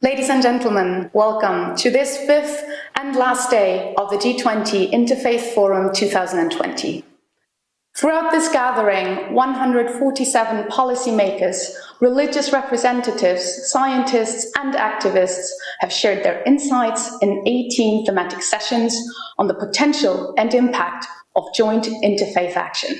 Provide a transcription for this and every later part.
Ladies and gentlemen, welcome to this fifth and last day of the G20 Interfaith Forum 2020. Throughout this gathering, 147 policymakers, religious representatives, scientists, and activists have shared their insights in 18 thematic sessions on the potential and impact of joint interfaith action.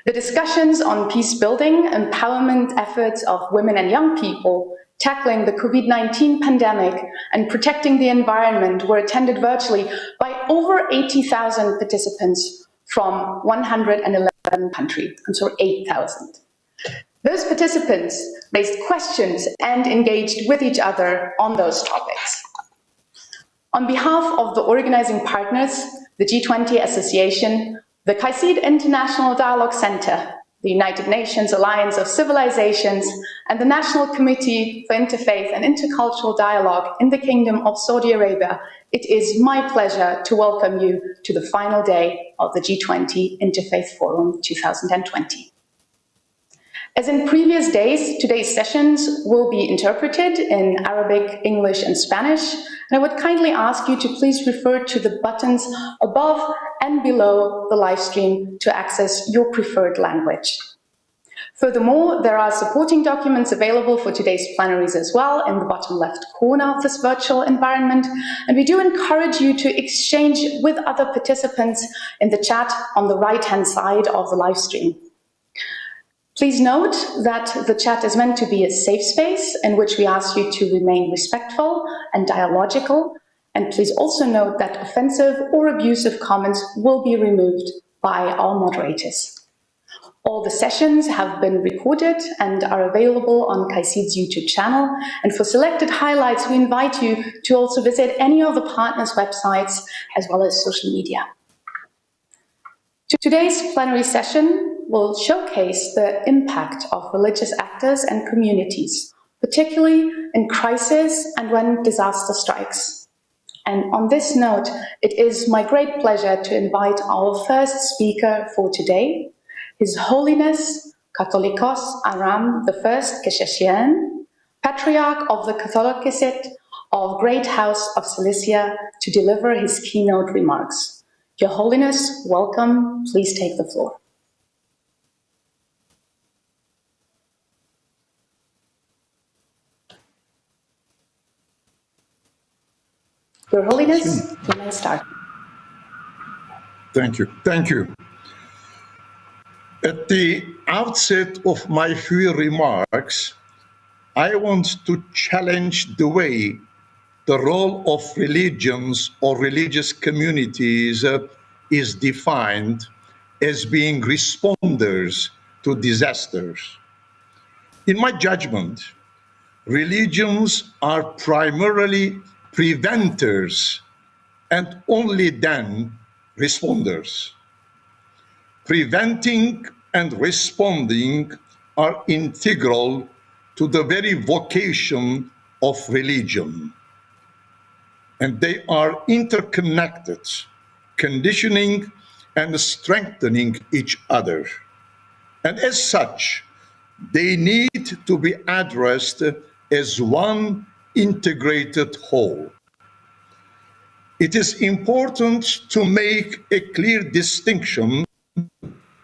The discussions on peace building, empowerment efforts of women and young people, tackling the COVID-19 pandemic, and protecting the environment were attended virtually by over 80,000 participants from 111 countries, 8,000. Those participants raised questions and engaged with each other on those topics. On behalf of the organizing partners, the G20 Association, the Keshishian International Dialogue Center, the United Nations Alliance of Civilizations, and the National Committee for Interfaith and Intercultural Dialogue in the Kingdom of Saudi Arabia, it is my pleasure to welcome you to the final day of the G20 Interfaith Forum 2020. As in previous days, today's sessions will be interpreted in Arabic, English, and Spanish, and I would kindly ask you to please refer to the buttons above and below the live stream to access your preferred language. Furthermore, there are supporting documents available for today's plenaries as well in the bottom left corner of this virtual environment, and we do encourage you to exchange with other participants in the chat on the right-hand side of the live stream. Please note that the chat is meant to be a safe space in which we ask you to remain respectful and dialogical. And please also note that offensive or abusive comments will be removed by our moderators. All the sessions have been recorded and are available on Keshishian's YouTube channel. And for selected highlights, we invite you to also visit any of the partners' websites as well as social media. Today's plenary session will showcase the impact of religious actors and communities, particularly in crisis and when disaster strikes. And on this note, it is my great pleasure to invite our first speaker for today, His Holiness Catholicos Aram I Keshishian, Patriarch of the Catholicosate of Great House of Cilicia, to deliver his keynote remarks. Your Holiness, welcome. Please take the floor. Your Holiness, you may start. Thank you. Thank you. At the outset of my few remarks, I want to challenge the way the role of religions or religious communities is defined as being responders to disasters. In my judgment, religions are primarily preventers and only then responders. Preventing and responding are integral to the very vocation of religion, and they are interconnected, conditioning and strengthening each other. And as such, they need to be addressed as one integrated whole. It is important to make a clear distinction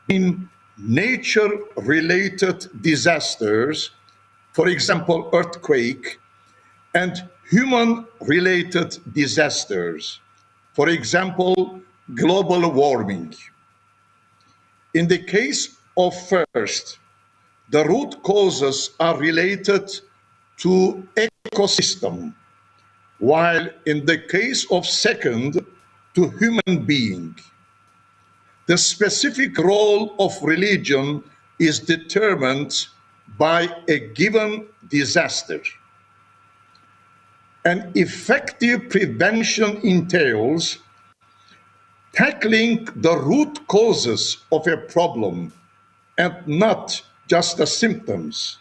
in nature-related disasters, for example, earthquake, and human-related disasters, for example, global warming. In the case of first, the root causes are related to ecosystem, while in the case of second, to human being. The specific role of religion is determined by a given disaster. An effective prevention entails tackling the root causes of a problem and not just the symptoms.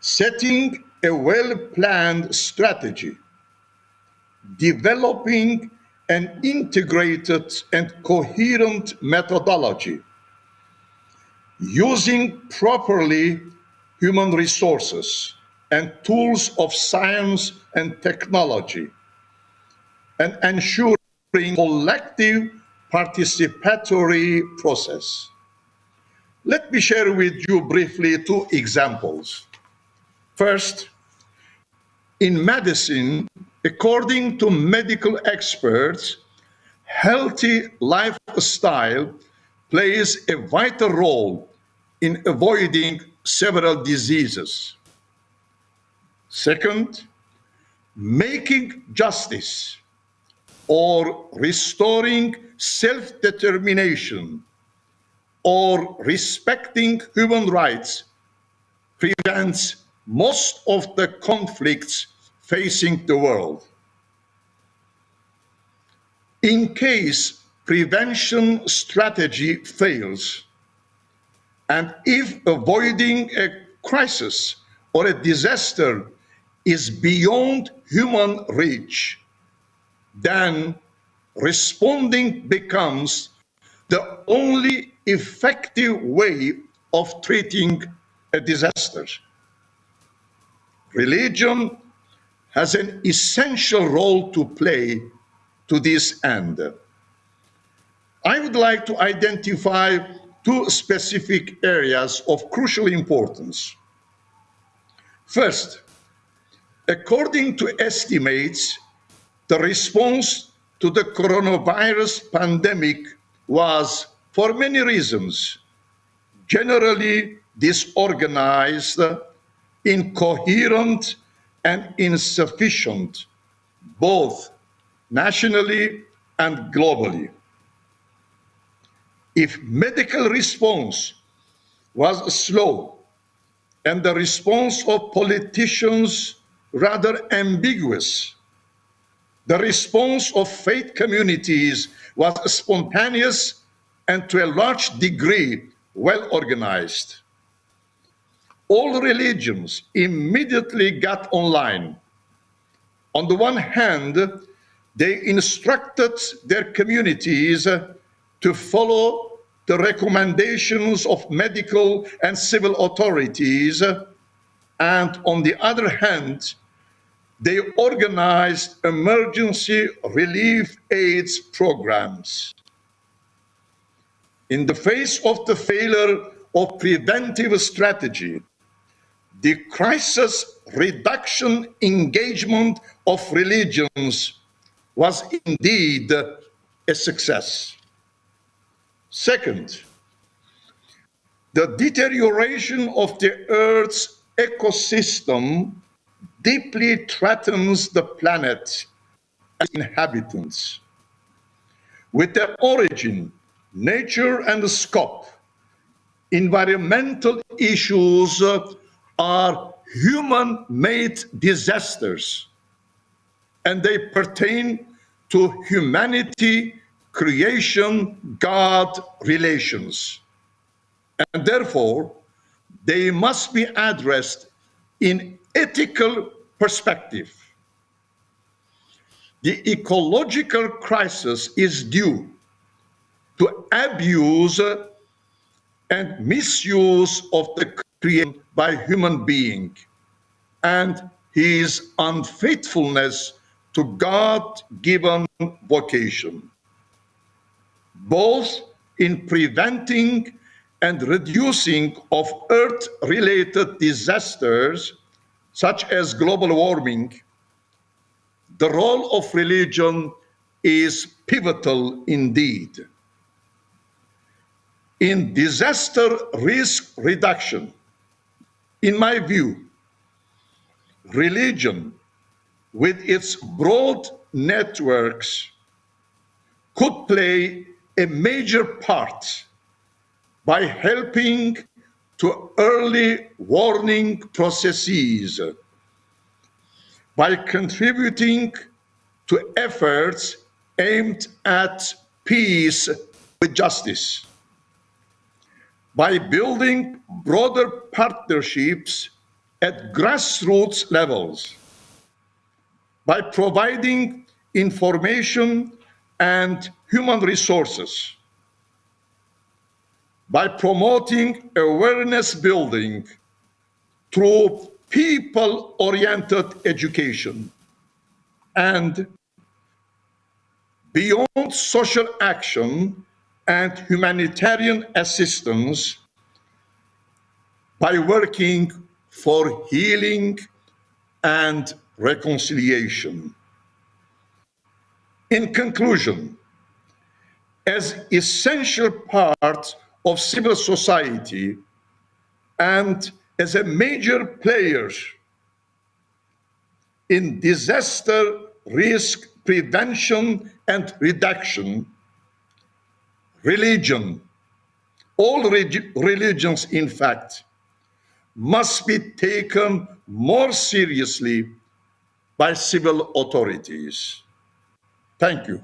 Setting a well-planned strategy, developing an integrated and coherent methodology, using properly human resources, and tools of science and technology, and ensuring collective participatory process. Let me share with you briefly two examples. First, in medicine, according to medical experts, healthy lifestyle plays a vital role in avoiding several diseases. Second, making justice or restoring self-determination or respecting human rights prevents most of the conflicts facing the world. In case prevention strategy fails, and if avoiding a crisis or a disaster is beyond human reach, then responding becomes the only effective way of treating a disaster. Religion has an essential role to play to this end. I would like to identify two specific areas of crucial importance. First, according to estimates, the response to the coronavirus pandemic was, for many reasons, generally disorganized, incoherent, and insufficient, both nationally and globally. If medical response was slow and the response of politicians rather ambiguous, the response of faith communities was spontaneous and to a large degree well organized. All religions immediately got online. On the one hand, they instructed their communities to follow the recommendations of medical and civil authorities, and on the other hand, they organized emergency relief aids programs. In the face of the failure of preventive strategy, the crisis reduction engagement of religions was indeed a success. Second, the deterioration of the Earth's ecosystem deeply threatens the planet and its inhabitants. With their origin, nature, and scope, environmental issues are human-made disasters, and they pertain to humanity, creation, God relations. And therefore, they must be addressed in ethical perspective. The ecological crisis is due to abuse and misuse of the creation by human being and his unfaithfulness to God-given vocation, both in preventing and reducing of Earth-related disasters such as global warming. The role of religion is pivotal indeed. In disaster risk reduction, in my view, religion, with its broad networks, could play a major part by helping to early warning processes, by contributing to efforts aimed at peace with justice, by building broader partnerships at grassroots levels, by providing information and human resources, by promoting awareness building through people-oriented education, and beyond social action and humanitarian assistance by working for healing and reconciliation. In conclusion, as essential part of civil society and as a major player in disaster risk prevention and reduction, religion, all religions in fact, must be taken more seriously by civil authorities. Thank you.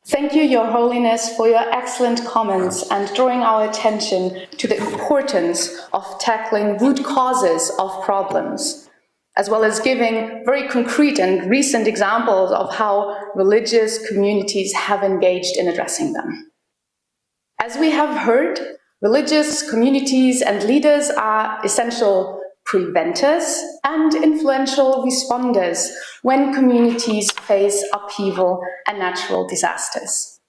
Thank you, Your Holiness, for your excellent comments and drawing our attention to the importance of tackling root causes of problems, as well as giving very concrete and recent examples of how religious communities have engaged in addressing them. As we have heard, religious communities and leaders are essential preventers and influential responders when communities face upheaval and natural disasters.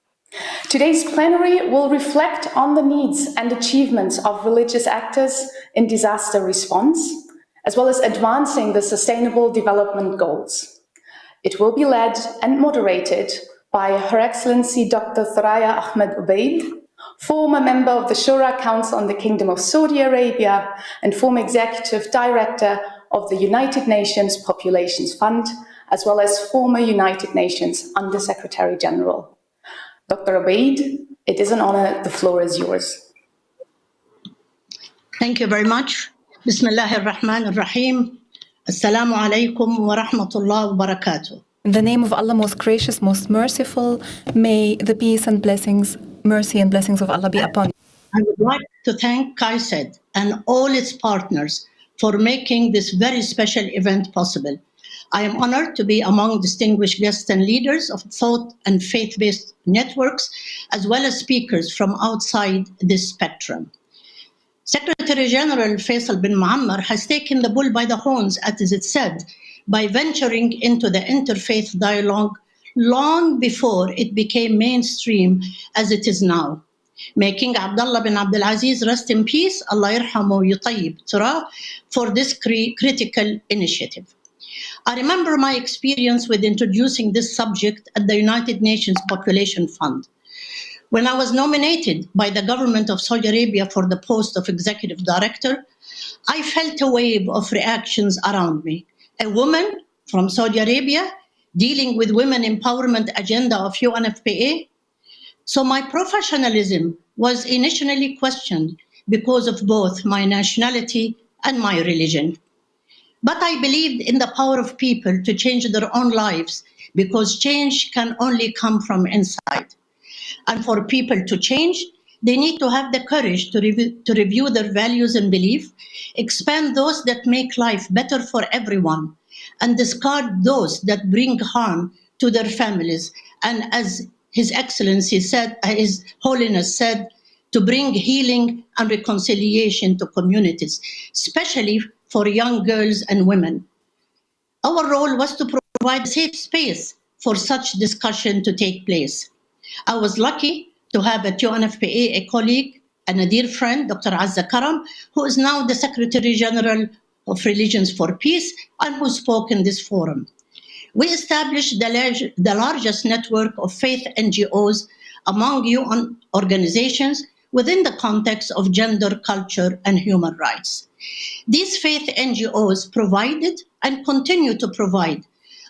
Today's plenary will reflect on the needs and achievements of religious actors in disaster response, as well as advancing the Sustainable Development Goals. It will be led and moderated by Her Excellency Dr. Thoraya Ahmed Ubaid, former member of the Shura Council on the Kingdom of Saudi Arabia and former Executive Director of the United Nations Populations Fund, as well as former United Nations Under-Secretary General. Dr. Ubaid, it is an honor. The floor is yours. Thank you very much. Bismillah ar-Rahman ar-Rahim. Assalamu alaikum wa rahmatullah wa barakatuh. In the name of Allah, most gracious, most merciful, may the peace and blessings, mercy and blessings of Allah be upon you. I would like to thank Kaised and all its partners for making this very special event possible. I am honored to be among distinguished guests and leaders of thought and faith-based networks, as well as speakers from outside this spectrum. Secretary General Faisal bin Muammar has taken the bull by the horns, as it said, by venturing into the interfaith dialogue long before it became mainstream as it is now, making Abdullah bin Abdulaziz, rest in peace, Allah yarhamu yutayyib tura, for this critical initiative. I remember my experience with introducing this subject at the United Nations Population Fund. When I was nominated by the government of Saudi Arabia for the post of executive director, I felt a wave of reactions around me. A woman from Saudi Arabia dealing with women empowerment agenda of UNFPA. So my professionalism was initially questioned because of both my nationality and my religion. But I believed in the power of people to change their own lives, because change can only come from inside. And for people to change, they need to have the courage to review their values and beliefs, expand those that make life better for everyone, and discard those that bring harm to their families. And as His Excellency said, His Holiness said, to bring healing and reconciliation to communities, especially for young girls and women. Our role was to provide a safe space for such discussion to take place. I was lucky to have at UNFPA a colleague and a dear friend, Dr. Azza Karam, who is now the Secretary General of Religions for Peace and who spoke in this forum. We established the largest network of faith NGOs among UN organizations within the context of gender, culture, and human rights. These faith NGOs provided and continue to provide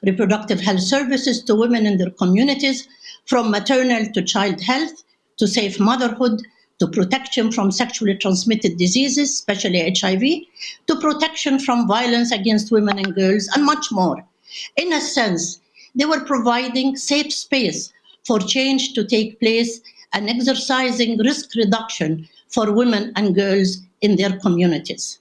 reproductive health services to women in their communities, from maternal to child health, to safe motherhood, to protection from sexually transmitted diseases, especially HIV, to protection from violence against women and girls, and much more. In a sense, they were providing safe space for change to take place and exercising risk reduction for women and girls in their communities.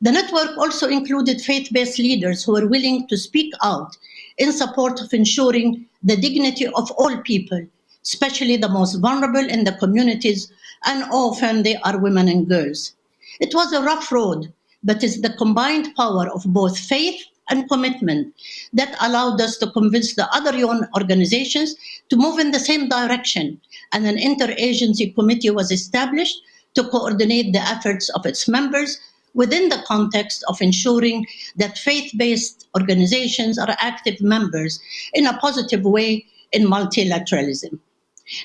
The network also included faith-based leaders who were willing to speak out in support of ensuring the dignity of all people, especially the most vulnerable in the communities, and often they are women and girls. It was a rough road, but it's the combined power of both faith and commitment that allowed us to convince the other UN organizations to move in the same direction, and an interagency committee was established to coordinate the efforts of its members within the context of ensuring that faith-based organizations are active members in a positive way in multilateralism.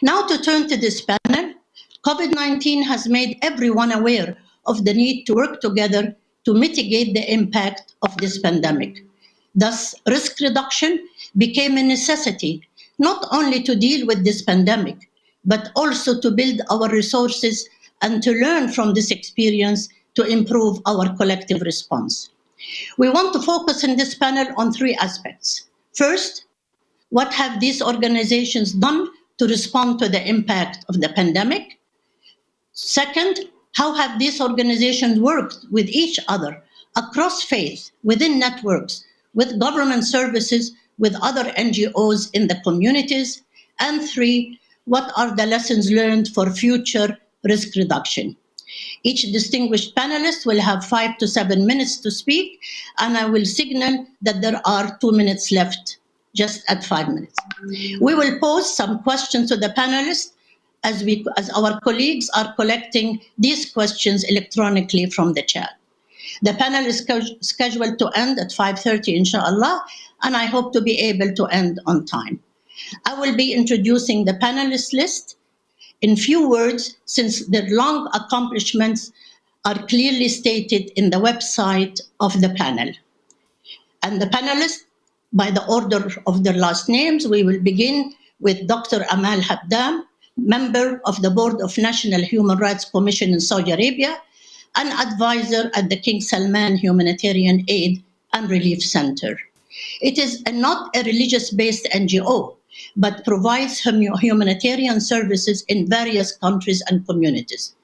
Now to turn to this panel, COVID-19 has made everyone aware of the need to work together to mitigate the impact of this pandemic. Thus, risk reduction became a necessity, not only to deal with this pandemic, but also to build our resources and to learn from this experience to improve our collective response. We want to focus in this panel on three aspects. First, what have these organizations done to respond to the impact of the pandemic? Second, how have these organizations worked with each other across faith, within networks, with government services, with other NGOs in the communities? And three, what are the lessons learned for future risk reduction? Each distinguished panelist will have 5 to 7 minutes to speak, and I will signal that there are 2 minutes left, just at 5 minutes. We will pose some questions to the panelists as our colleagues are collecting these questions electronically from the chat. The panel is scheduled to end at 5:30, inshallah, and I hope to be able to end on time. I will be introducing the panelist list in few words, since their long accomplishments are clearly stated in the website of the panel. And the panelists, by the order of their last names, we will begin with Dr. Amal Habdam, member of the Board of National Human Rights Commission in Saudi Arabia, and advisor at the King Salman Humanitarian Aid and Relief Center. It is not a religious-based NGO, but provides humanitarian services in various countries and communities.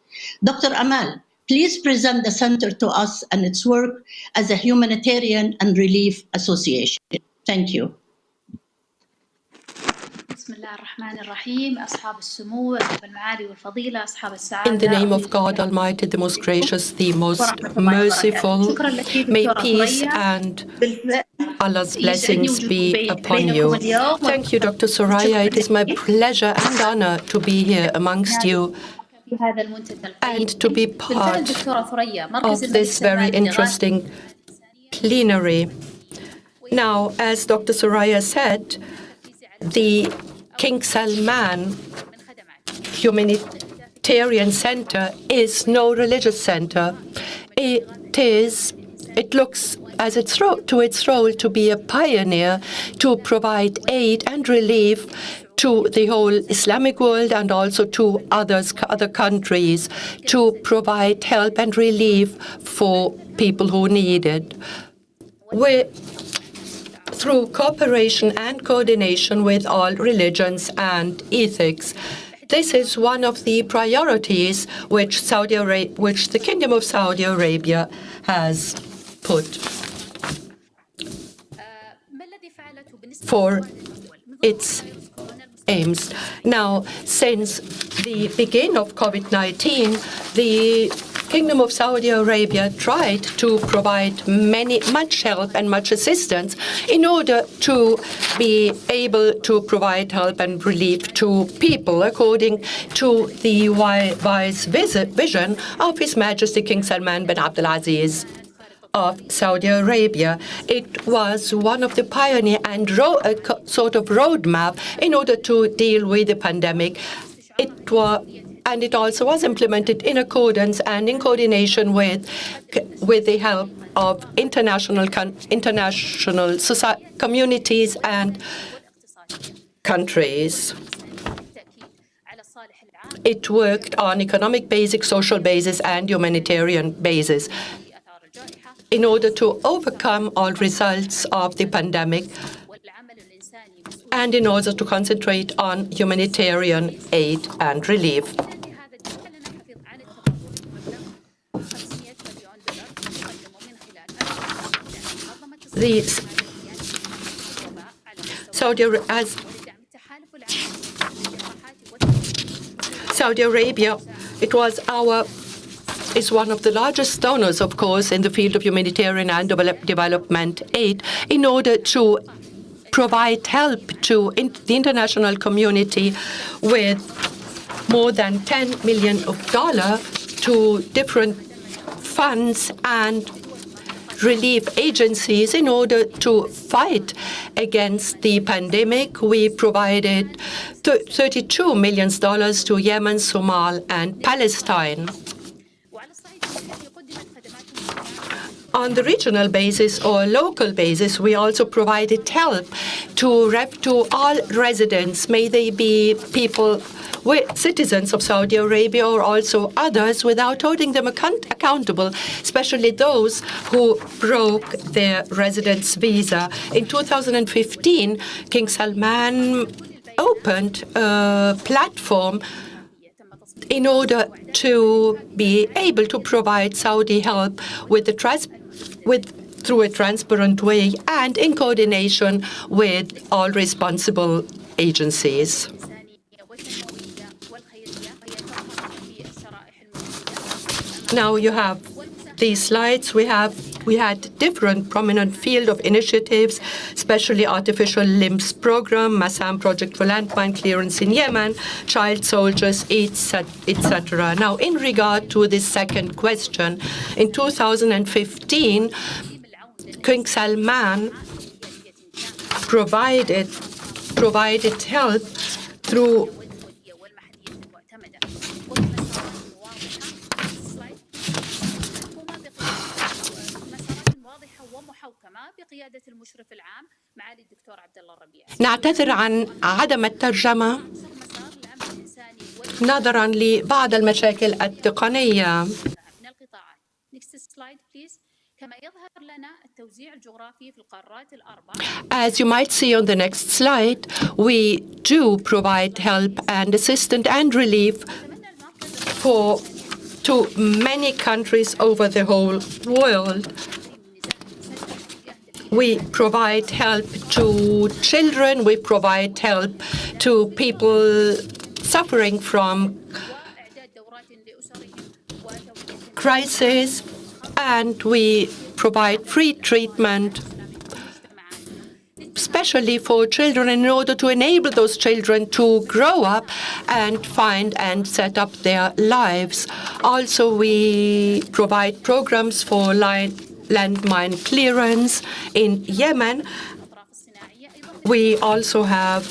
Dr. Amal, please present the center to us and its work as a humanitarian and relief association. Thank you. In the name of God Almighty, the most gracious, the most merciful, may peace and Allah's blessings be upon you. Thank you, Dr. Soraya. It is my pleasure and honor to be here amongst you and to be part of this very interesting plenary. Now, as Dr. Soraya said, the King Salman Humanitarian Center is no religious center. It looks as its role to be a pioneer to provide aid and relief to the whole Islamic world and also to other countries, to provide help and relief for people who need it. Through cooperation and coordination with all religions and ethics. This is one of the priorities which the Kingdom of Saudi Arabia has put for its aims. Now, since the beginning of COVID-19, the Kingdom of Saudi Arabia tried to provide much help and much assistance in order to be able to provide help and relief to people according to the wise vision of His Majesty King Salman bin Abdulaziz of Saudi Arabia. It was one of the pioneer and sort of roadmap in order to deal with the pandemic. It also was implemented in accordance and in coordination with the help of international communities and countries. It worked on economic basis, social basis, and humanitarian basis in order to overcome all results of the pandemic and in order to concentrate on humanitarian aid and relief. the Saudi Arabia, is one of the largest donors, of course, in the field of humanitarian and development aid, in order to provide help to the international community with more than $10 million to different funds and relief agencies in order to fight against the pandemic. We provided $32 million to Yemen, Somalia, and Palestine. On the regional basis or local basis, we also provided help to all residents, may they be citizens of Saudi Arabia or also others, without holding them accountable, especially those who broke their residence visa. In 2015, King Salman opened a platform in order to be able to provide Saudi help through a transparent way and in coordination with all responsible agencies. Now you have these slides. We had different prominent field of initiatives, especially artificial limbs program, Massam project for landmine clearance in Yemen, child soldiers, etc. Now, in regard to this second question, in 2015, King Salman provided help through نعتذر عن عدم الترجمة نظرا لبعض المشاكل التقنية. As you might see on the next slide, we do provide help and assistance and relief to many countries over the whole world. We provide help to children, we provide help to people suffering from crises, and we provide free treatment, especially for children, in order to enable those children to grow up and find and set up their lives. Also, we provide programs for landmine clearance in Yemen. We also have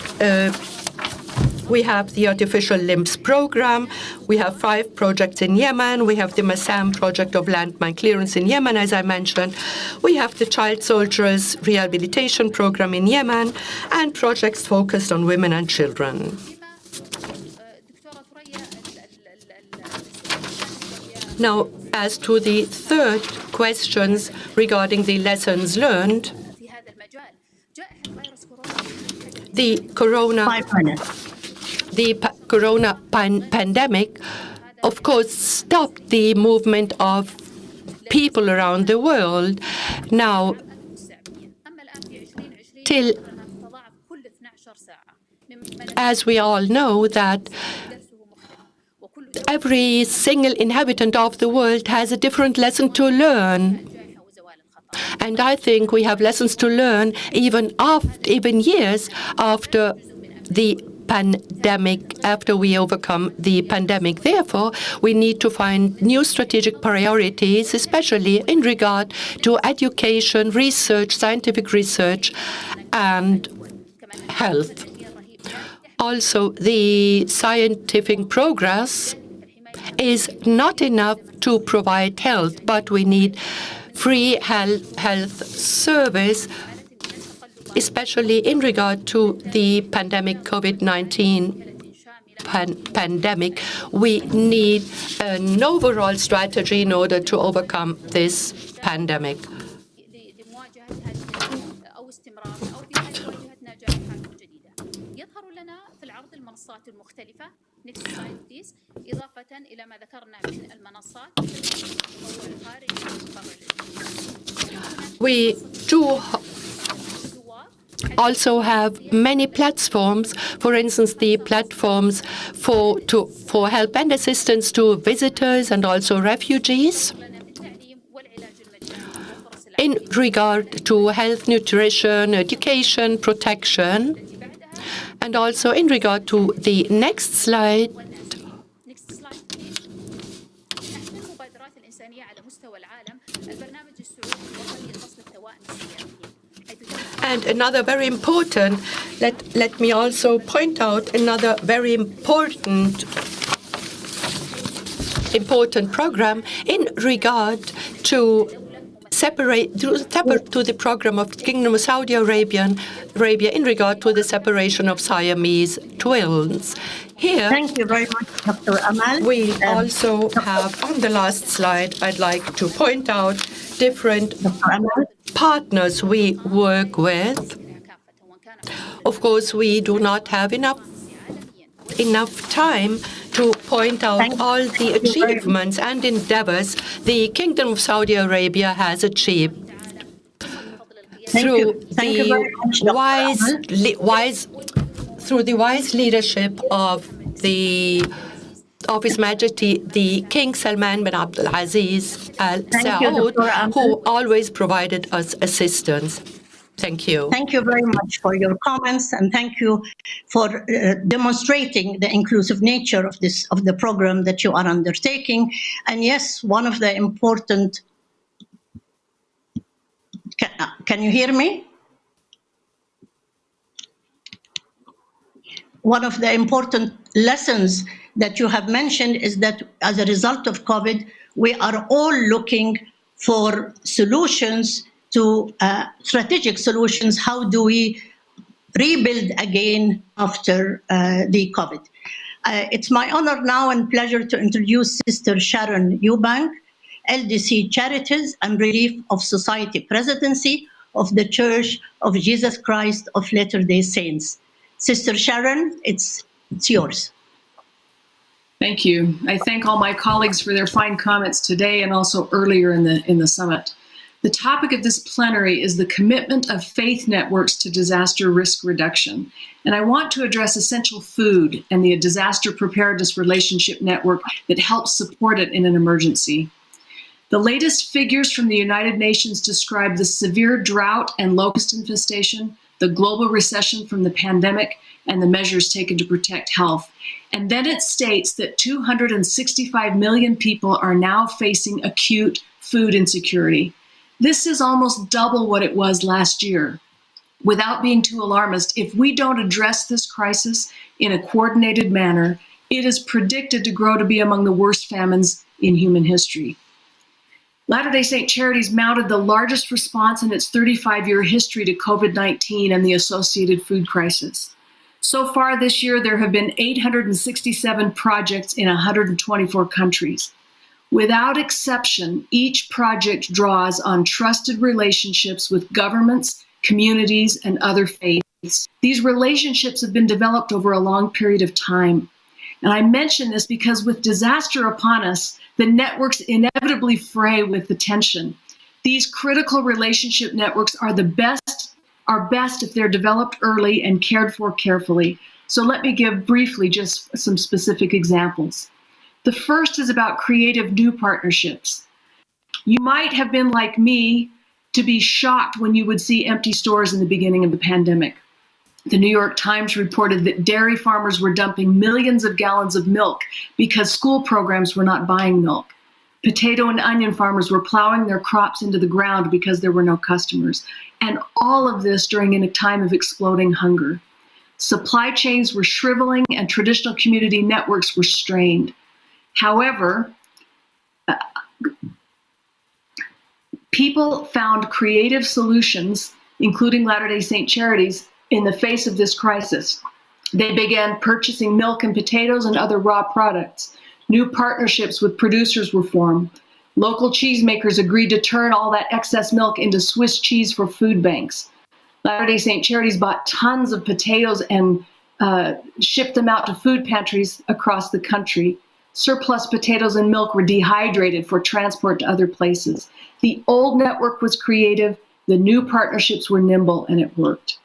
the artificial limbs program. We have 5 projects in Yemen. We have the Massam project of landmine clearance in Yemen, as I mentioned. We have the child soldiers rehabilitation program in Yemen and projects focused on women and children. Now, as to the third questions regarding the lessons learned, the corona pandemic, of course, stopped the movement of people around the world. Now, as we all know, that every single inhabitant of the world has a different lesson to learn. And I think we have lessons to learn even years after the pandemic, after we overcome the pandemic. Therefore, we need to find new strategic priorities, especially in regard to education, research, scientific research, and health. Also, the scientific progress is not enough to provide health, but we need free health service, especially in regard to the pandemic, COVID-19 pandemic. We need an overall strategy in order to overcome this pandemic. We do also have many platforms, for instance, the platforms for help and assistance to visitors and also refugees in regard to health, nutrition, education, protection, and also in regard to the next slide. And another very important, let me also point out another very important program in regard to the program of the Kingdom of Saudi Arabia in regard to the separation of Siamese twins. Here, thank you very much, Dr. Amal. We also have on the last slide, I'd like to point out different partners we work with. Of course, we do not have enough time to point out all the achievements and endeavors the Kingdom of Saudi Arabia has achieved through the wise leadership of His Majesty the King Salman bin Abdul Aziz Al Saud, who always provided us assistance. Thank you. Thank you very much for your comments, and thank you for demonstrating the inclusive nature of the program that you are undertaking. And yes, one of the important. Can you hear me? One of the important lessons that you have mentioned is that as a result of COVID, we are all looking for solutions to strategic solutions. How do we rebuild again after the COVID? It's my honor now and pleasure to introduce Sister Sharon Eubank, LDC Charities and Relief of Society Presidency of the Church of Jesus Christ of Latter-day Saints. Sister Sharon, it's yours. Thank you. I thank all my colleagues for their fine comments today and also earlier in the summit. The topic of this plenary is the commitment of faith networks to disaster risk reduction. And I want to address essential food and the disaster preparedness relationship network that helps support it in an emergency. The latest figures from the United Nations describe the severe drought and locust infestation, the global recession from the pandemic, and the measures taken to protect health. And then it states that 265 million people are now facing acute food insecurity. This is almost double what it was last year. Without being too alarmist, if we don't address this crisis in a coordinated manner, it is predicted to grow to be among the worst famines in human history. Latter-day Saint Charities mounted the largest response in its 35-year history to COVID-19 and the associated food crisis. So far this year, there have been 867 projects in 124 countries. Without exception, each project draws on trusted relationships with governments, communities, and other faiths. These relationships have been developed over a long period of time. And I mention this because with disaster upon us, the networks inevitably fray with the tension. These critical relationship networks are best if they're developed early and cared for carefully. So let me give briefly just some specific examples. The first is about creative new partnerships. You might have been like me to be shocked when you would see empty stores in the beginning of the pandemic. The New York Times reported that dairy farmers were dumping millions of gallons of milk because school programs were not buying milk. Potato and onion farmers were plowing their crops into the ground because there were no customers. And all of this during a time of exploding hunger. Supply chains were shriveling and traditional community networks were strained. However, people found creative solutions, including Latter-day Saint Charities, in the face of this crisis. They began purchasing milk and potatoes and other raw products. New partnerships with producers were formed. Local cheesemakers agreed to turn all that excess milk into Swiss cheese for food banks. Latter-day Saint Charities bought tons of potatoes and shipped them out to food pantries across the country. Surplus potatoes and milk were dehydrated for transport to other places. The old network was creative, the new partnerships were nimble, and it worked.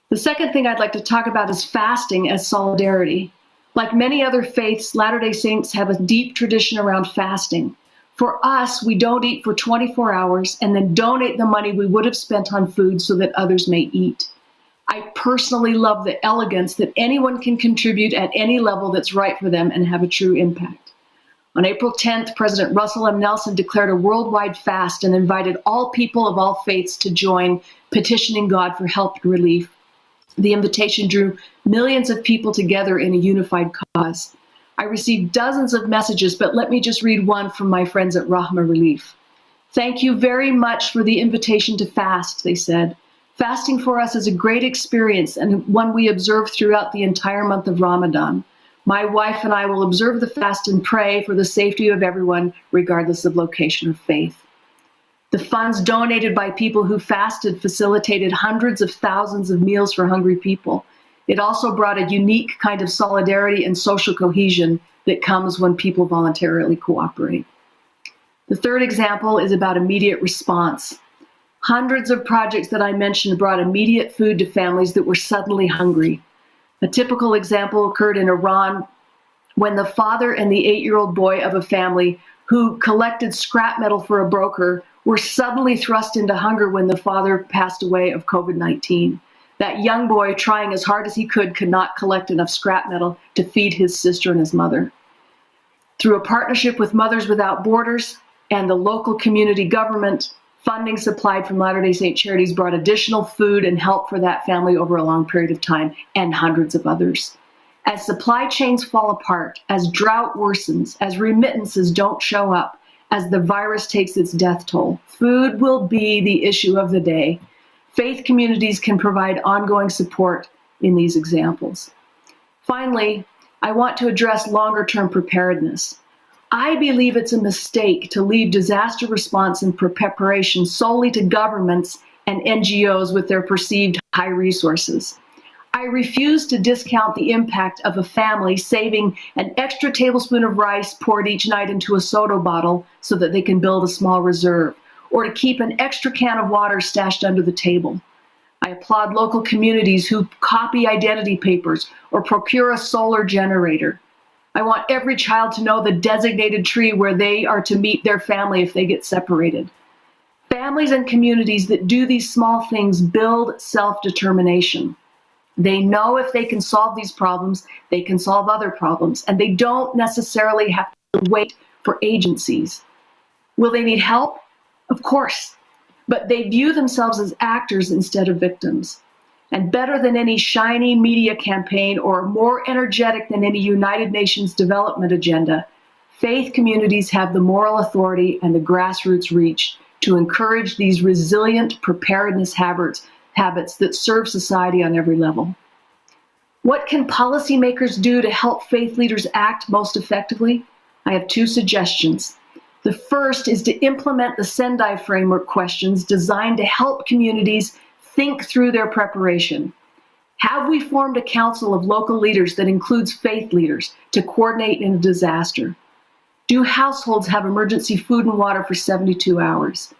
The second thing I'd like to talk about is fasting as solidarity. Like many other faiths, Latter-day Saints have a deep tradition around fasting. For us, we don't eat for 24 hours and then donate the money we would have spent on food so that others may eat. I personally love the elegance that anyone can contribute at any level that's right for them and have a true impact. On April 10th, President Russell M. Nelson declared a worldwide fast and invited all people of all faiths to join, petitioning God for help and relief. The invitation drew millions of people together in a unified cause. I received dozens of messages, but let me just read one from my friends at Rahma Relief. Thank you very much for the invitation to fast, they said. Fasting for us is a great experience and one we observe throughout the entire month of Ramadan. My wife and I will observe the fast and pray for the safety of everyone, regardless of location or faith. The funds donated by people who fasted facilitated hundreds of thousands of meals for hungry people. It also brought a unique kind of solidarity and social cohesion that comes when people voluntarily cooperate. The third example is about immediate response. Hundreds of projects that I mentioned brought immediate food to families that were suddenly hungry. A typical example occurred in Iran when the father and the 8-year-old boy of a family who collected scrap metal for a broker were suddenly thrust into hunger when the father passed away of COVID-19. That young boy, trying as hard as he could not collect enough scrap metal to feed his sister and his mother. Through a partnership with Mothers Without Borders and the local community government, funding supplied from Latter-day Saint Charities brought additional food and help for that family over a long period of time, and hundreds of others. As supply chains fall apart, as drought worsens, as remittances don't show up, as the virus takes its death toll, food will be the issue of the day. Faith communities can provide ongoing support in these examples. Finally, I want to address longer-term preparedness. I believe it's a mistake to leave disaster response and preparation solely to governments and NGOs with their perceived high resources. I refuse to discount the impact of a family saving an extra tablespoon of rice poured each night into a soda bottle so that they can build a small reserve, or to keep an extra can of water stashed under the table. I applaud local communities who copy identity papers or procure a solar generator. I want every child to know the designated tree where they are to meet their family if they get separated. Families and communities that do these small things build self-determination. They know if they can solve these problems, they can solve other problems, and they don't necessarily have to wait for agencies. Will they need help? Of course, but they view themselves as actors instead of victims. And better than any shiny media campaign or more energetic than any United Nations development agenda, faith communities have the moral authority and the grassroots reach to encourage these resilient preparedness habits that serve society on every level. What can policymakers do to help faith leaders act most effectively? I have two suggestions. The first is to implement the Sendai framework questions designed to help communities think through their preparation. Have we formed a council of local leaders that includes faith leaders to coordinate in a disaster? Do households have emergency food and water for 72 hours?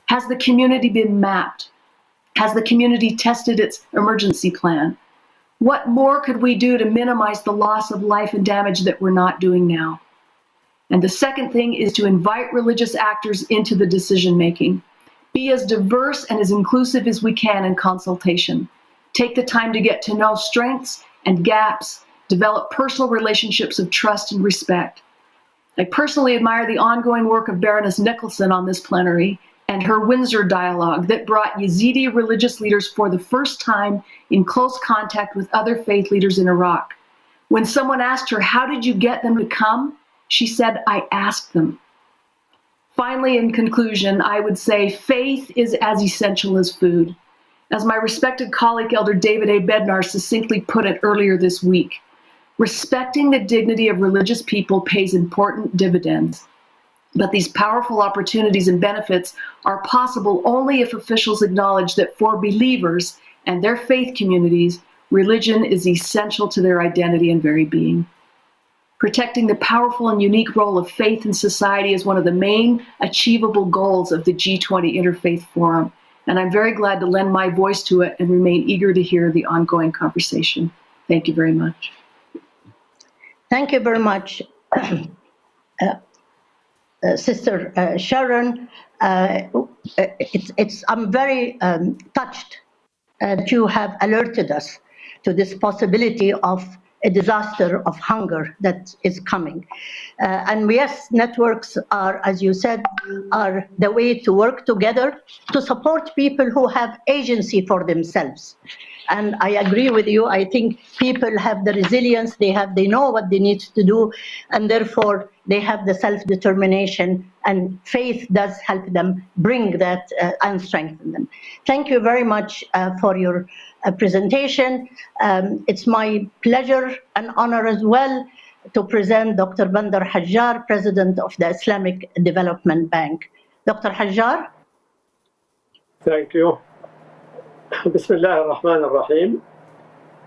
Has the community been mapped? Has the community tested its emergency plan? What more could we do to minimize the loss of life and damage that we're not doing now? And the second thing is to invite religious actors into the decision-making. Be as diverse and as inclusive as we can in consultation. Take the time to get to know strengths and gaps, develop personal relationships of trust and respect. I personally admire the ongoing work of Baroness Nicholson on this plenary and her Windsor dialogue that brought Yazidi religious leaders for the first time in close contact with other faith leaders in Iraq. When someone asked her, "How did you get them to come?" she said, "I asked them." Finally, in conclusion, I would say faith is as essential as food. As my respected colleague, Elder David A. Bednar, succinctly put it earlier this week, respecting the dignity of religious people pays important dividends. But these powerful opportunities and benefits are possible only if officials acknowledge that for believers and their faith communities, religion is essential to their identity and very being. Protecting the powerful and unique role of faith in society is one of the main achievable goals of the G20 Interfaith Forum, and I'm very glad to lend my voice to it and remain eager to hear the ongoing conversation. Thank you very much. Thank you very much, Sister Sharon. I'm very touched that you have alerted us to this possibility of a disaster of hunger that is coming. And yes, networks are, as you said, are the way to work together to support people who have agency for themselves. And I agree with you. I think people have the resilience, they know what they need to do, and therefore they have the self-determination, and faith does help them bring that and strengthen them. Thank you very much for your presentation. It's my pleasure and honor as well to present Dr. Bandar Hajjar, President of the Islamic Development Bank. Dr. Hajjar? Thank you. Bismillah ar-Rahman ar-Rahim.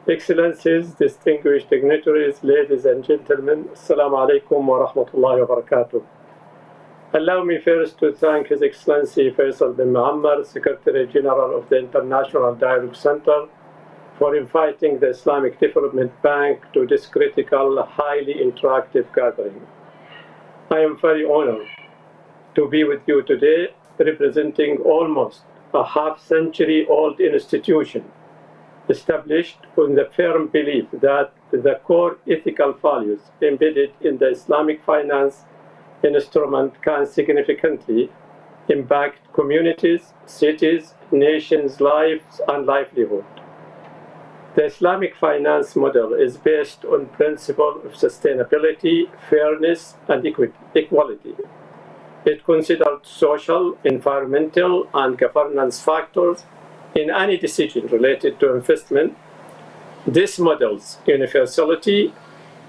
Excellencies, distinguished dignitaries, ladies and gentlemen, Assalamu alaikum wa rahmatullahi wa barakatuh. Allow me first to thank His Excellency Faisal bin Muammar, Secretary General of the International Dialogue Center, for inviting the Islamic Development Bank to this critical, highly interactive gathering. I am very honored to be with you today, representing almost a half-century-old institution established on the firm belief that the core ethical values embedded in the Islamic finance instrument can significantly impact communities, cities, nations' lives, and livelihood. The Islamic finance model is based on principles of sustainability, fairness, and equality. It considered social, environmental, and governance factors in any decision related to investment. This model's universality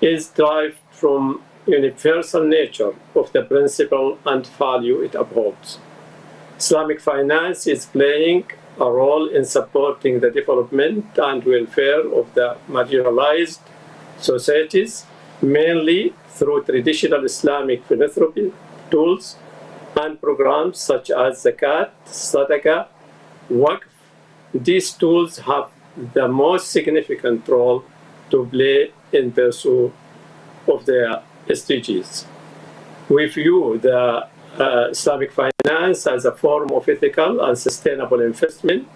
is derived from universal nature of the principle and value it upholds. Islamic finance is playing a role in supporting the development and welfare of the marginalized societies, mainly through traditional Islamic philanthropy tools and programs such as zakat, sadaqah, waqf. These tools have the most significant role to play in pursuit of their SDGs. We view the Islamic finance as a form of ethical and sustainable investment.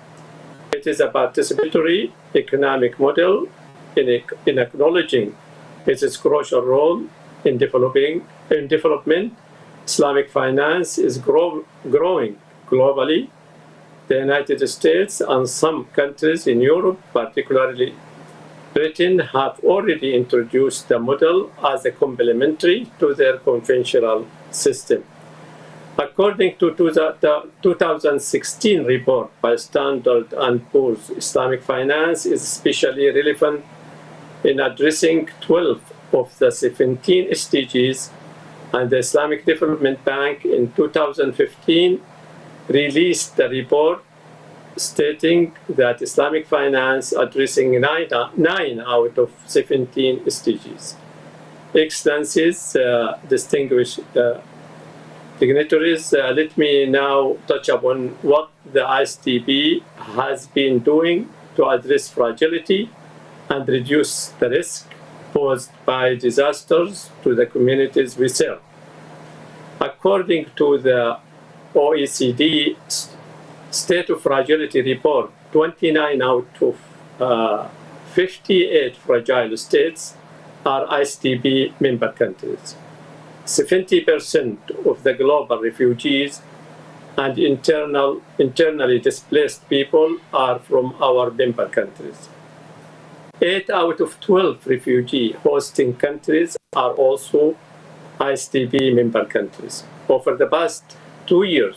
It is a participatory economic model in acknowledging its crucial role in development. Islamic finance is growing globally. The United States and some countries in Europe, particularly Britain, have already introduced the model as a complementary to their conventional system. According to the 2016 report by Standard & Poor's, Islamic finance is especially relevant in addressing 12 of the 17 SDGs, and the Islamic Development Bank in 2015 released the report stating that Islamic finance addressing 9 out of 17 SDGs. Excellencies, distinguished dignitaries, let me now touch upon what the ISDB has been doing to address fragility and reduce the risk posed by disasters to the communities we serve. According to the OECD State of Fragility Report, 29 out of 58 fragile states are ISDB member countries. 70% of the global refugees and internally displaced people are from our member countries. 8 out of 12 refugee hosting countries are also ISDB member countries. Over the past 2 years,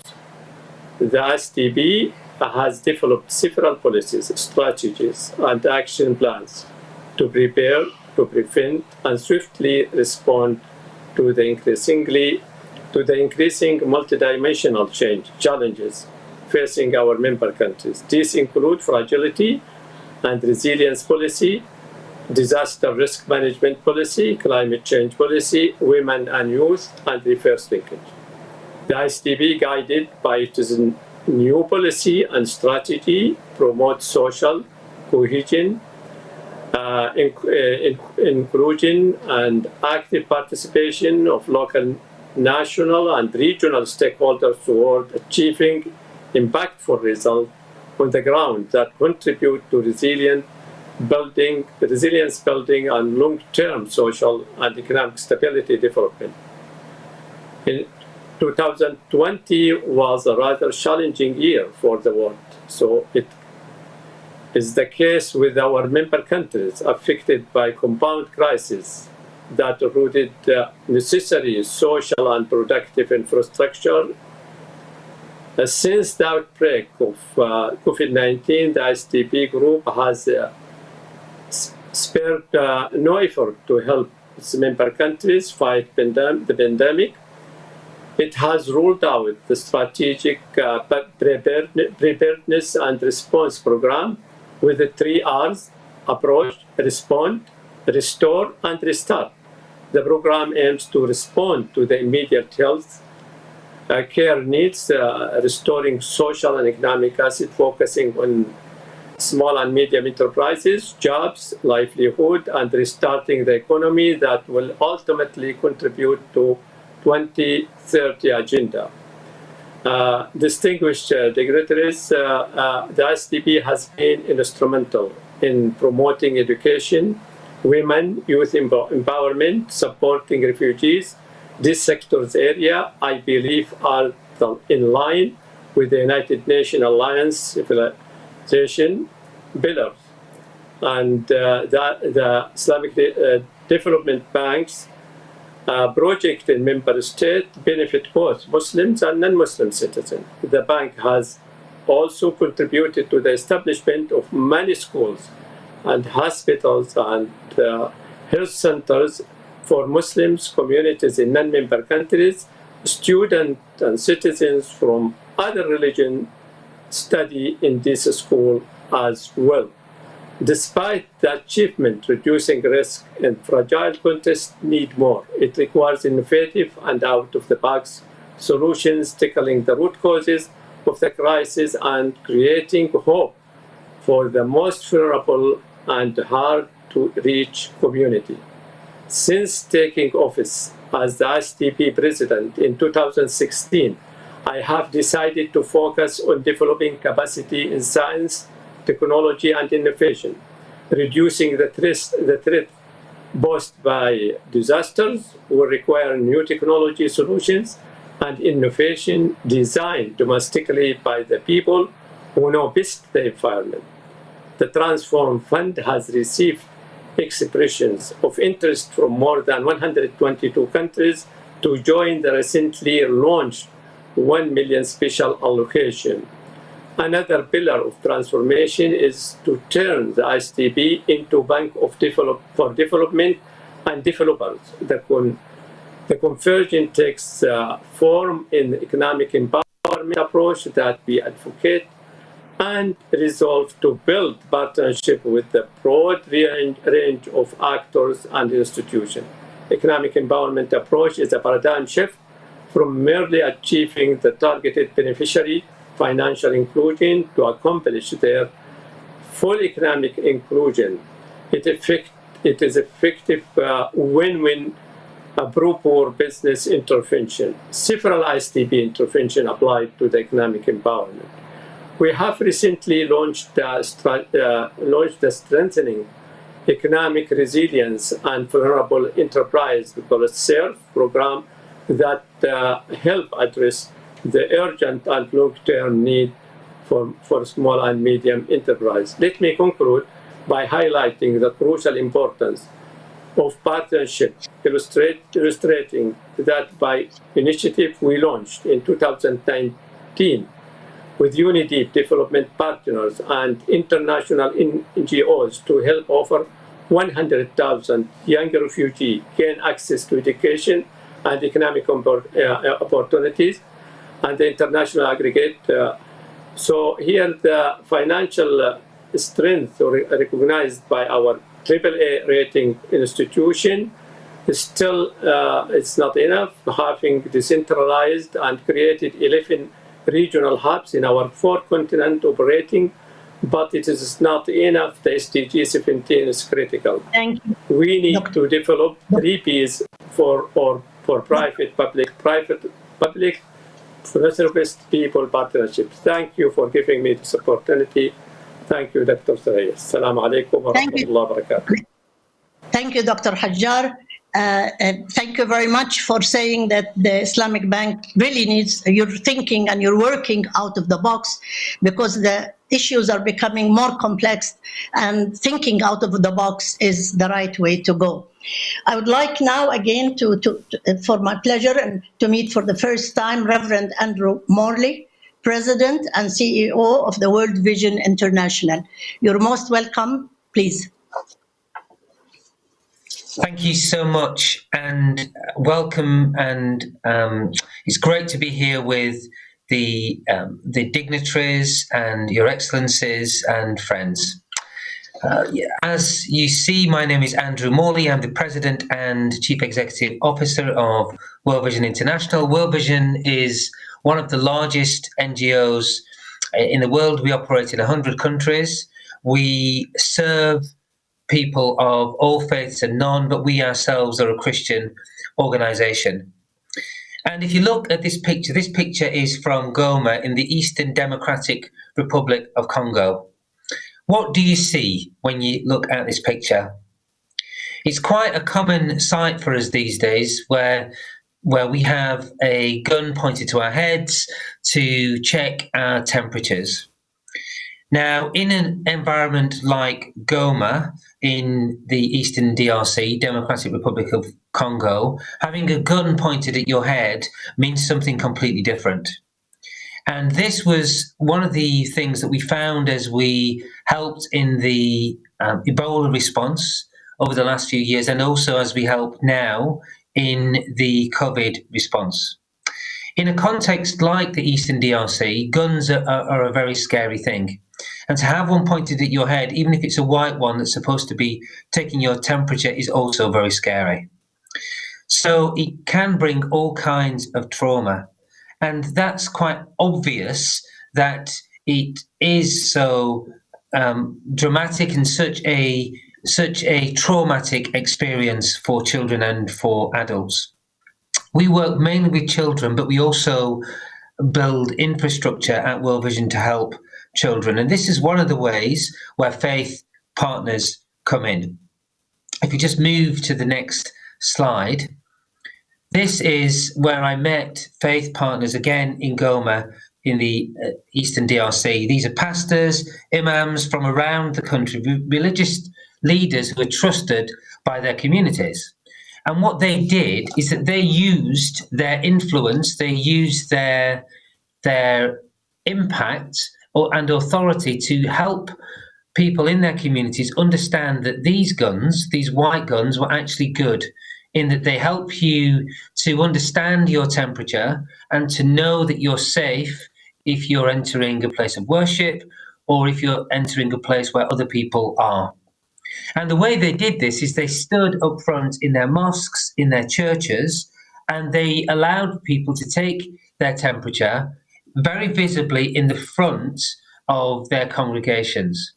the ISDB has developed several policies, strategies, and action plans to prepare, to prevent, and swiftly respond to the increasing multidimensional challenges facing our member countries. These include fragility and resilience policy, disaster risk management policy, climate change policy, women and youth, and reverse linkage. The ISDB, guided by its new policy and strategy, promotes social cohesion, inclusion, and active participation of local, national, and regional stakeholders toward achieving impactful results on the ground that contribute to resilience building, and long-term social and economic stability development. In 2020 was a rather challenging year for the world, so it is the case with our member countries affected by compound crises that eroded necessary social and productive infrastructure. Since the outbreak of COVID-19, the ISDB group has spared no effort to help its member countries fight the pandemic. It has rolled out the strategic preparedness and response program with the 3 R's: approach, respond, restore, and restart. The program aims to respond to the immediate health care needs, restoring social and economic assets, focusing on small and medium enterprises, jobs, livelihood, and restarting the economy that will ultimately contribute to 2030 agenda. Distinguished dignitaries, the ISDB has been instrumental in promoting education, women, youth empowerment, supporting refugees. These sectors area, I believe, are in line with the United Nations Alliance civilization pillars. And the Islamic Development Bank's project in member states benefit both Muslims and non-Muslim citizens. The bank has also contributed to the establishment of many schools and hospitals and health centers for Muslims communities in non-member countries. Students and citizens from other religions study in this school as well. Despite the achievement, reducing risk in fragile contexts need more. It requires innovative and out-of-the-box solutions tackling the root causes of the crisis and creating hope for the most vulnerable and hard-to-reach community. Since taking office as the ISDB president in 2016, I have decided to focus on developing capacity in science, technology, and innovation, reducing the threat posed by disasters will require new technology solutions and innovation designed domestically by the people who know best the environment. The Transform Fund has received expressions of interest from more than 122 countries to join the recently launched 1 million special allocation. Another pillar of transformation is to turn the ISDB into a bank for development and developers. The conversion takes form in the economic empowerment approach that we advocate and resolve to build partnership with the broad range of actors and institutions. Economic empowerment approach is a paradigm shift from merely achieving the targeted beneficiary financial inclusion to accomplish their full economic inclusion. It is effective win-win pro-poor business intervention. Several ISDB interventions applied to the economic empowerment. We have recently launched the Strengthening Economic Resilience and Vulnerable Enterprise, we call it SERV program, that help address the urgent and long-term need for small and medium enterprise. Let me conclude by highlighting the crucial importance of partnership, illustrating that by initiative we launched in 2019 with UNIDEP development partners and international NGOs to help over 100,000 young refugees gain access to education and economic opportunities, and the international aggregate. So here the financial strength recognized by our AAA rating institution. Still, it's not enough. Having decentralized and created 11 regional hubs in our 4 continents operating, but it is not enough. The SDG 17 is critical. Thank you. We need to develop 3 Ps for private, public, philanthropist, people partnerships. Thank you for giving me this opportunity. Thank you, Dr. Sarayas. Assalamu alaikum wa rahmatullahi wa barakatuh. Thank you, Dr. Hajjar. Thank you very much for saying that the Islamic Bank really needs your thinking and you're working out of the box, because the issues are becoming more complex and thinking out of the box is the right way to go. I would like now again for my pleasure and to meet for the first time Reverend Andrew Morley, President and CEO of the World Vision International. You're most welcome, please. Thank you so much and welcome, and it's great to be here with the dignitaries and your excellencies and friends. As you see, my name is Andrew Morley. I'm the President and Chief Executive Officer of World Vision International. World Vision is one of the largest NGOs in the world. We operate in 100 countries. We serve people of all faiths and none, but we ourselves are a Christian organization. And if you look at this picture is from Goma in the Eastern Democratic Republic of Congo. What do you see when you look at this picture? It's quite a common sight for us these days where we have a gun pointed to our heads to check our temperatures. Now, in an environment like Goma in the Eastern DRC, Democratic Republic of Congo, having a gun pointed at your head means something completely different. And this was one of the things that we found as we helped in the Ebola response over the last few years, and also as we help now in the COVID response. In a context like the Eastern DRC, guns are a very scary thing. And to have one pointed at your head, even if it's a white one that's supposed to be taking your temperature, is also very scary. So it can bring all kinds of trauma. And that's quite obvious that it is so dramatic and such a traumatic experience for children and for adults. We work mainly with children, but we also build infrastructure at World Vision to help children. And this is one of the ways where faith partners come in. If you just move to the next slide, this is where I met faith partners again in Goma in the Eastern DRC. These are pastors, imams from around the country, religious leaders who are trusted by their communities. And what they did is that they used their influence, they used their impact and authority to help people in their communities understand that these guns, these white guns, were actually good, in that they help you to understand your temperature and to know that you're safe if you're entering a place of worship or if you're entering a place where other people are. And the way they did this is they stood up front in their mosques, in their churches, and they allowed people to take their temperature very visibly in the front of their congregations.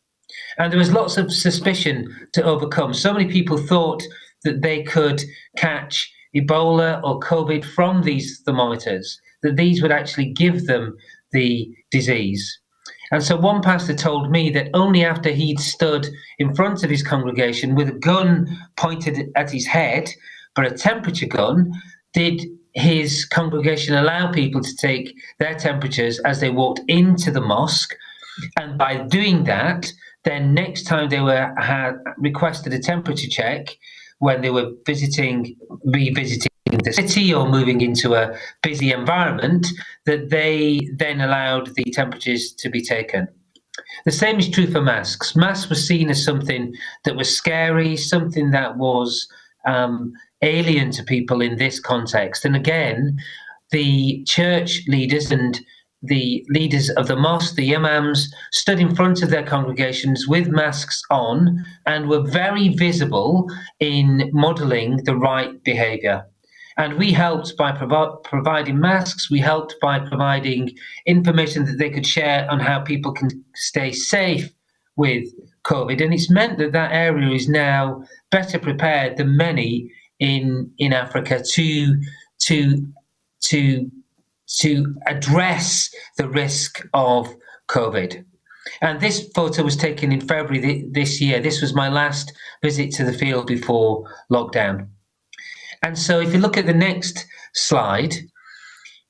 And there was lots of suspicion to overcome. So many people thought that they could catch Ebola or COVID from these thermometers, that these would actually give them the disease. And so one pastor told me that only after he'd stood in front of his congregation with a gun pointed at his head, but a temperature gun, did his congregation allow people to take their temperatures as they walked into the mosque. And by doing that, then next time they had requested a temperature check, when they were revisiting the city or moving into a busy environment, that they then allowed the temperatures to be taken. The same is true for masks. Masks were seen as something that was scary, something that was alien to people in this context. And again, the church leaders and the leaders of the mosque, the imams, stood in front of their congregations with masks on and were very visible in modelling the right behaviour. And we helped by providing masks, we helped by providing information that they could share on how people can stay safe with COVID. And it's meant that that area is now better prepared than many in Africa to address the risk of COVID. And this photo was taken in February this year. This was my last visit to the field before lockdown. And so if you look at the next slide,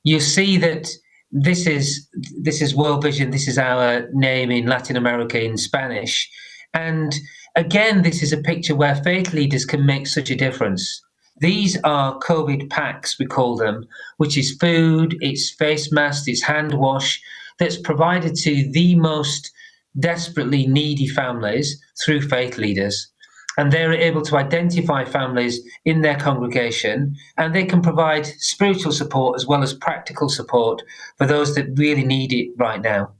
you see that this is World Vision. This is our name in Latin America in Spanish. And again, this is a picture where faith leaders can make such a difference. These are COVID packs, we call them, which is food, it's face masks, it's hand wash, that's provided to the most desperately needy families through faith leaders. And they're able to identify families in their congregation, and they can provide spiritual support as well as practical support for those that really need it right now.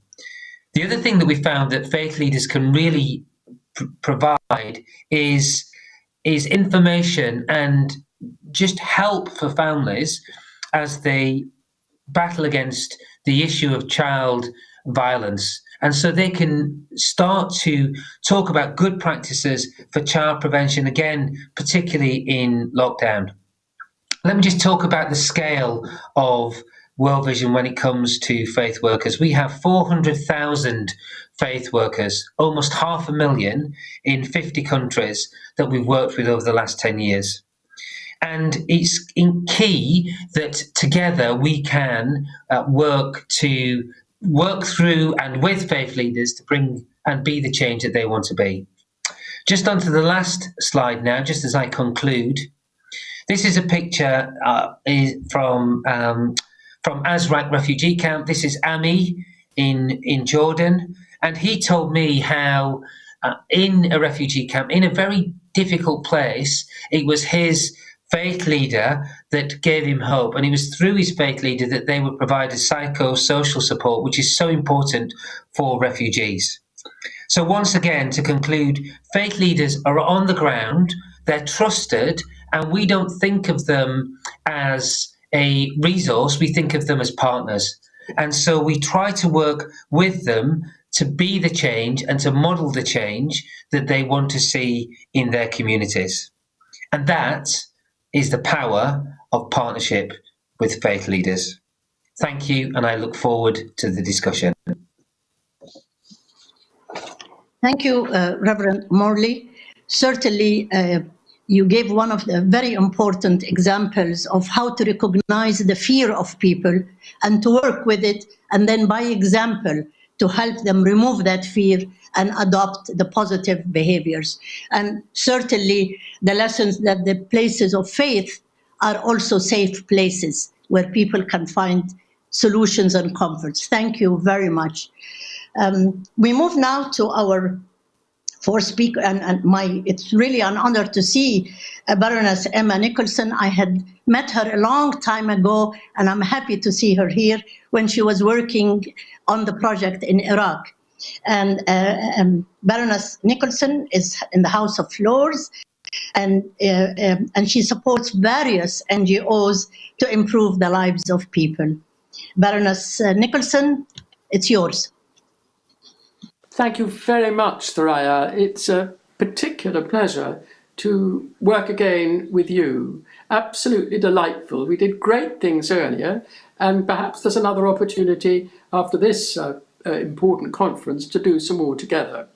The other thing that we found that faith leaders can really provide is information and just help for families as they battle against the issue of child violence. And so they can start to talk about good practices for child prevention, again, particularly in lockdown. Let me just talk about the scale of World Vision when it comes to faith workers. We have 400,000 faith workers, almost 500,000 in 50 countries that we've worked with over the last 10 years. And it's key that together we can work through and with faith leaders to bring and be the change that they want to be. Just onto the last slide now, just as I conclude. This is a picture from Azraq refugee camp. This is Ami in Jordan. And he told me how in a refugee camp, in a very difficult place, it was his faith leader that gave him hope. And it was through his faith leader that they would provide a psychosocial support, which is so important for refugees. So once again, to conclude, faith leaders are on the ground, they're trusted, and we don't think of them as a resource, we think of them as partners. And so we try to work with them to be the change and to model the change that they want to see in their communities. And that is the power of partnership with faith leaders. Thank you, and I look forward to the discussion. Thank you, Reverend Morley. Certainly, you gave one of the very important examples of how to recognize the fear of people and to work with it, and then by example, to help them remove that fear and adopt the positive behaviors. And certainly the lessons that the places of faith are also safe places where people can find solutions and comforts. Thank you very much. We move now to our fourth speaker, and it's really an honor to see Baroness Emma Nicholson. I had met her a long time ago, and I'm happy to see her here when she was working on the project in Iraq. And Baroness Nicholson is in the House of Lords, and she supports various NGOs to improve the lives of people. Baroness Nicholson, it's yours. Thank you very much, Thoraya. It's a particular pleasure to work again with you. Absolutely delightful. We did great things earlier, and perhaps there's another opportunity after this important conference to do some more together.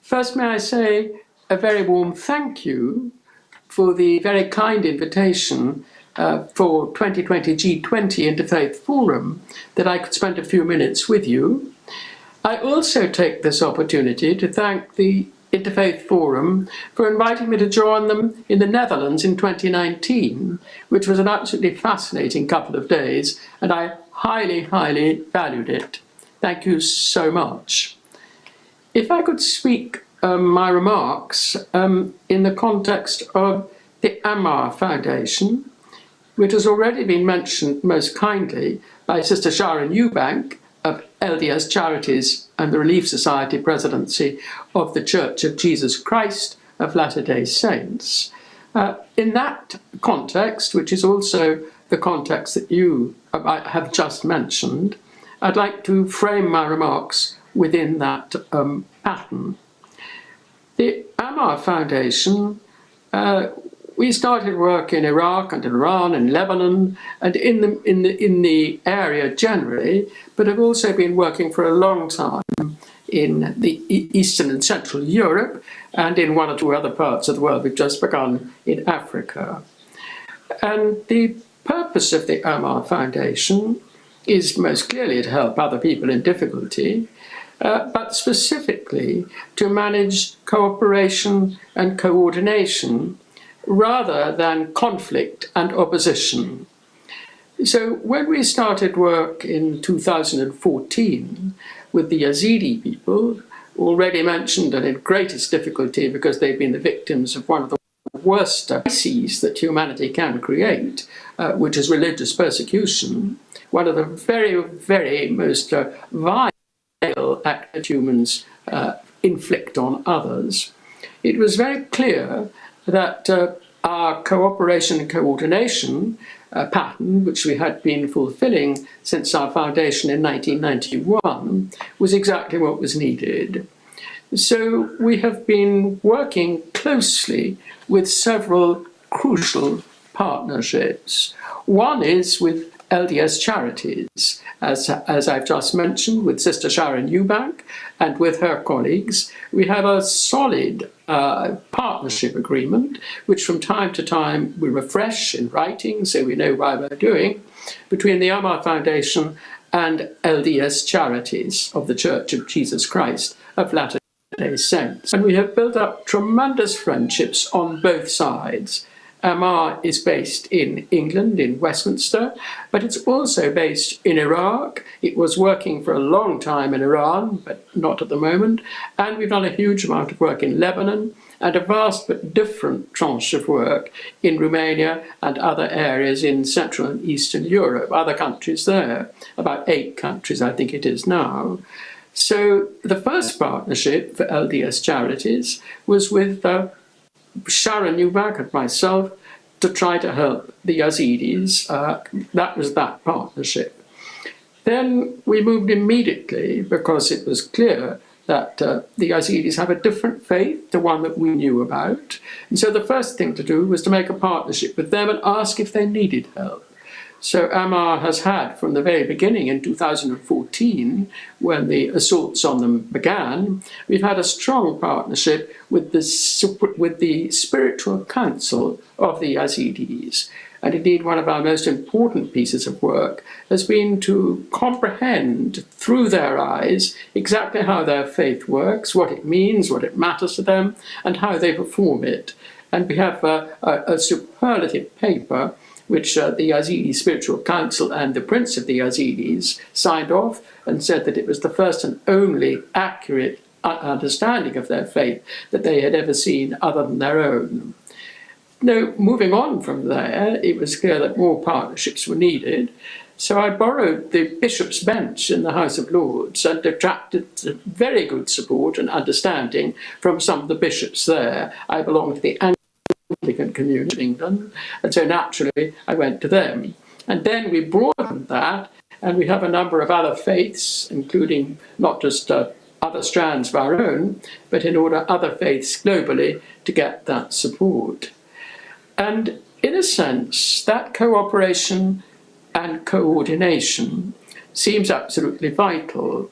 First, may I say a very warm thank you for the very kind invitation for 2020 G20 Interfaith Forum that I could spend a few minutes with you. I also take this opportunity to thank the Interfaith Forum for inviting me to join them in the Netherlands in 2019, which was an absolutely fascinating couple of days, and I highly, highly valued it. Thank you so much. If I could speak my remarks in the context of the Ammar Foundation, which has already been mentioned most kindly by Sister Sharon Eubank of LDS Charities and the Relief Society Presidency of the Church of Jesus Christ of Latter-day Saints. In that context, which is also the context that you have just mentioned, I'd like to frame my remarks within that pattern. The Amar Foundation, we started work in Iraq and Iran and Lebanon and in the area generally, but have also been working for a long time in the Eastern and Central Europe and in one or two other parts of the world. We've just begun in Africa. And the purpose of the Amar Foundation is most clearly to help other people in difficulty, but specifically to manage cooperation and coordination rather than conflict and opposition. So when we started work in 2014 with the Yazidi people, already mentioned and in greatest difficulty because they've been the victims of one of the worst crises that humanity can create, which is religious persecution, one of the very, very most vile acts that humans inflict on others. It was very clear that our cooperation and coordination pattern, which we had been fulfilling since our foundation in 1991, was exactly what was needed. So we have been working closely with several crucial partnerships. One is with LDS Charities, as I've just mentioned, with Sister Sharon Eubank and with her colleagues. We have a solid partnership agreement, which from time to time we refresh in writing so we know why we're doing, between the Amar Foundation and LDS Charities of the Church of Jesus Christ of Latter-day Saints. And we have built up tremendous friendships on both sides. Amar is based in England, in Westminster, but it's also based in Iraq. It was working for a long time in Iran, but not at the moment. And we've done a huge amount of work in Lebanon and a vast but different tranche of work in Romania and other areas in Central and Eastern Europe, other countries there, about 8 countries I think it is now. So the first partnership for LDS Charities was with Sharon Eubank and myself to try to help the Yazidis. That was that partnership. Then we moved immediately because it was clear that the Yazidis have a different faith to one that we knew about. And so the first thing to do was to make a partnership with them and ask if they needed help. So Amar has had, from the very beginning in 2014, when the assaults on them began, we've had a strong partnership with the spiritual council of the Yazidis. And indeed, one of our most important pieces of work has been to comprehend through their eyes exactly how their faith works, what it means, what it matters to them, and how they perform it. And we have a superlative paper which the Yazidi Spiritual Council and the Prince of the Yazidis signed off and said that it was the first and only accurate understanding of their faith that they had ever seen other than their own. Now, moving on from there, it was clear that more partnerships were needed. So I borrowed the Bishop's Bench in the House of Lords and attracted very good support and understanding from some of the bishops there. I belong to the Anglican community in England, and so naturally I went to them. And then we broadened that, and we have a number of other faiths, including not just other strands of our own, but in order other faiths globally to get that support. And in a sense, that cooperation and coordination seems absolutely vital.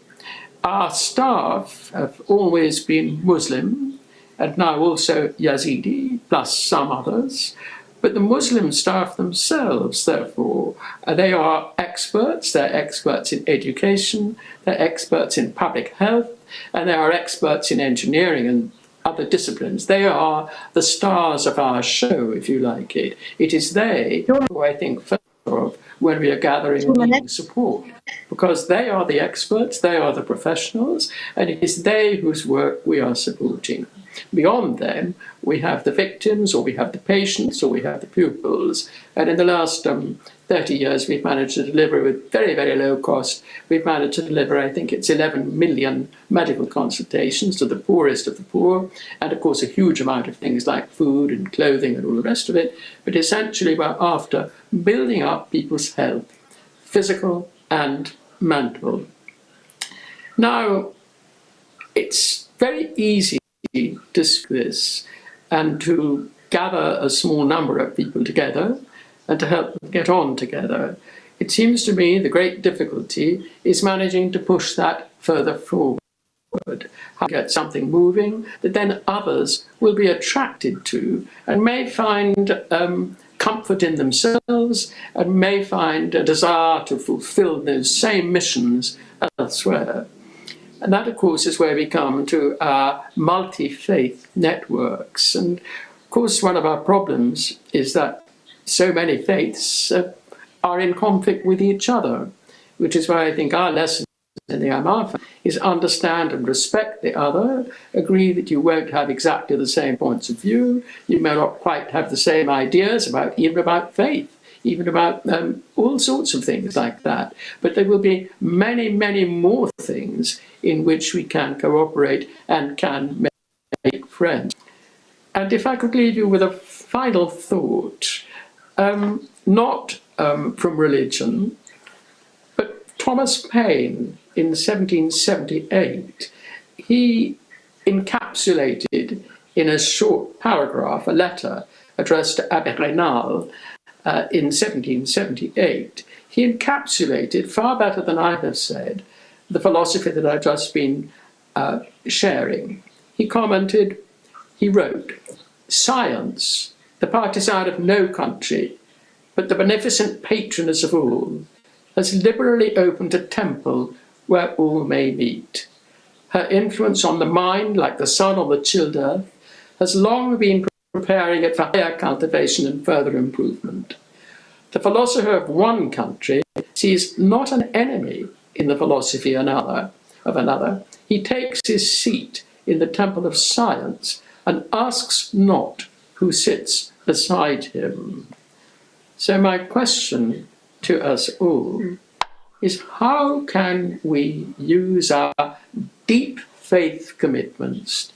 Our staff have always been Muslim, and now also Yazidi, plus some others. But the Muslim staff themselves, therefore, they are experts. They're experts in education, they're experts in public health, and they are experts in engineering and other disciplines. They are the stars of our show, if you like it. It is they who I think first of when we are gathering and needing support, because they are the experts, they are the professionals, and it is they whose work we are supporting. Beyond them, we have the victims, or we have the patients, or we have the pupils. And in the last 30 years, we've managed to deliver with very, very low cost. We've managed to deliver, I think it's 11 million medical consultations to the poorest of the poor, and of course a huge amount of things like food and clothing and all the rest of it. But essentially, we're after building up people's health, physical and mental. Now, it's very easy to do this and to gather a small number of people together and to help them get on together. It seems to me the great difficulty is managing to push that further forward. How to get something moving that then others will be attracted to and may find comfort in themselves and may find a desire to fulfill those same missions elsewhere. And that, of course, is where we come to our multi-faith networks. And, of course, one of our problems is that so many faiths are in conflict with each other, which is why I think our lesson in the Aram is understand and respect the other, agree that you won't have exactly the same points of view, you may not quite have the same ideas even about faith, even about all sorts of things like that. But there will be many, many more things in which we can cooperate and can make friends. And if I could leave you with a final thought, not from religion, but Thomas Paine in 1778, he encapsulated in a short paragraph a letter addressed to Abbé Raynal in 1778. He encapsulated, far better than I have said, the philosophy that I've just been sharing. He commented, he wrote, "Science, the partisan of no country, but the beneficent patroness of all, has liberally opened a temple where all may meet. Her influence on the mind, like the sun on the chilled earth, has long been preparing it for higher cultivation and further improvement. The philosopher of one country sees not an enemy in the philosophy of another. He takes his seat in the temple of science and asks not who sits beside him." So my question to us all is, how can we use our deep faith commitments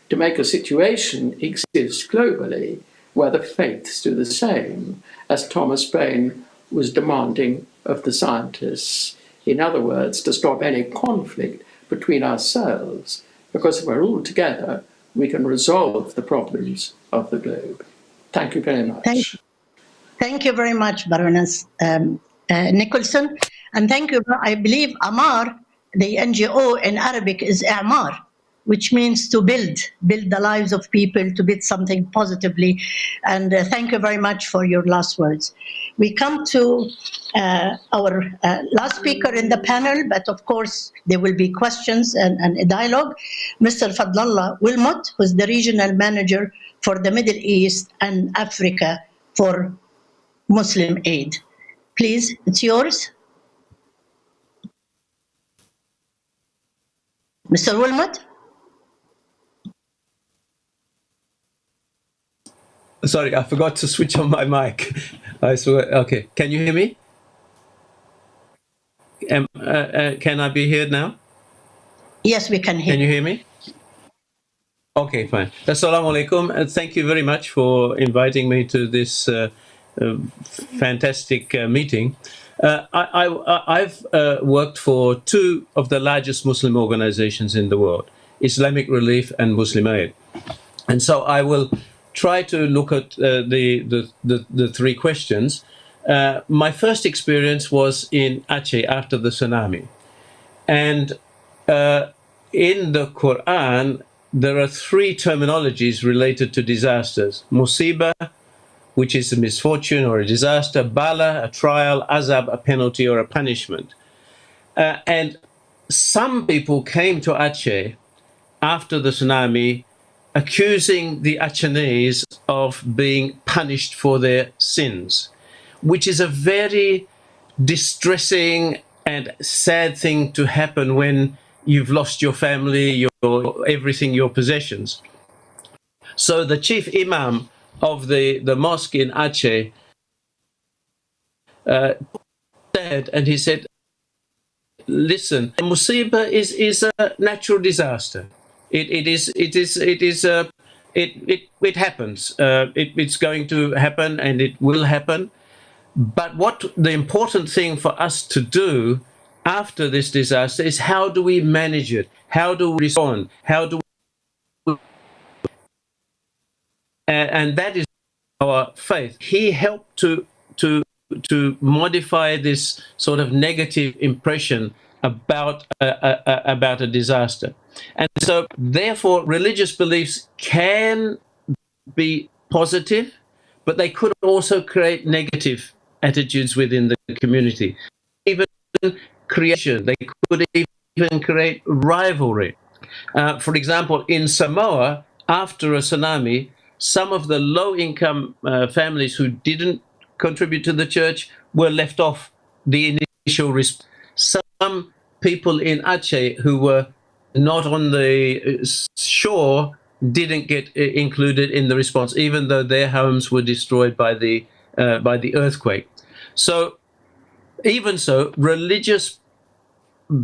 to make a situation exist globally where the faiths do the same, as Thomas Paine was demanding of the scientists? In other words, to stop any conflict between ourselves, because if we're all together, we can resolve the problems of the globe. Thank you very much. Thank you very much, Baroness Nicholson. And thank you. I believe Amar, the NGO in Arabic, is I'mar, which means to build the lives of people, to build something positively. And thank you very much for your last words. We come to our last speaker in the panel, but of course there will be questions and a dialogue. Mr. Fadlallah Wilmot, who's the regional manager for the Middle East and Africa for Muslim Aid. Please, it's yours. Mr. Wilmot? Sorry, I forgot to switch on my mic. Okay, can you hear me? Can I be heard now? Yes, we can hear you. Can you hear me? Okay, fine. Assalamu alaikum, and thank you very much for inviting me to this fantastic meeting. I've worked for two of the largest Muslim organizations in the world, Islamic Relief and Muslim Aid. And so I will try to look at the three questions. My first experience was in Aceh after the tsunami. And in the Quran, there are three terminologies related to disasters: musibah, which is a misfortune or a disaster; bala, a trial; azab, a penalty or a punishment. And some people came to Aceh after the tsunami accusing the Achenese of being punished for their sins, which is a very distressing and sad thing to happen when you've lost your family, your everything, your possessions. So the chief imam of the mosque in Aceh said, and he said, listen, musibah is a natural disaster. It happens. It's going to happen, and it will happen. But what the important thing for us to do after this disaster is, how do we manage it? How do we respond? How do we... And that is our faith. He helped to modify this sort of negative impression about a disaster. And so, therefore, religious beliefs can be positive, but they could also create negative attitudes within the community. Even creation, they could even create rivalry. For example, in Samoa, after a tsunami, some of the low-income families who didn't contribute to the church were left off the initial response. Some people in Aceh who were not on the shore didn't get included in the response, even though their homes were destroyed by the earthquake. So, even so, religious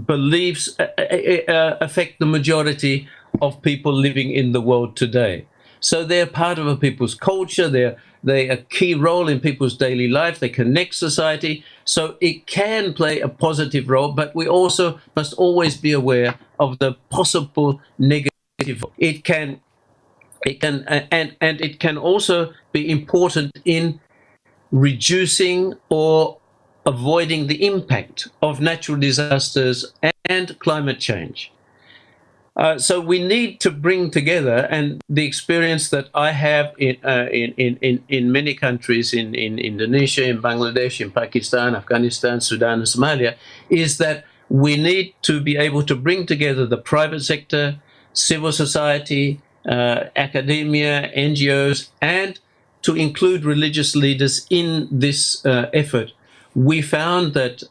beliefs affect the majority of people living in the world today. So they're part of a people's culture. They're a key role in people's daily life. They connect society. So it can play a positive role, but we also must always be aware of the possible negative. It can also be important in reducing or avoiding the impact of natural disasters and climate change. So we need to bring together, and the experience that I have in many countries, in Indonesia, in Bangladesh, in Pakistan, Afghanistan, Sudan, and Somalia, is that we need to be able to bring together the private sector, civil society, academia, NGOs, and to include religious leaders in this effort. We found that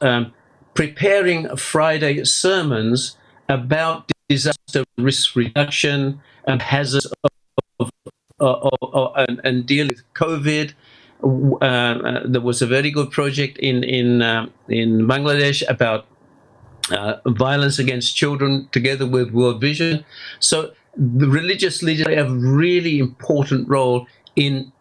preparing Friday sermons about disaster risk reduction and hazards and dealing with COVID. There was a very good project in Bangladesh about violence against children, together with World Vision. So the religious leaders have a really important role in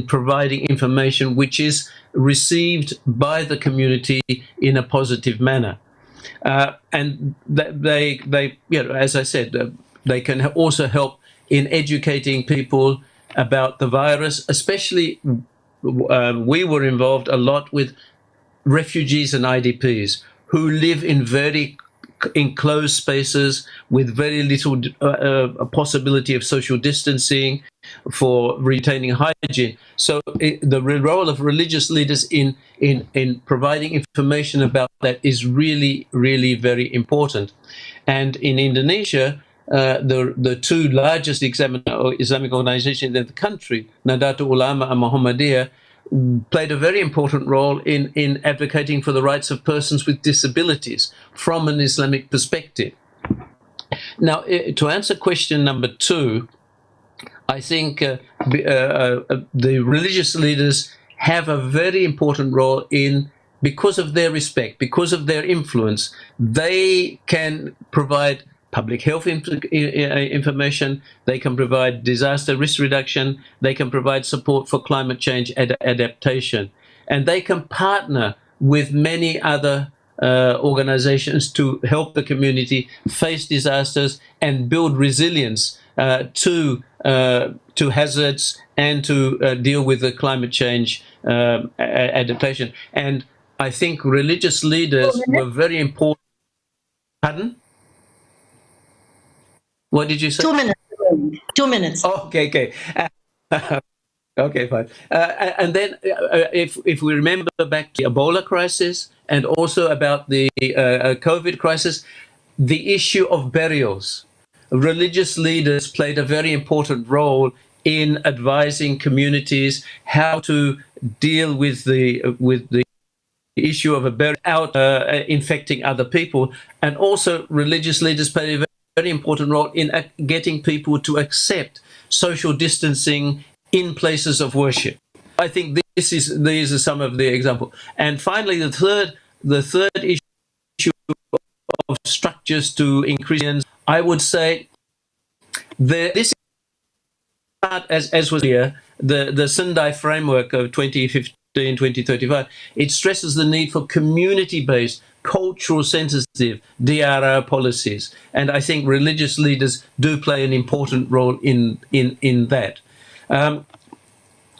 providing information which is received by the community in a positive manner. And they, as I said, they can also help in educating people about the virus. Especially, we were involved a lot with refugees and IDPs who live in very enclosed spaces with very little possibility of social distancing for retaining hygiene. So the role of religious leaders in providing information about that is really, really very important. And in Indonesia, the two largest Islamic organizations in the country, Nahdlatul Ulama and Muhammadiyah, played a very important role in advocating for the rights of persons with disabilities from an Islamic perspective. Now, to answer question number 2, I think the religious leaders have a very important role because of their respect, because of their influence. They can provide public health information, they can provide disaster risk reduction, they can provide support for climate change adaptation, and they can partner with many other organizations to help the community face disasters and build resilience to hazards and to deal with the climate change adaptation. And I think religious leaders were very important. Pardon? What did you say? 2 minutes. 2 minutes. Oh, okay. Okay, fine. And then if we remember back to the Ebola crisis and also about the COVID crisis, the issue of burials, religious leaders played a very important role in advising communities how to deal with the issue of a burial without infecting other people. And also religious leaders played a very important role in getting people to accept social distancing in places of worship. I think these are some of the examples. And finally, the third issue of structures to increase, I would say this is as was here, the Sendai framework of 2015-2035, it stresses the need for community-based, cultural sensitive DRR policies. And I think religious leaders do play an important role in that.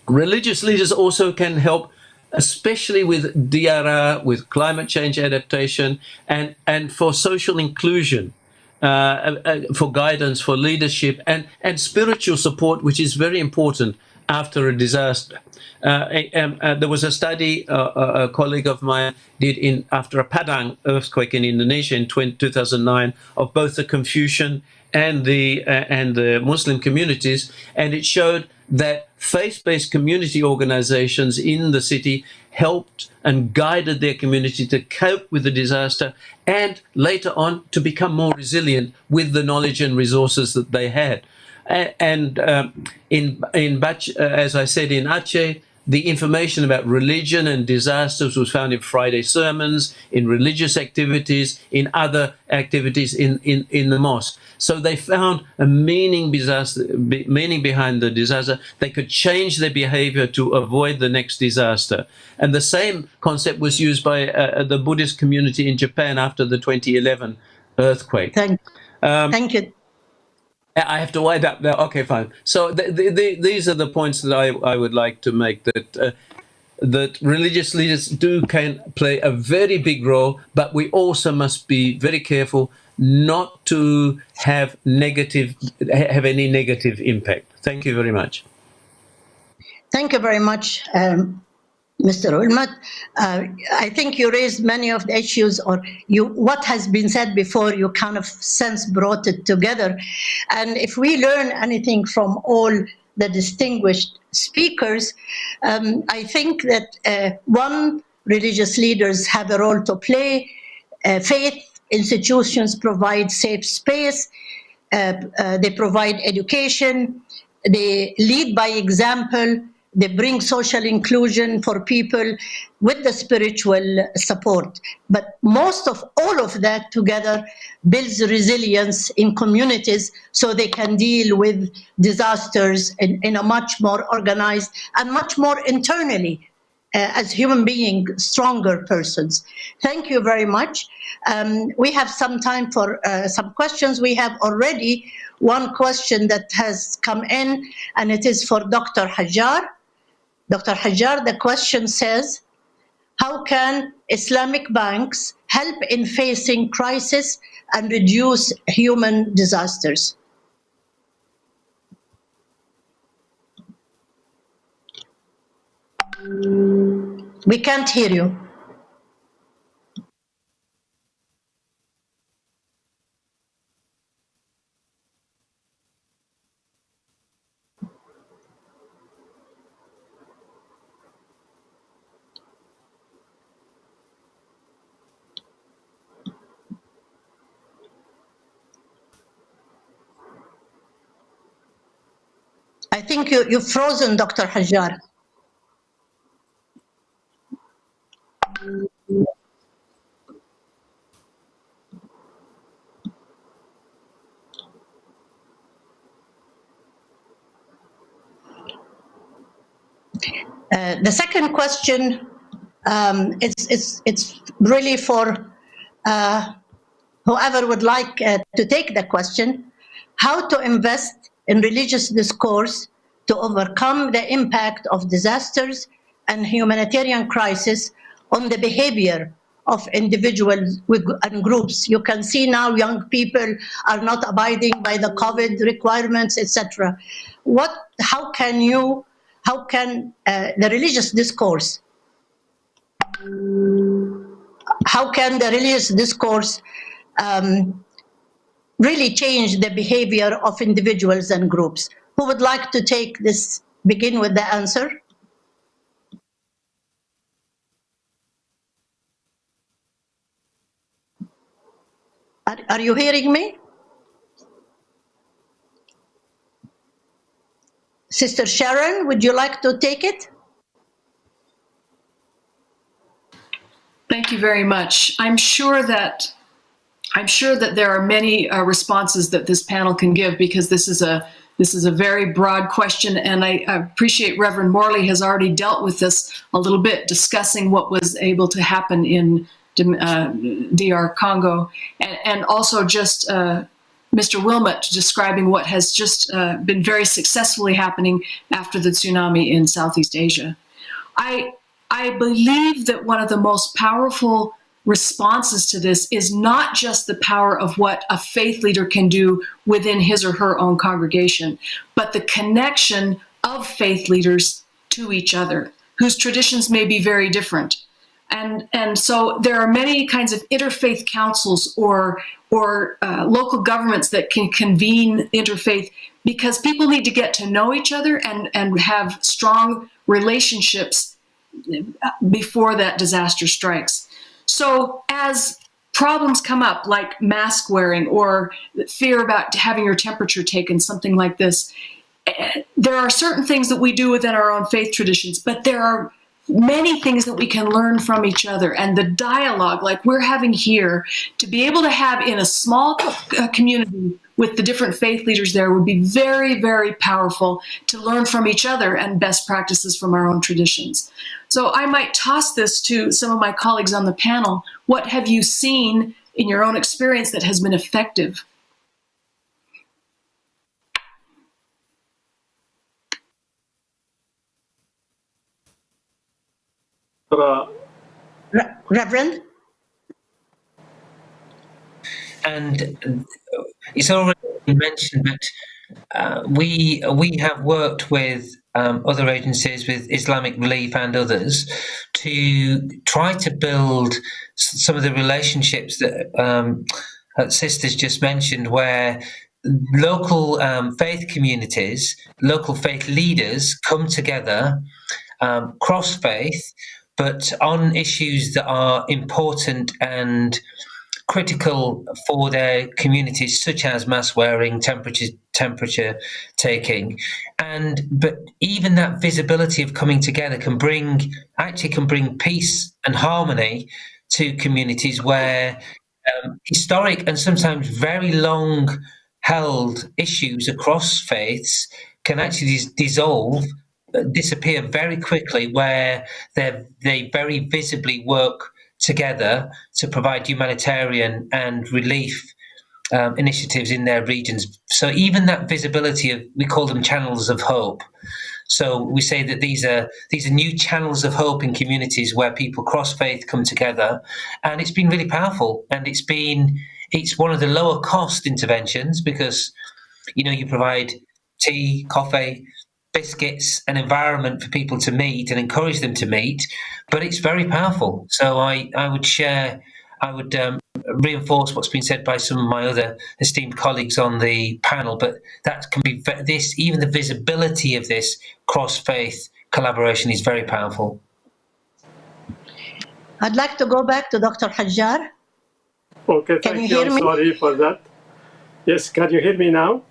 Religious leaders also can help, especially with DRR, with climate change adaptation, and for social inclusion, for guidance, for leadership, and spiritual support, which is very important after a disaster. There was a study a colleague of mine did after a Padang earthquake in Indonesia in 2009 of both the Confucian and the Muslim communities, and it showed that faith-based community organizations in the city helped and guided their community to cope with the disaster and later on to become more resilient with the knowledge and resources that they had. And as I said, in Aceh, the information about religion and disasters was found in Friday sermons, in religious activities, in other activities in the mosque. So they found a meaning behind the disaster. They could change their behavior to avoid the next disaster. And the same concept was used by the Buddhist community in Japan after the 2011 earthquake. Thank you. I have to wind up now. Okay, fine. So these are the points that I would like to make, that religious leaders can play a very big role, but we also must be very careful not to have any negative impact. Thank you very much. Thank you very much, Mr. Ulmat. I think you raised many of the issues, or what has been said before, you kind of sense brought it together. And if we learn anything from all the distinguished speakers, I think that religious leaders have a role to play. Faith institutions provide safe space. They provide education. They lead by example. They bring social inclusion for people with the spiritual support. But most of all of that together builds resilience in communities so they can deal with disasters in a much more organized and much more internally as human beings, stronger persons. Thank you very much. We have some time for some questions. We have already one question that has come in, and it is for Dr. Hajjar. Dr. Hajjar, the question says, how can Islamic banks help in facing crisis and reduce human disasters? We can't hear you. I think you've frozen, Dr. Hajjar. The second question, it's really for whoever would like to take the question: how to invest in religious discourse to overcome the impact of disasters and humanitarian crisis on the behavior of individuals and groups. You can see now young people are not abiding by the COVID requirements, etc. How can the religious discourse, really change the behavior of individuals and groups? Who would like to take this, begin with the answer? Are you hearing me? Sister Sharon, would you like to take it? Thank you very much. I'm sure that there are many responses that this panel can give, because this is a very broad question, and I appreciate Reverend Morley has already dealt with this a little bit, discussing what was able to happen in DR Congo, and also just Mr. Wilmot describing what has just been very successfully happening after the tsunami in Southeast Asia. I believe that one of the most powerful responses to this is not just the power of what a faith leader can do within his or her own congregation, but the connection of faith leaders to each other, whose traditions may be very different. And so there are many kinds of interfaith councils or local governments that can convene interfaith, because people need to get to know each other and have strong relationships before that disaster strikes. So as problems come up, like mask wearing or fear about having your temperature taken, something like this, there are certain things that we do within our own faith traditions, but there are many things that we can learn from each other. And the dialogue, like we're having here, to be able to have in a small community with the different faith leaders there, would be very, very powerful to learn from each other and best practices from our own traditions. So I might toss this to some of my colleagues on the panel. What have you seen in your own experience that has been effective? Reverend? And it's already been mentioned that we have worked with other agencies, with Islamic Relief and others, to try to build some of the relationships that sisters just mentioned, where local faith communities, local faith leaders come together, cross-faith, but on issues that are important and critical for their communities, such as mask wearing, temperature taking, but even that visibility of coming together can bring peace and harmony to communities where historic and sometimes very long held issues across faiths can actually disappear very quickly, where they very visibly work together to provide humanitarian and relief initiatives in their regions. So even that visibility of, we call them channels of hope. So we say that these are new channels of hope in communities where people cross faith come together, and it's been really powerful. And it's one of the lower cost interventions, because you provide tea, coffee, biscuits, an environment for people to meet and encourage them to meet, but it's very powerful. So I would reinforce what's been said by some of my other esteemed colleagues on the panel, but that can be even the visibility of this cross-faith collaboration is very powerful. I'd like to go back to Dr. Hajjar. Okay, thank you. I'm sorry for that. Yes, can you hear me now?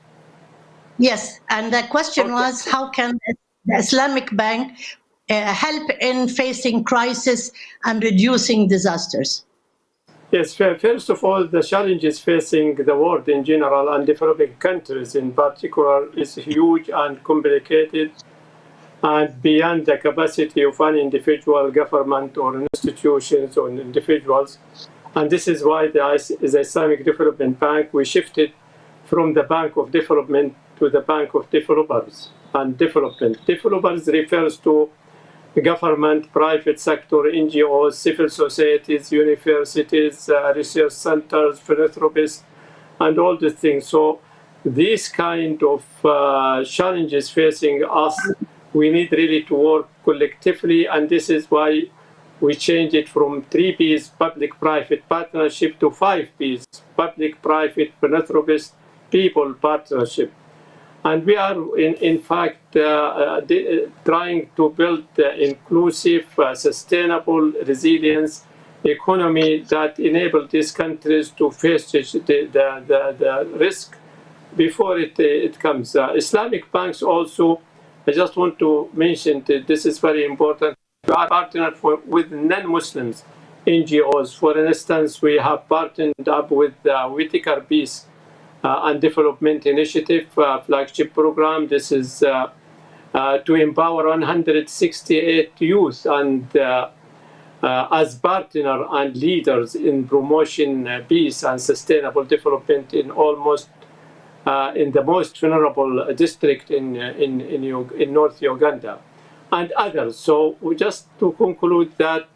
Yes, and the question was, how can the Islamic Bank help in facing crisis and reducing disasters? Yes, first of all, the challenges facing the world in general and developing countries in particular is huge and complicated and beyond the capacity of an individual government or institutions or individuals. And this is why the Islamic Development Bank, we shifted from the Bank of Development to the Bank of Developers and Development. Developers refers to the government, private sector, NGOs, civil societies, universities, research centers, philanthropists, and all these things. So these kind of challenges facing us, we need really to work collectively, and this is why we changed it from 3 Ps, public-private partnership, to 5 Ps, public-private philanthropist people partnership. And we are, in fact, trying to build inclusive, sustainable, resilience economy that enable these countries to face the risk before it comes. Islamic banks also I just want to mention that this is very important. We are partnered with non-Muslims NGOs. For instance, we have partnered up with the Whitaker Peace and Development Initiative flagship program. This is to empower 168 youth and as partner and leaders in promotion peace and sustainable development in almost in the most vulnerable district in North Uganda and others. So just to conclude that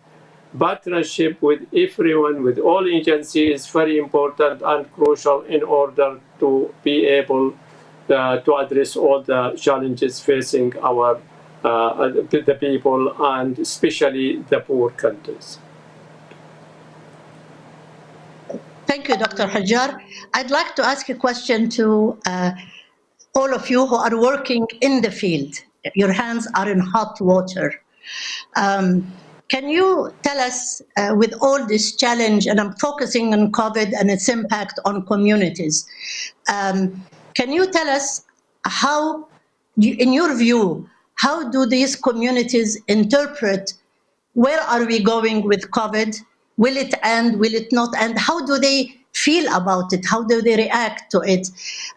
partnership with everyone, with all agencies, is very important and crucial in order to be able to address all the challenges facing our the people and especially the poor countries. Thank you, Dr. Hajjar. I'd like to ask a question to all of you who are working in the field. Your hands are in hot water. Can you tell us, with all this challenge, and I'm focusing on COVID and its impact on communities, can you tell us how, in your view, how do these communities interpret where are we going with COVID? Will it end? Will it not end? How do they feel about it? How do they react to it?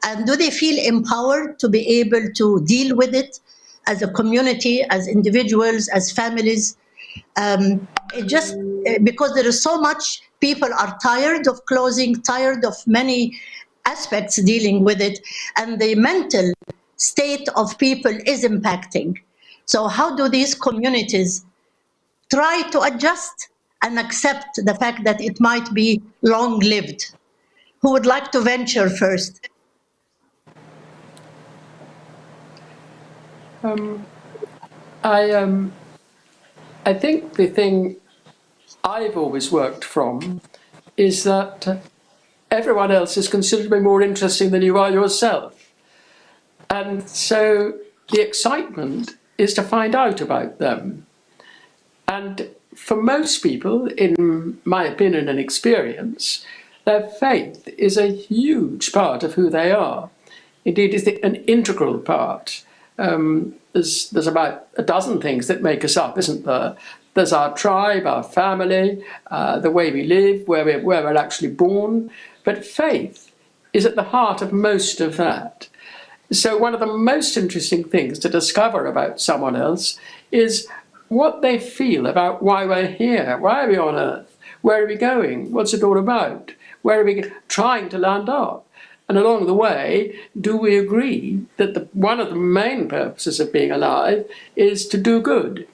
And do they feel empowered to be able to deal with it as a community, as individuals, as families? Just because there is so much, people are tired of closing, tired of many aspects dealing with it, and the mental state of people is impacting. So how do these communities try to adjust and accept the fact that it might be long-lived? Who would like to venture first? I think the thing I've always worked from is that everyone else is considerably more interesting than you are yourself. And so the excitement is to find out about them. And for most people, in my opinion and experience, their faith is a huge part of who they are. Indeed, it's an integral part. There's about a dozen things that make us up, isn't there? There's our tribe, our family, the way we live, where we're actually born. But faith is at the heart of most of that. So one of the most interesting things to discover about someone else is what they feel about why we're here. Why are we on Earth? Where are we going? What's it all about? Where are we trying to land up? And along the way, do we agree that one of the main purposes of being alive is to do good?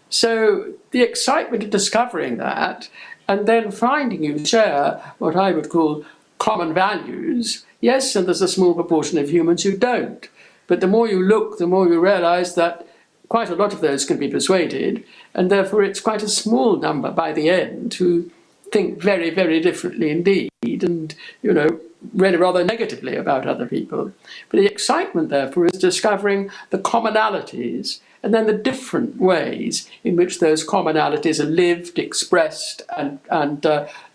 So the excitement of discovering that, and then finding you share what I would call common values. Yes, and there's a small proportion of humans who don't. But the more you look, the more you realize that quite a lot of those can be persuaded, and therefore it's quite a small number by the end who think very, very differently indeed, and, you know, really rather negatively about other people. But the excitement, therefore, is discovering the commonalities and then the different ways in which those commonalities are lived, expressed, and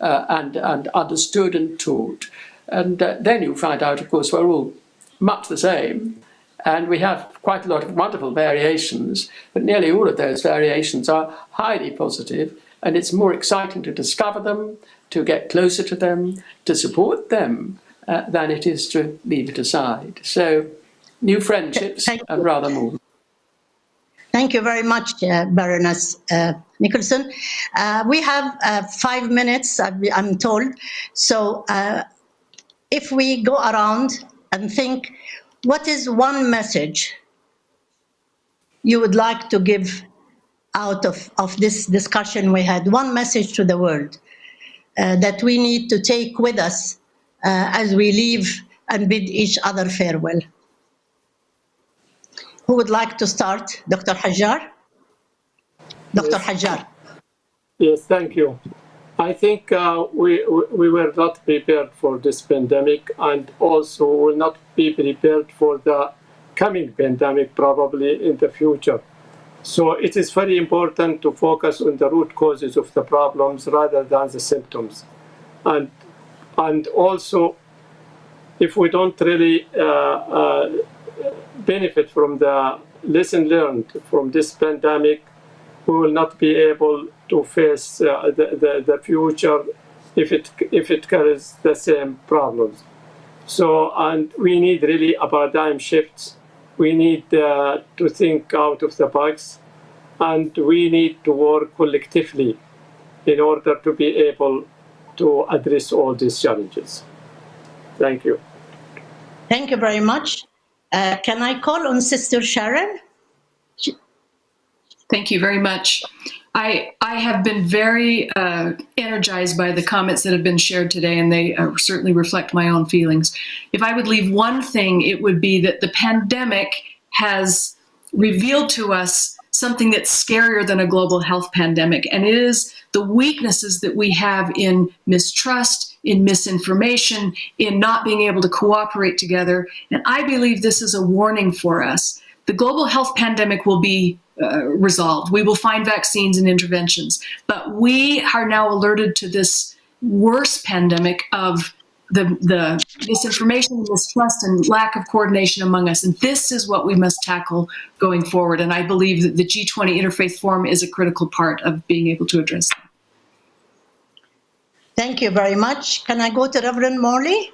understood and taught. And then you find out, of course, we're all much the same, and we have quite a lot of wonderful variations, but nearly all of those variations are highly positive, and it's more exciting to discover them, to get closer to them, to support them, than it is to leave it aside. So, new friendships and rather more. Thank you very much, Baroness Nicholson. We have 5 minutes, I'm told. So if we go around and think, what is one message you would like to give out of this discussion we had? One message to the world that we need to take with us as we leave and bid each other farewell. Who would like to start? Dr. Hajjar? Dr. Hajjar. Yes, thank you. I think we were not prepared for this pandemic, and also will not be prepared for the coming pandemic probably in the future. So it is very important to focus on the root causes of the problems rather than the symptoms. And also, if we don't really benefit from the lesson learned from this pandemic, we will not be able to face the future if it carries the same problems. So, and we need really a paradigm shift. We need to think out of the box, and we need to work collectively in order to be able to address all these challenges. Thank you. Thank you very much. Can I call on Sister Sharon? Thank you very much. I have been very energized by the comments that have been shared today, and they certainly reflect my own feelings. If I would leave one thing, it would be that the pandemic has revealed to us something that's scarier than a global health pandemic, and it is the weaknesses that we have in mistrust, in misinformation, in not being able to cooperate together. And I believe this is a warning for us. The global health pandemic will be resolved. We will find vaccines and interventions, but we are now alerted to this worse pandemic of the misinformation, mistrust, and lack of coordination among us. And this is what we must tackle going forward. And I believe that the G20 Interfaith Forum is a critical part of being able to address that. Thank you very much. Can I go to Reverend Morley?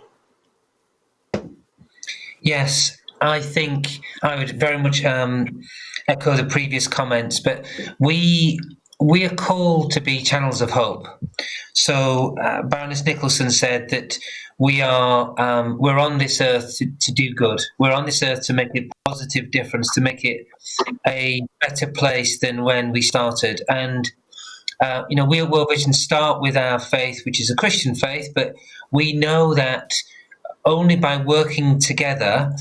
Yes, I think I would very much echo the previous comments, but we are called to be channels of hope. So Baroness Nicholson said that we're on this earth to do good. We're on this earth to make a positive difference, to make it a better place than when we started. And we at World Vision start with our faith, which is a Christian faith, but we know that only by working together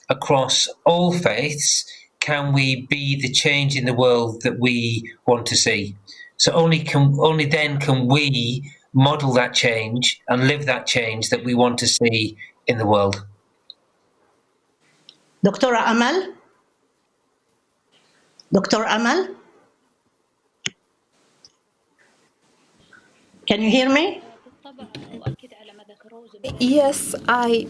across all faiths can we be the change in the world that we want to see. So only then can we model that change and live that change that we want to see in the world. Dr. Amal? Dr. Amal? Can you hear me? Yes, I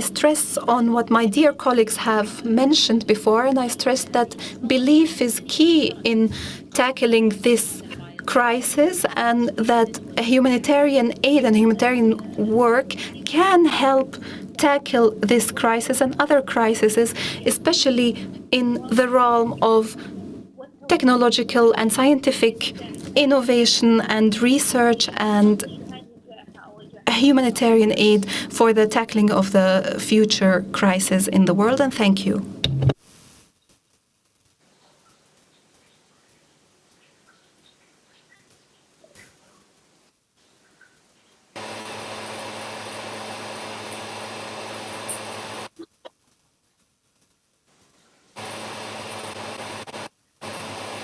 stress on what my dear colleagues have mentioned before, and I stress that belief is key in tackling this crisis, and that humanitarian aid and humanitarian work can help tackle this crisis and other crises, especially in the realm of technological and scientific innovation and research and humanitarian aid for the tackling of the future crises in the world. And thank you.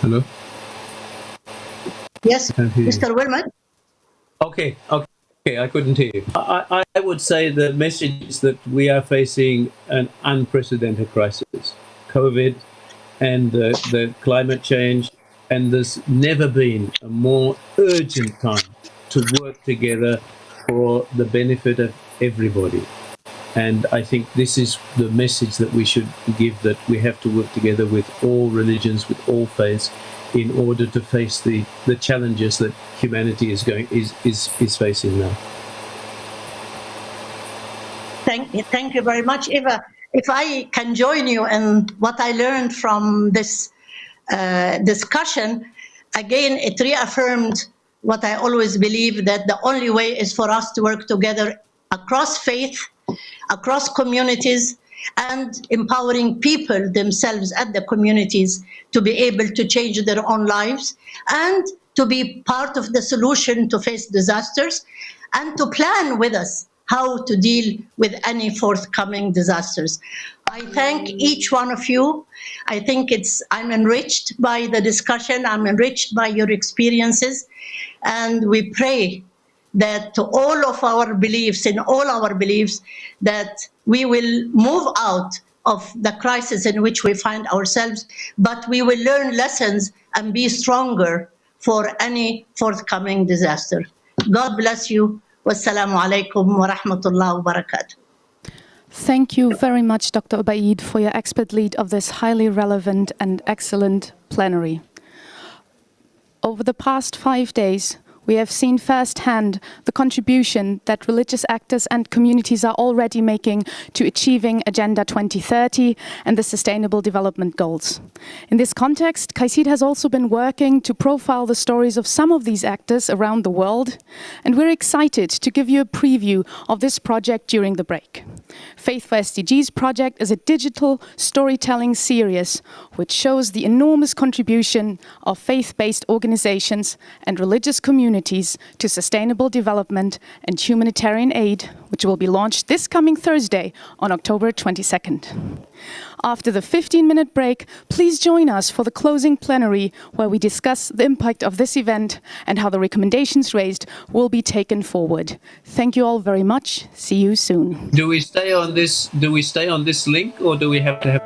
Hello? Yes, Mr. Wilmot? Okay, I couldn't hear you. I would say the message is that we are facing an unprecedented crisis. COVID and the climate change, and there's never been a more urgent time to work together for the benefit of everybody. And I think this is the message that we should give, that we have to work together with all religions, with all faiths, in order to face the challenges that humanity is facing now. Thank you very much, Eva. If I can join you in what I learned from this discussion, again, it reaffirmed what I always believe, that the only way is for us to work together across faith, across communities, and empowering people themselves at the communities to be able to change their own lives and to be part of the solution to face disasters and to plan with us how to deal with any forthcoming disasters. I thank each one of you. I think I'm enriched by the discussion. I'm enriched by your experiences. And we pray that to all of our beliefs, in all our beliefs, that we will move out of the crisis in which we find ourselves, but we will learn lessons and be stronger for any forthcoming disaster. God bless you. Wassalamu alaikum wa rahmatullahi wa barakatuh. Thank you very much, Dr. Ubaid, for your expert lead of this highly relevant and excellent plenary. Over the past 5 days, we have seen firsthand the contribution that religious actors and communities are already making to achieving Agenda 2030 and the Sustainable Development Goals. In this context, Keshishian has also been working to profile the stories of some of these actors around the world, and we're excited to give you a preview of this project during the break. Faith for SDGs project is a digital storytelling series which shows the enormous contribution of faith-based organizations and religious communities to sustainable development and humanitarian aid, which will be launched this coming Thursday on October 22nd. After the 15-minute break, please join us for the closing plenary where we discuss the impact of this event and how the recommendations raised will be taken forward. Thank you all very much. See you soon. Do we stay on this link, or do we have to have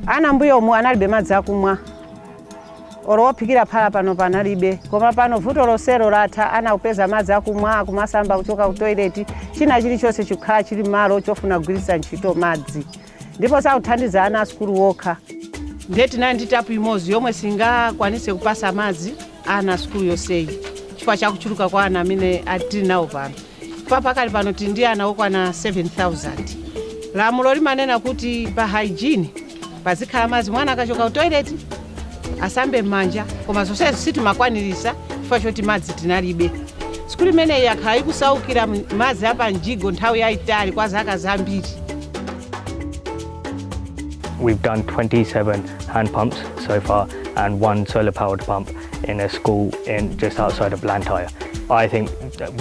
ana mbuyo mu analibe madzi akumwa oro wophikira phala pano panalibe koma pano vuto losero latha ana kupeza madzi akumwa kumasamba kuchoka ku toilet china chilichonse chikhala chili malo chofuna kugwiritsa ntchito madzi ndipo sakuthandiza ana asukulu wokha ndeti nayo ndi tapu imodzi yomwe singakwanise kupasa madzi ana asukulu yonseyi chifukwa chakuchuluka kwa ana amene tili nawo pano pakali pano tili ndi ana okwana 7,000. Lamulo limanena kuti pa hygiene pazikhala madzi mwana akachoka ku toilet asambe m'manja koma zonsezo sitimakwanirisa chifukwa choti madzi tinalibe. Sikulu imeneyi yakhala ikusaukira madzi apa mjigo nthawi yayitali kwa zaka zambiri. We've done 27 hand pumps so far and 1 solar-powered pump in a school just outside of Blantyre. I think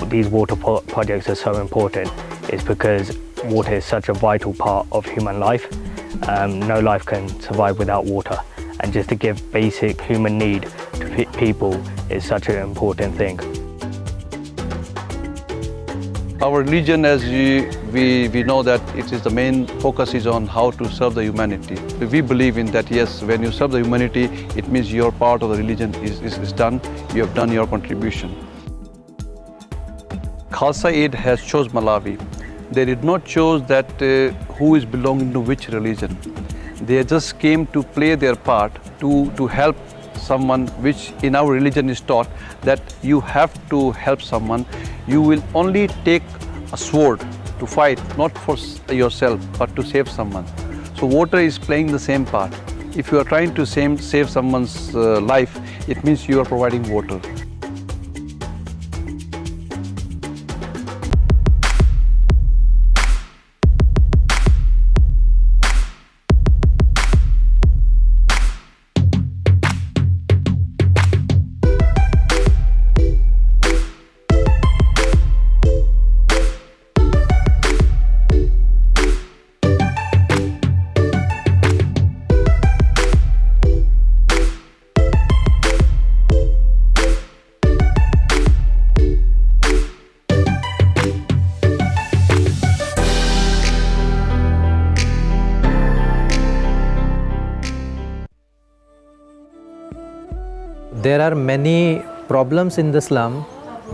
these water projects are so important is because water is such a vital part of human life. No life can survive without water, and just to give basic human need to people is such an important thing. Our religion, as we know that it is the main focus is on how to serve the humanity. We believe in that, yes, when you serve the humanity, it means your part of the religion is done, you have done your contribution. Khalsa Aid has chose Malawi. They did not choose that who is belonging to which religion. They just came to play their part to help someone, which in our religion is taught that you have to help someone. You will only take a sword to fight, not for yourself, but to save someone. So water is playing the same part. If you are trying to save someone's life, it means you are providing water. There are many problems in the slum.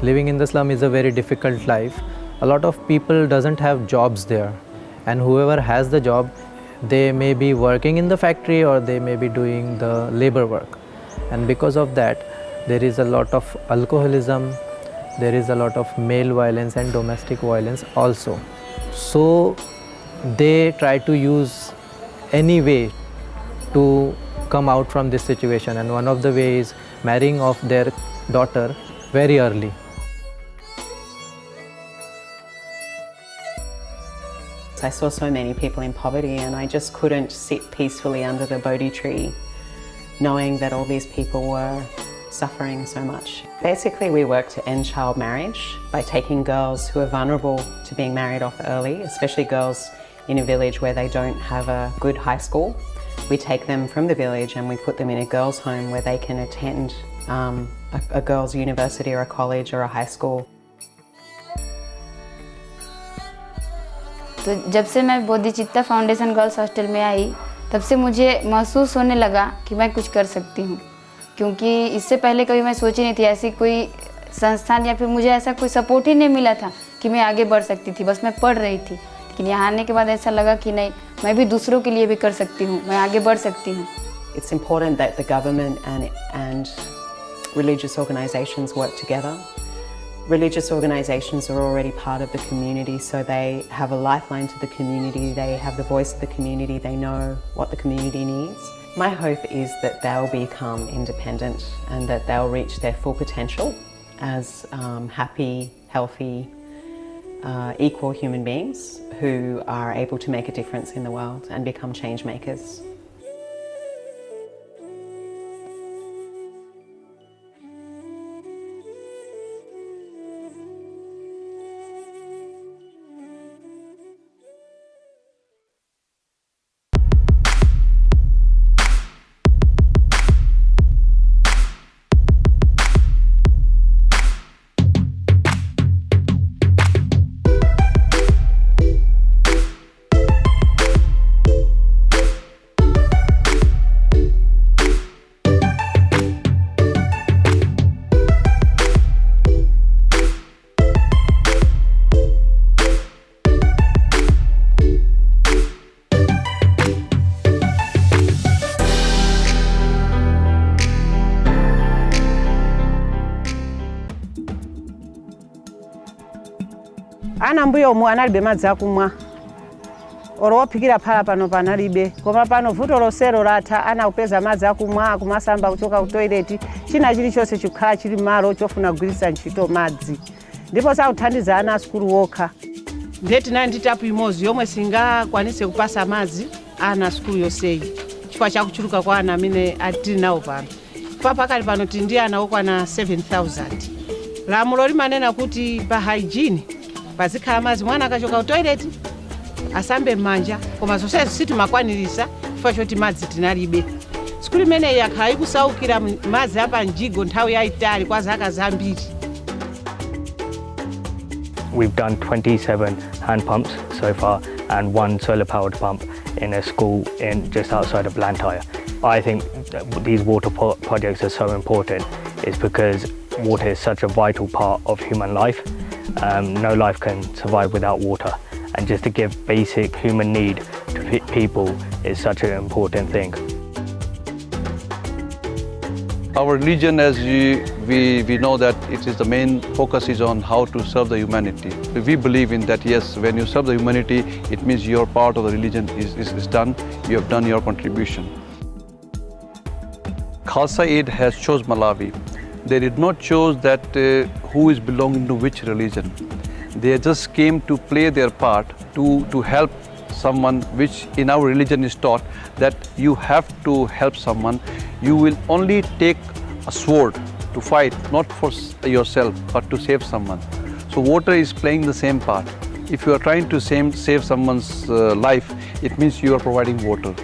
Living in the slum is a very difficult life. A lot of people doesn't have jobs there, and whoever has the job, they may be working in the factory or they may be doing the labor work. And because of that, there is a lot of alcoholism, there is a lot of male violence and domestic violence also. So they try to use any way to come out from this situation, and one of the ways is marrying off their daughter very early. I saw so many people in poverty and I just couldn't sit peacefully under the Bodhi tree knowing that all these people were suffering so much. Basically, we work to end child marriage by taking girls who are vulnerable to being married off early, especially girls in a village where they don't have a good high school. We take them from the village and we put them in a girls' home where they can attend a girls' university or a college or a high school. तो जब से मैं बोधिचित्ता foundation girls hostel में आई तब से मुझे महसूस होने लगा कि मैं कुछ कर सकती हूँ, क्योंकि इससे पहले कभी मैं सोची नहीं थी ऐसी कोई संस्थान या फिर मुझे ऐसा कोई सपोर्ट ही नहीं मिला था कि मैं आगे बढ़ सकती थी। बस मैं पढ़ रही थी, लेकिन यहाँ आने के बाद ऐसा लगा कि नहीं, मैं भी दूसरों के लिए भी कर सकती हूँ, मैं आगे बढ़ सकती हूँ। It's important that the government and religious organizations work together. Religious organizations are already part of the community, so they have a lifeline to the community, they have the voice of the community, they know what the community needs. My hope is that they'll become independent and that they'll reach their full potential as happy, healthy, equal human beings who are able to make a difference in the world and become change makers. Ana mbuyo mu analibe madzi akumwa oro wophikira phala pano panalibe, koma pano vuto losero latha ana kupeza madzi akumwa akumasamba kuchoka ku toilet china chilichonse chikhala chili malo chofuna kugwiritsa ntchito madzi, ndipo sakuthandiza ana asukulu wokha. Ndeti nayo ndi tapu imodzi yomwe singakwanise kupasa madzi ana asukulu yonseyi chifukwa chakuchuluka kwa ana amene tili nawo pano. Pakali pano tili ndi ana okwana 7,000. Lamulo limanena kuti pa hygiene pazikhala madzi, mwana akachoka ku toilet asambe m'manja, koma zonsezo sitimakwanirisa chifukwa choti madzi tinalibe. Sikulu imeneyi yakhala ikusaukira madzi apa mjigo nthawi yayitali kwa zaka zambiri. We've done 27 hand pumps so far and 1 solar-powered pump in a school just outside of Blantyre. I think these water projects are so important is because water is such a vital part of human life. No life can survive without water, and just to give basic human need to people is such an important thing. Our religion, as we know that it is the main focus is on how to serve the humanity. We believe in that, yes, when you serve the humanity, it means your part of the religion is done, you have done your contribution. Khalsa Aid has chose Malawi. They did not choose that who is belonging to which religion. They just came to play their part to help someone, which in our religion is taught that you have to help someone. You will only take a sword to fight, not for yourself, but to save someone. So water is playing the same part. If you are trying to save someone's life, it means you are providing water.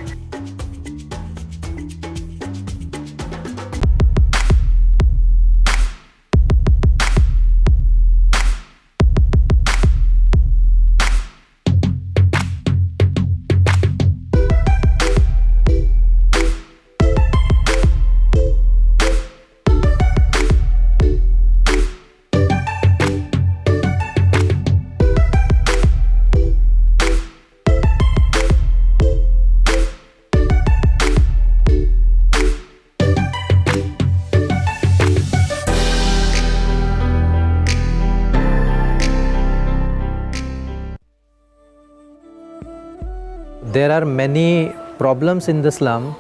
There are many problems in the slum.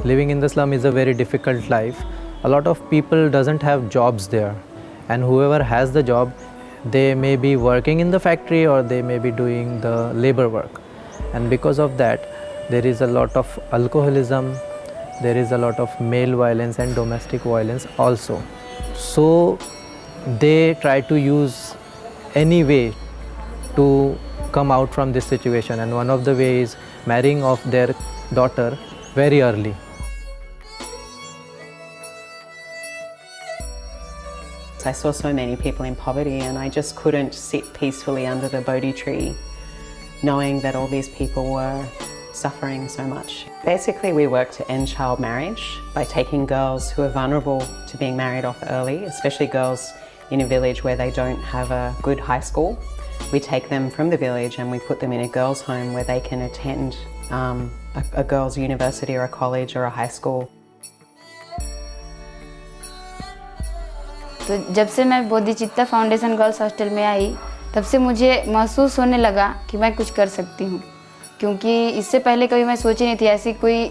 Living in the slum is a very difficult life. A lot of people doesn't have jobs there, and whoever has the job, they may be working in the factory or they may be doing the labor work. And because of that, there is a lot of alcoholism, there is a lot of male violence and domestic violence also. So they try to use any way to come out from this situation, and one of the ways is marrying off their daughter very early. I saw so many people in poverty and I just couldn't sit peacefully under the Bodhi tree knowing that all these people were suffering so much. Basically, we work to end child marriage by taking girls who are vulnerable to being married off early, especially girls in a village where they don't have a good high school. We take them from the village and we put them in a girls' home where they can attend a girls' university or a college or a high school. तो जब से मैं बोधिचित्ता foundation girls hostel में आई तब से मुझे महसूस होने लगा कि मैं कुछ कर सकती हूँ, क्योंकि इससे पहले कभी मैं सोची नहीं थी ऐसी कोई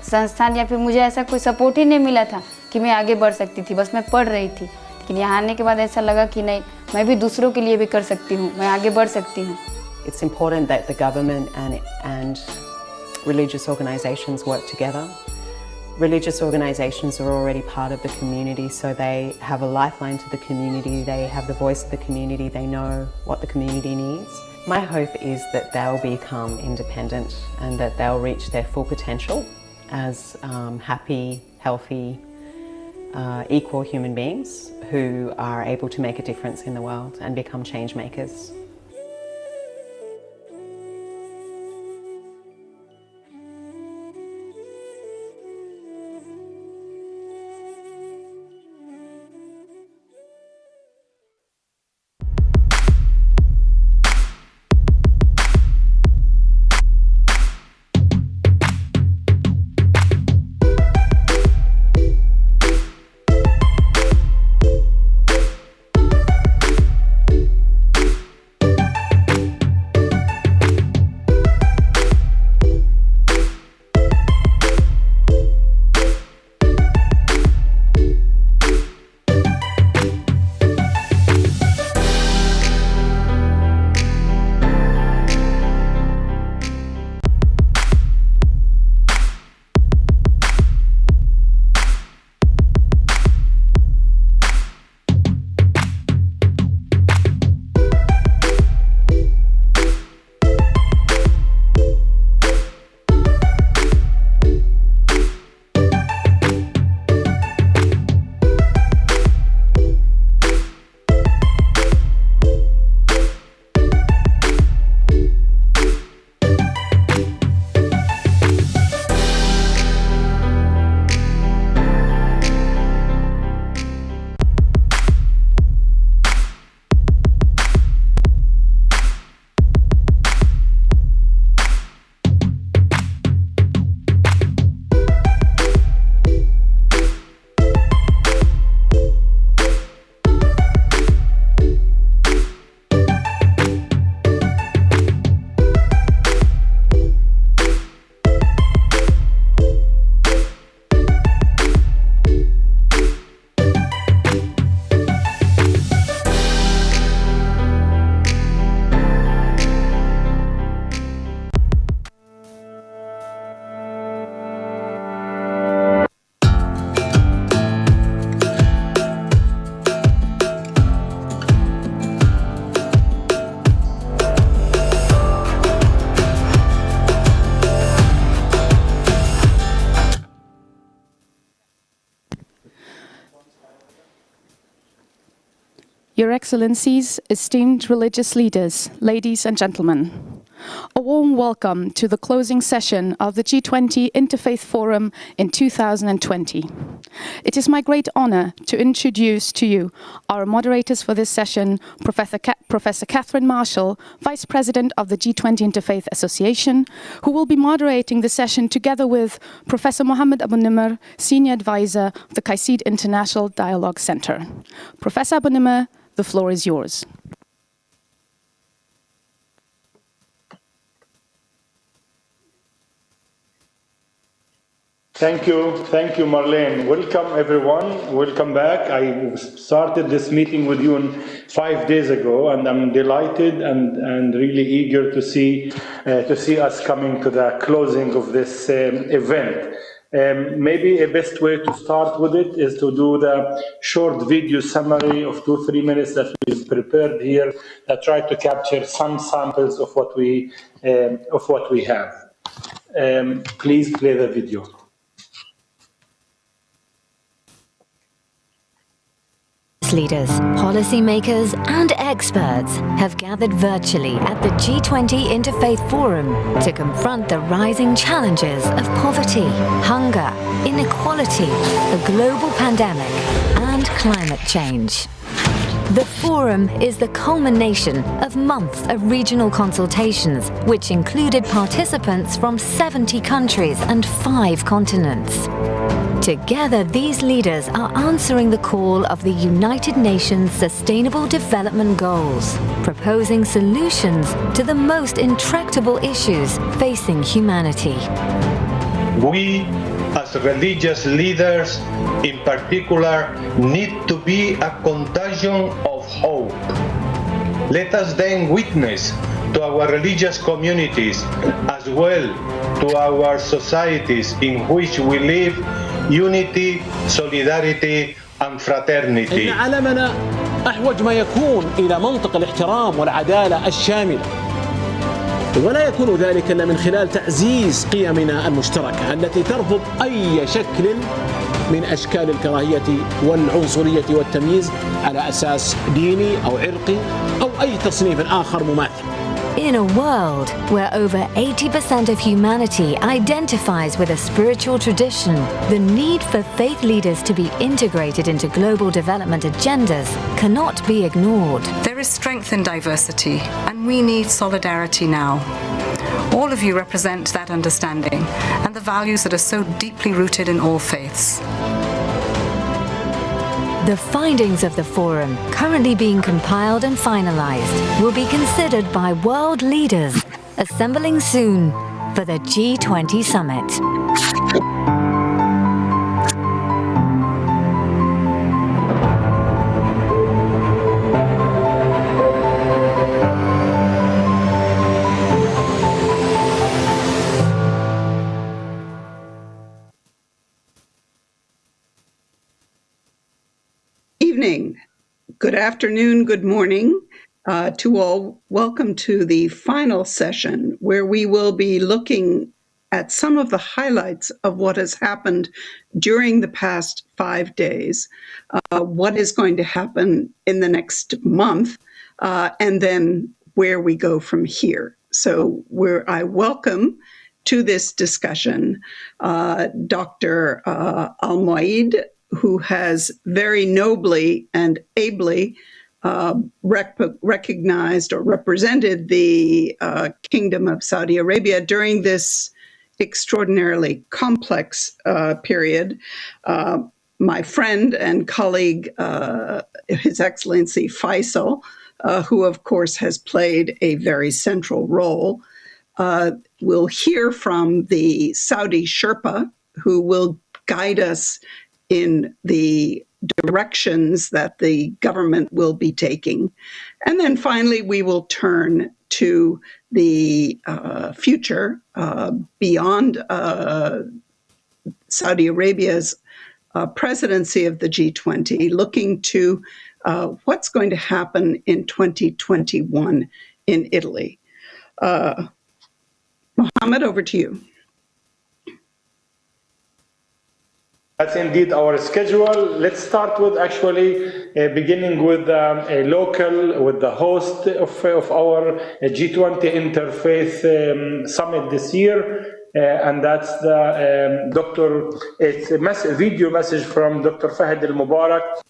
संस्थान या फिर मुझे ऐसा कोई सपोर्ट ही नहीं मिला था कि मैं आगे बढ़ सकती थी। बस मैं पढ़ रही थी, लेकिन यहाँ आने के बाद ऐसा लगा कि नहीं, मैं भी दूसरों के लिए भी कर सकती हूँ, मैं आगे बढ़ सकती हूँ। It's important that the government and religious organizations work together. Religious organizations are already part of the community, so they have a lifeline to the community, they have the voice of the community, they know what the community needs. My hope is that they'll become independent and that they'll reach their full potential as happy, healthy, equal human beings who are able to make a difference in the world and become change makers. Your Excellencies, esteemed religious leaders, ladies and gentlemen, a warm welcome to the closing session of the G20 Interfaith Forum in 2020. It is my great honor to introduce to you our moderators for this session, Professor Catherine Marshall, Vice President of the G20 Interfaith Association, who will be moderating the session together with Professor Mohammed Abu Nimr, Senior Advisor of the Qasid International Dialogue Center. Professor Abu Nimr, the floor is yours. Thank you, Marlene. Welcome, everyone. Welcome back. I started this meeting with you 5 days ago, and I'm delighted and really eager to see us coming to the closing of this event. Maybe a best way to start with it is to do the short video summary of 2-3 minutes that we've prepared here that try to capture some samples of what we have. Please play the video. Leaders, policymakers, and experts have gathered virtually at the G20 Interfaith Forum to confront the rising challenges of poverty, hunger, inequality, a global pandemic, and climate change. The forum is the culmination of months of regional consultations, which included participants from 70 countries and 5 continents. Together, these leaders are answering the call of the United Nations Sustainable Development Goals, proposing solutions to the most intractable issues facing humanity. We, as religious leaders, in particular, need to be a contagion of hope. Let us then witness to our religious communities as well to our societies in which we live unity, solidarity and fraternity. إن عالمنا أحوج ما يكون إلى منطق الاحترام والعدالة الشاملة، ولا يكون ذلك إلا من خلال تعزيز قيمنا المشتركة التي ترفض أي شكل من أشكال الكراهية والعنصرية والتمييز على أساس ديني أو عرقي أو أي تصنيف آخر مماثل. In a world where over 80% of humanity identifies with a spiritual tradition, the need for faith leaders to be integrated into global development agendas cannot be ignored. There is strength in diversity, and we need solidarity now. All of you represent that understanding and the values that are so deeply rooted in all faiths. The findings of the forum, currently being compiled and finalized, will be considered by world leaders assembling soon for the G20 summit. Good afternoon, good morning to all. Welcome to the final session where we will be looking at some of the highlights of what has happened during the past 5 days, what is going to happen in the next month, and then where we go from here. So I welcome to this discussion Dr. Al-Moaid, who has very nobly and ably recognized or represented the Kingdom of Saudi Arabia during this extraordinarily complex period. My friend and colleague, His Excellency Faisal, who of course has played a very central role. We'll hear from the Saudi Sherpa, who will guide us in the directions that the government will be taking. And then finally, we will turn to the future beyond Saudi Arabia's presidency of the G20, looking to what's going to happen in 2021 in Italy. Mohammed, over to you. That's indeed our schedule. Let's start with beginning with a local, with the host of our G20 Interfaith Summit this year, and that's it's a video message from Dr. Fahd Al-Mubarak,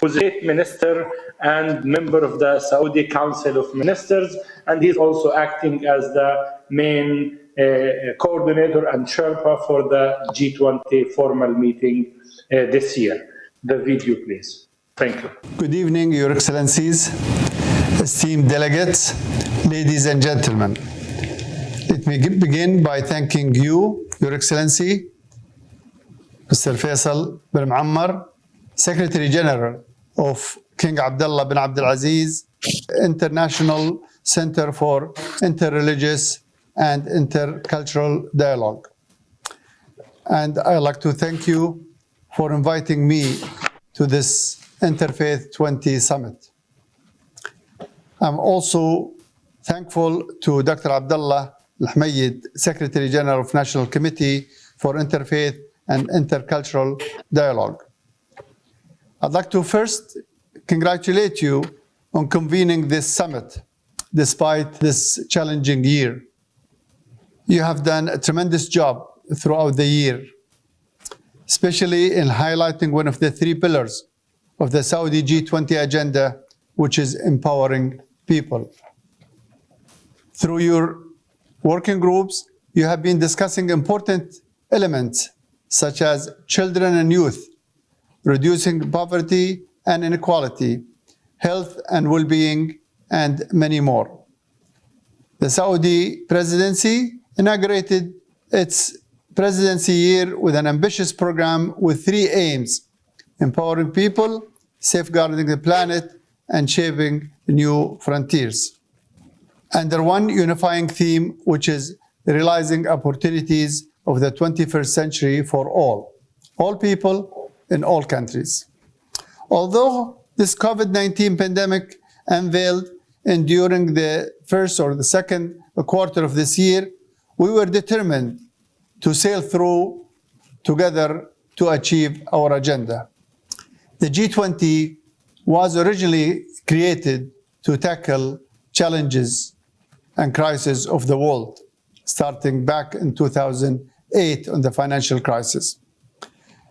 who's a state minister and member of the Saudi Council of Ministers, and he's also acting as the main coordinator and Sherpa for the G20 formal meeting this year. The video, please. Thank you. Good evening, Your Excellencies, esteemed delegates, ladies and gentlemen. Let me begin by thanking you, Your Excellency, Mr. Faisal bin Muammar, Secretary General of King Abdullah bin Abdul Aziz International Center for Interreligious and Intercultural Dialogue. And I'd like to thank you for inviting me to this Interfaith 20 Summit. I'm also thankful to Dr. Abdullah Al-Hamayyid, Secretary General of National Committee for Interfaith and Intercultural Dialogue. I'd like to first congratulate you on convening this summit despite this challenging year. You have done a tremendous job throughout the year, especially in highlighting one of the three pillars of the Saudi G20 agenda, which is empowering people. Through your working groups, you have been discussing important elements such as children and youth, reducing poverty and inequality, health and well-being, and many more. The Saudi presidency inaugurated its presidency year with an ambitious program with three aims: empowering people, safeguarding the planet, and shaping new frontiers, under one unifying theme, which is realizing opportunities of the 21st century for all people in all countries. Although this COVID-19 pandemic unveiled during the first or the second quarter of this year, we were determined to sail through together to achieve our agenda. The G20 was originally created to tackle challenges and crises of the world, starting back in 2008 on the financial crisis.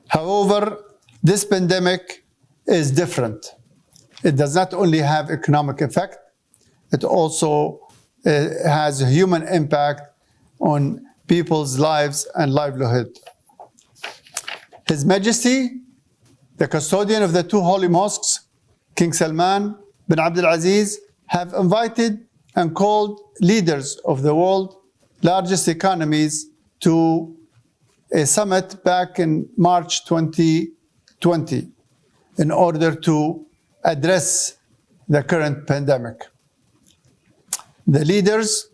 However, this pandemic is different. It does not only have economic effect, it also has a human impact on people's lives and livelihood. His Majesty, the custodian of the two holy mosques, King Salman bin Abdul Aziz, have invited and called leaders of the world's largest economies to a summit back in March 2020 in order to address the current pandemic. The leaders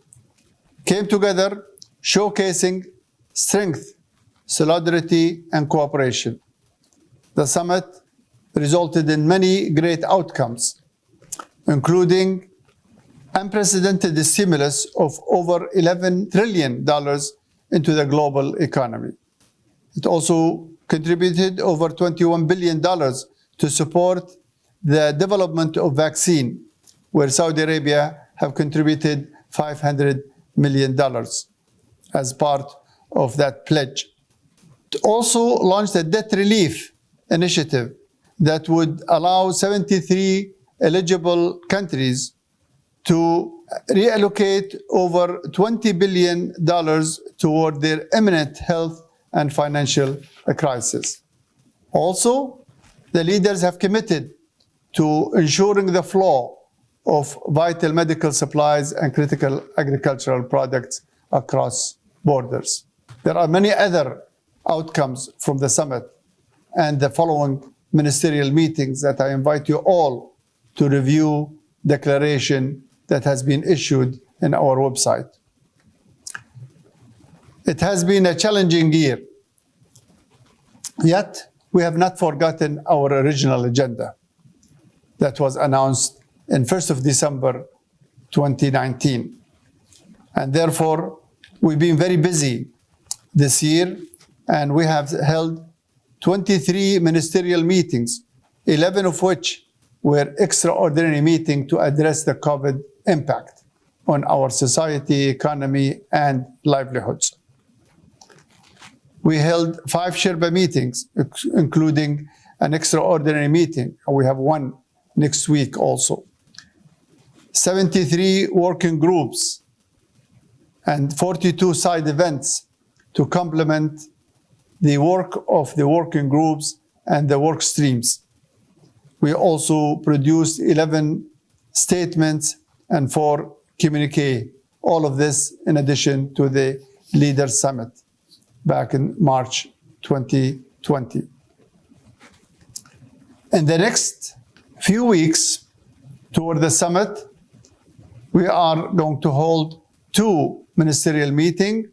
came together showcasing strength, solidarity, and cooperation. The summit resulted in many great outcomes, including unprecedented stimulus of over $11 trillion into the global economy. It also contributed over $21 billion to support the development of vaccine, where Saudi Arabia have contributed $500 million as part of that pledge. It also launched a debt relief initiative that would allow 73 eligible countries to reallocate over $20 billion toward their imminent health and financial crisis. Also, the leaders have committed to ensuring the flow of vital medical supplies and critical agricultural products across borders. There are many other outcomes from the summit and the following ministerial meetings that I invite you all to review declaration that has been issued in our website. It has been a challenging year, yet we have not forgotten our original agenda that was announced in 1st of December 2019. And therefore, we've been very busy this year, and we have held 23 ministerial meetings, 11 of which were extraordinary meetings to address the COVID impact on our society, economy, and livelihoods. We held 5 Sherpa meetings, including an extraordinary meeting, and we have one next week also. 73 working groups and 42 side events to complement the work of the working groups and the work streams. We also produced 11 statements and 4 communiques, all of this in addition to the Leaders Summit back in March 2020. G20. In the next few weeks toward the summit, we are going to hold 2 ministerial meetings,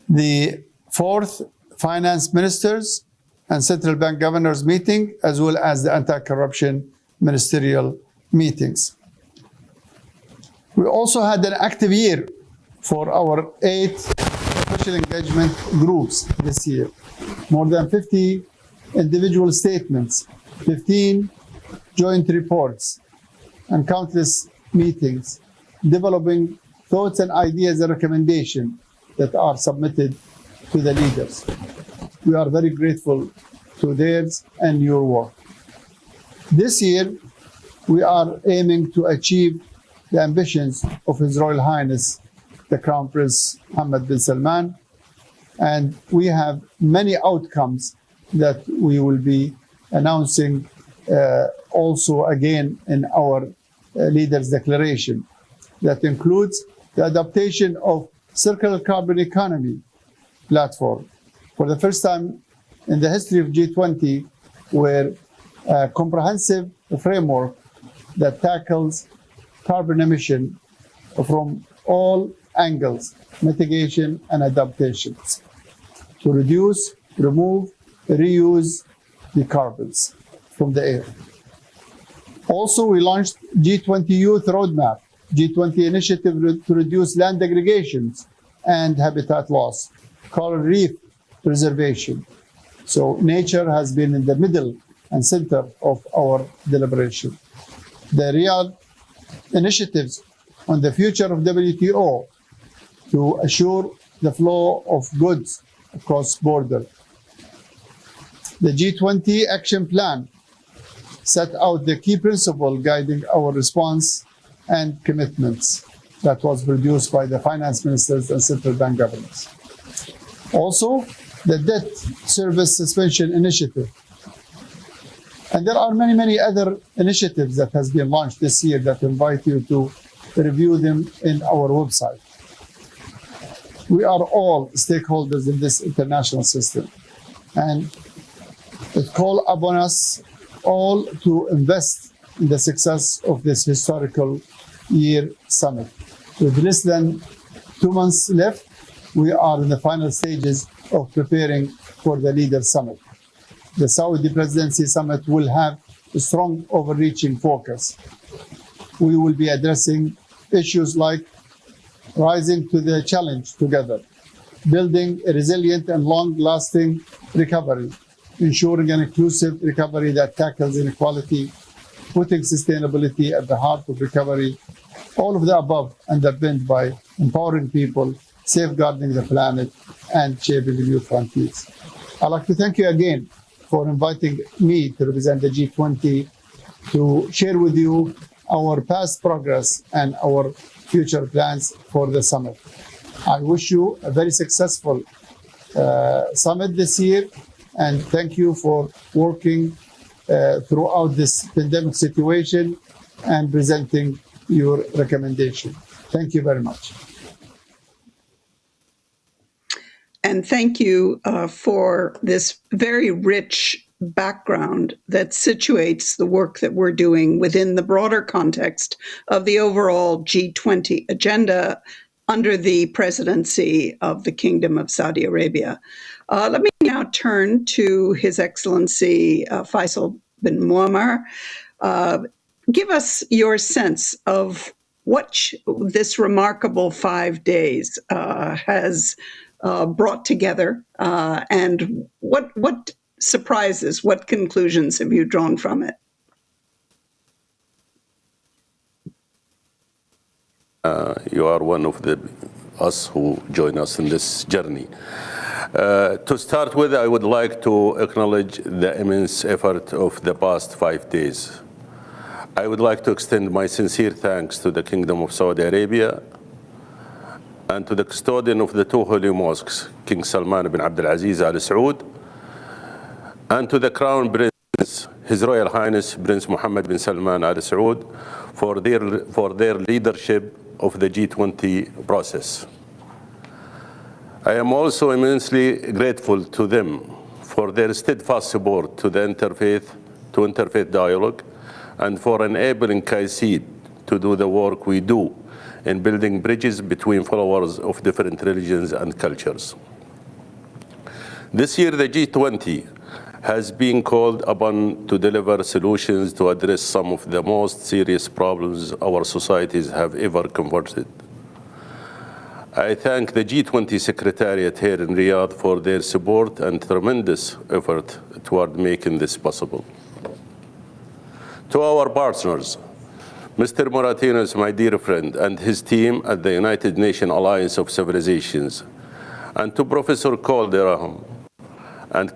the 4th Finance Ministers and Central Bank Governors meeting, as well as the anti-corruption ministerial meetings. We also had an active year for our 8 special engagement groups this year. More than 50 individual statements, 15 joint reports, and countless meetings, developing thoughts and ideas and recommendations that are submitted to the leaders. We are very grateful to theirs and your work. This year, we are aiming to achieve the ambitions of His Royal Highness, the Crown Prince Mohammed bin Salman, and we have many outcomes that we will be announcing also again in our Leaders' Declaration. That includes the adaptation of circular carbon economy platform. For the first time in the history of G20, where a comprehensive framework that tackles carbon emission from all angles, mitigation and adaptations, to reduce, remove, reuse the carbons from the air. Also, we launched G20 Youth Roadmap, G20 initiative to reduce land aggregations and habitat loss, coral reef preservation. So nature has been in the middle and center of our deliberation. The real initiatives on the future of WTO to assure the flow of goods across border. The G20 Action Plan set out the key principle guiding our response and commitments that was produced by the finance ministers and central bank governors. Also, the debt service suspension initiative. And there are many, many other initiatives that has been launched this year that invite you to review them in our website. We are all stakeholders in this international system, and it calls upon us all to invest in the success of this historical year summit. With less than 2 months left, we are in the final stages of preparing for the Leaders' Summit. The Saudi Presidency Summit will have a strong overreaching focus. We will be addressing issues like rising to the challenge together, building a resilient and long-lasting recovery, ensuring an inclusive recovery that tackles inequality, putting sustainability at the heart of recovery, all of the above underpinned by empowering people, safeguarding the planet, and shaping new frontiers. I'd like to thank you again for inviting me to represent the G20 to share with you our past progress and our future plans for the summit. I wish you a very successful summit this year, and thank you for working throughout this pandemic situation and presenting your recommendation. Thank you very much. And thank you for this very rich background that situates the work that we're doing within the broader context of the overall G20 agenda under the presidency of the Kingdom of Saudi Arabia. Let me now turn to His Excellency Faisal bin Muammar. Give us your sense of what this remarkable 5 days has brought together, and what surprises, what conclusions have you drawn from it? You are one of us who join us in this journey. To start with, I would like to acknowledge the immense effort of the past 5 days. I would like to extend my sincere thanks to the Kingdom of Saudi Arabia and to the custodian of the 2 holy mosques, King Salman bin Abdulaziz Al Saud, and to the Crown Prince, His Royal Highness Prince Mohammed bin Salman Al Saud, for their leadership of the G20 process. I am also immensely grateful to them for their steadfast support to the interfaith dialogue, and for enabling CAICED to do the work we do in building bridges between followers of different religions and cultures. This year, the G20 has been called upon to deliver solutions to address some of the most serious problems our societies have ever confronted. I thank the G20 Secretariat here in Riyadh for their support and tremendous effort toward making this possible. To our partners, Mr. Moratinos, my dear friend, and his team at the United Nations Alliance of Civilizations, and to Professor Aram, and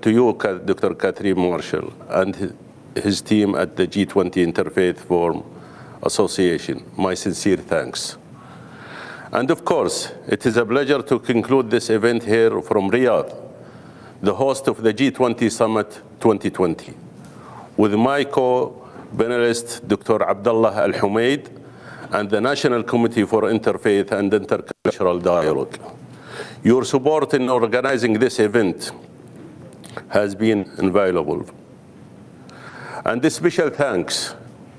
to you, Dr. Catherine Marshall, and his team at the G20 Interfaith Forum Association, my sincere thanks. And of course, it is a pleasure to conclude this event here from Riyadh, the host of the G20 Summit 2020, with my co-panelist, Dr. Abdullah Al-Humaid, and the National Committee for Interfaith and Intercultural Dialogue. Your support in organizing this event has been invaluable. And a special thanks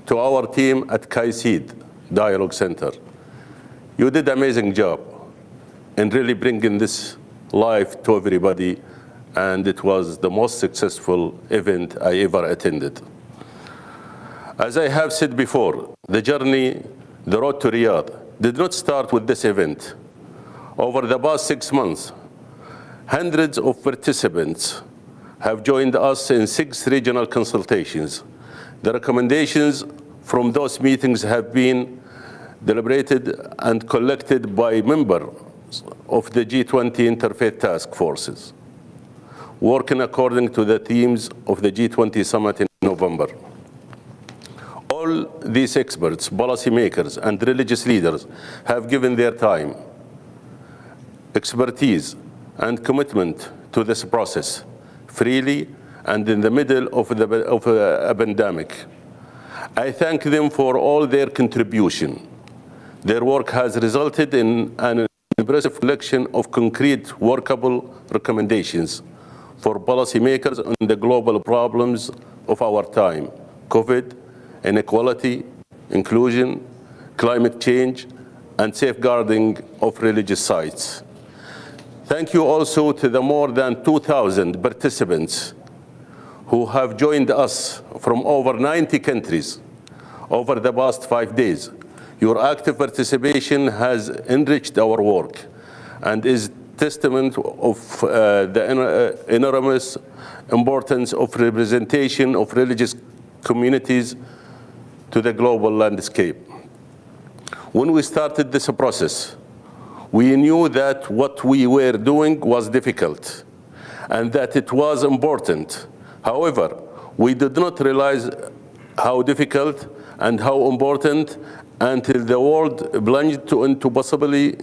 to our team at CAICED Dialogue Center. You did an amazing job in really bringing this live to everybody, and it was the most successful event I ever attended. As I have said before, the road to Riyadh, did not start with this event. Over the past 6 months, hundreds of participants have joined us in 6 regional consultations. The recommendations from those meetings have been deliberated and collected by members of the G20 Interfaith Task Forces, working according to the themes of the G20 Summit in November. All these experts, policymakers, and religious leaders have given their time, expertise, and commitment to this process, freely and in the middle of a pandemic. I thank them for all their contribution. Their work has resulted in an impressive collection of concrete, workable recommendations for policymakers on the global problems of our time: COVID, inequality, inclusion, climate change, and safeguarding of religious sites. Thank you also to the more than 2,000 participants who have joined us from over 90 countries over the past 5 days. Your active participation has enriched our work and is testament of the enormous importance of representation of religious communities to the global landscape. When we started this process, we knew that what we were doing was difficult and that it was important. However, we did not realize how difficult and how important until the world plunged into possibly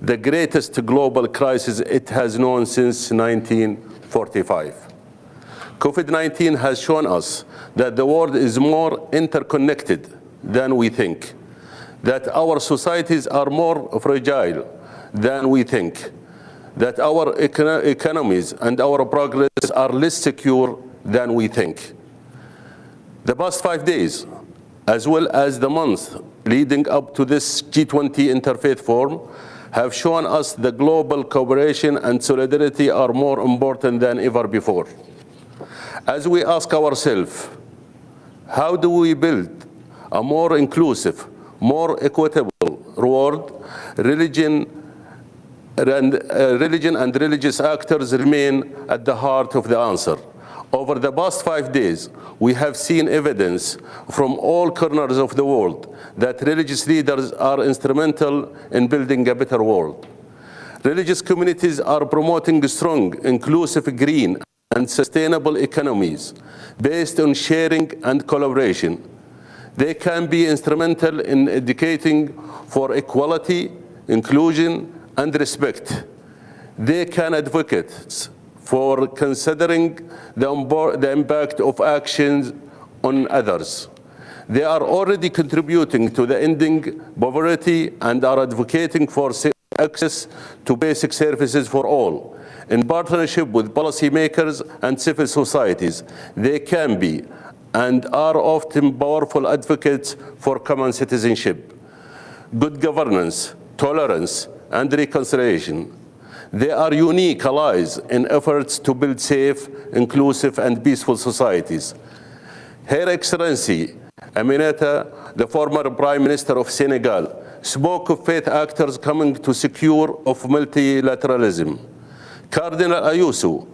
the greatest global crisis it has known since 1945. COVID-19 has shown us that the world is more interconnected than we think, that our societies are more fragile than we think, that our economies and our progress are less secure than we think. The past 5 days, as well as the months leading up to this G20 Interfaith Forum, have shown us that global cooperation and solidarity are more important than ever before. As we ask ourselves, how do we build a more inclusive, more equitable world? Religion and religious actors remain at the heart of the answer. Over the past 5 days, we have seen evidence from all corners of the world that religious leaders are instrumental in building a better world. Religious communities are promoting strong, inclusive, green, and sustainable economies based on sharing and collaboration. They can be instrumental in educating for equality, inclusion, and respect. They can advocate for considering the impact of actions on others. They are already contributing to the ending poverty and are advocating for access to basic services for all, In partnership with policymakers and civil societies, they can be and are often powerful advocates for common citizenship, good governance, tolerance, and reconciliation. They are unique allies in efforts to build safe, inclusive, and peaceful societies. Her Excellency Aminata, the former Prime Minister of Senegal, spoke of faith actors coming to secure of multilateralism. Cardinal Ayuso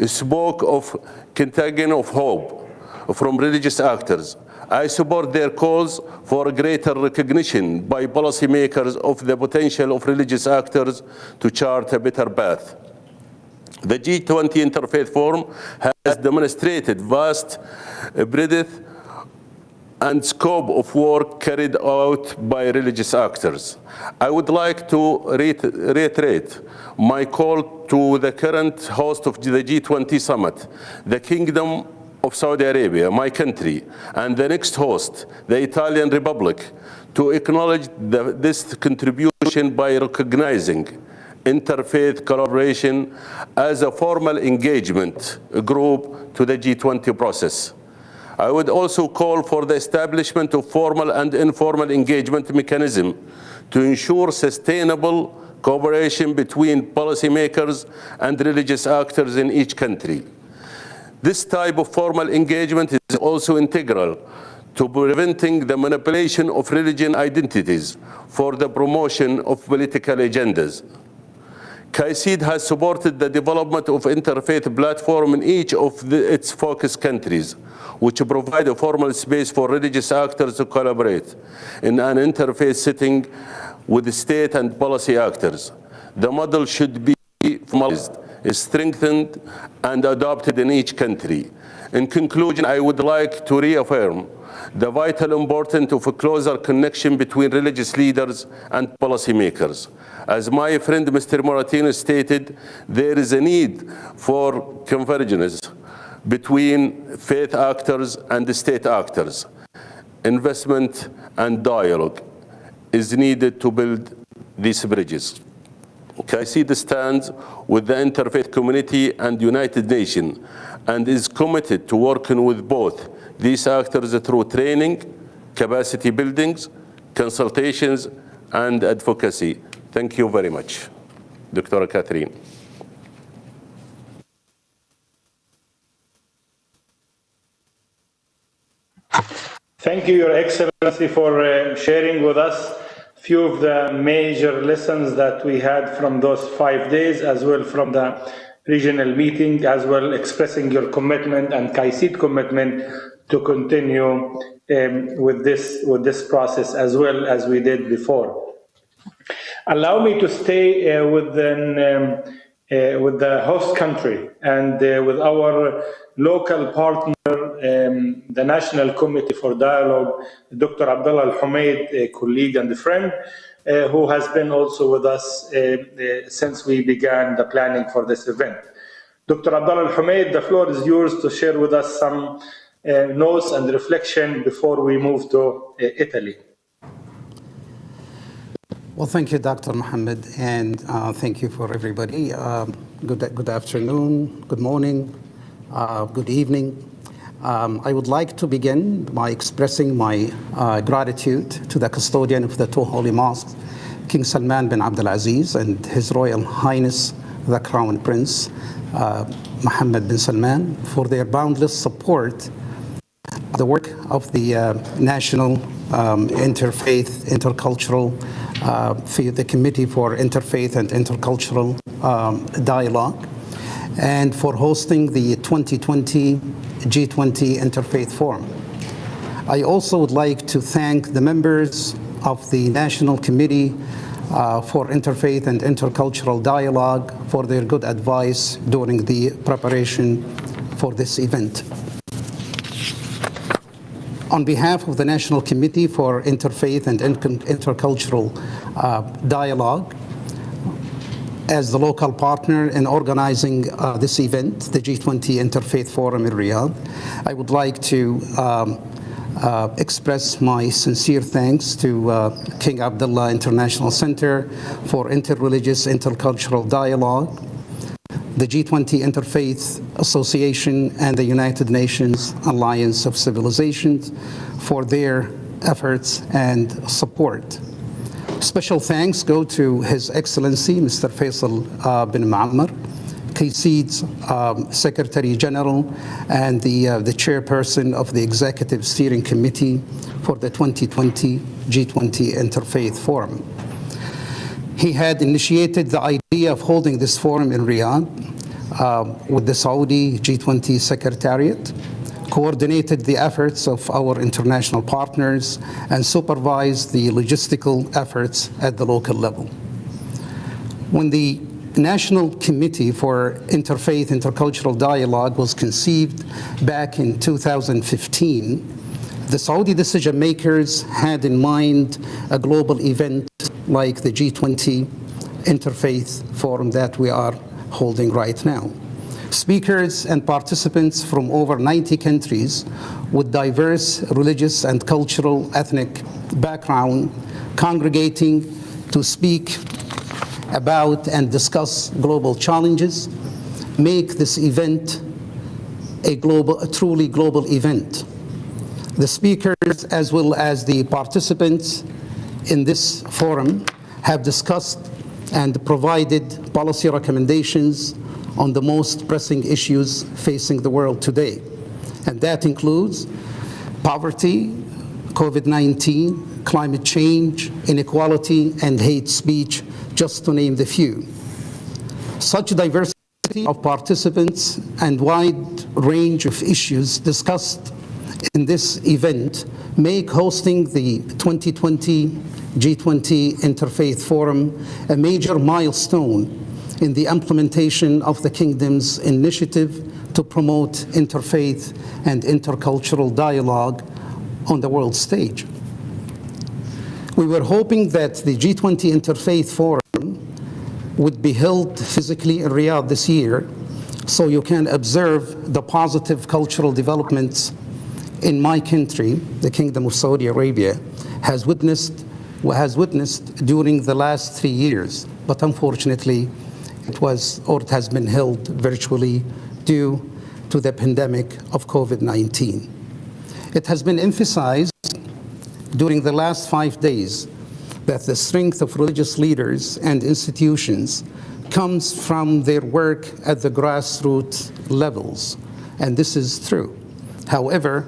spoke of contagion of hope from religious actors. I support their calls for greater recognition by policymakers of the potential of religious actors to chart a better path. The G20 Interfaith Forum has demonstrated vast breadth and scope of work carried out by religious actors. I would like to reiterate my call to the current host of the G20 Summit, the Kingdom of Saudi Arabia, my country, and the next host, the Italian Republic, to acknowledge this contribution by recognizing interfaith collaboration as a formal engagement group to the G20 process. I would also call for the establishment of formal and informal engagement mechanism to ensure sustainable cooperation between policymakers and religious actors in each country. This type of formal engagement is also integral to preventing the manipulation of religion identities for the promotion of political agendas. Caysid has supported the development of interfaith platform in each of its focus countries, which provide a formal space for religious actors to collaborate in an interfaith setting with the state and policy actors. The model should be formalized, strengthened, and adopted in each country. In conclusion, I would like to reaffirm the vital importance of a closer connection between religious leaders and policymakers. As my friend Mr. Moratino stated, there is a need for convergence between faith actors and state actors. Investment and dialogue is needed to build these bridges. Caysid stands with the interfaith community and United Nations and is committed to working with both these actors through training, capacity buildings, consultations, and advocacy. Thank you very much. Dr. Catherine. Thank you, Your Excellency, for sharing with us few of the major lessons that we had from those 5 days, as well from the regional meeting, as well expressing your commitment and Caysid commitment to continue with this process as well as we did before. Allow me to stay with the host country and with our local partner, the National Committee for Dialogue, Dr. Abdullah Al-Humaid, a colleague and a friend, who has been also with us since we began the planning for this event. Dr. Abdullah Al-Humaid, the floor is yours to share with us some notes and reflection before we move to Italy. Well, thank you, Dr. Mohammed, and thank you for everybody. Good afternoon, good morning, good evening. I would like to begin by expressing my gratitude to the custodian of the two holy mosques, King Salman bin Abdulaziz, and His Royal Highness, the Crown Prince, Mohammed bin Salman, for their boundless support of the work of the National Interfaith, Intercultural, the Committee for Interfaith and Intercultural Dialogue, and for hosting the 2020 G20 Interfaith Forum. I also would like to thank the members of the National Committee for Interfaith and Intercultural Dialogue for their good advice during the preparation for this event. On behalf of the National Committee for Interfaith and Intercultural Dialogue, as the local partner in organizing this event, the G20 Interfaith Forum in Riyadh, I would like to express my sincere thanks to King Abdullah International Center for Interreligious Intercultural Dialogue, the G20 Interfaith Association, and the United Nations Alliance of Civilizations for their efforts and support. Special thanks go to His Excellency, Mr. Faisal bin Muammar, Keynote's Secretary General and the chairperson of the Executive Steering Committee for the 2020 G20 Interfaith Forum. He had initiated the idea of holding this forum in Riyadh with the Saudi G20 Secretariat, coordinated the efforts of our international partners, and supervised the logistical efforts at the local level. When the National Committee for Interfaith Intercultural Dialogue was conceived back in 2015, the Saudi decision makers had in mind a global event like the G20 Interfaith Forum that we are holding right now. Speakers and participants from over 90 countries with diverse religious and cultural ethnic background congregating to speak about and discuss global challenges make this event a truly global event. The speakers, as well as the participants in this forum, have discussed and provided policy recommendations on the most pressing issues facing the world today. And that includes poverty, COVID-19, climate change, inequality, and hate speech, just to name the few. Such diversity of participants and wide range of issues discussed in this event make hosting the 2020 G20 Interfaith Forum a major milestone in the implementation of the Kingdom's initiative to promote interfaith and intercultural dialogue on the world stage. We were hoping that the G20 Interfaith Forum would be held physically in Riyadh this year, so you can observe the positive cultural developments in my country, the Kingdom of Saudi Arabia, has witnessed during the last 3 years. But unfortunately, it has been held virtually due to the pandemic of COVID-19. It has been emphasized during the last 5 days that the strength of religious leaders and institutions comes from their work at the grassroots levels, and this is true. However,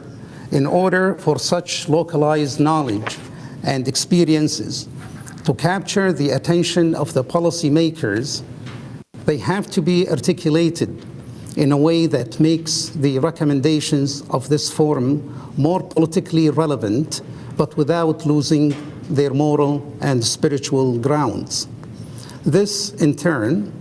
in order for such localized knowledge and experiences to capture the attention of the policymakers, they have to be articulated in a way that makes the recommendations of this forum more politically relevant, but without losing their moral and spiritual grounds. This, in turn,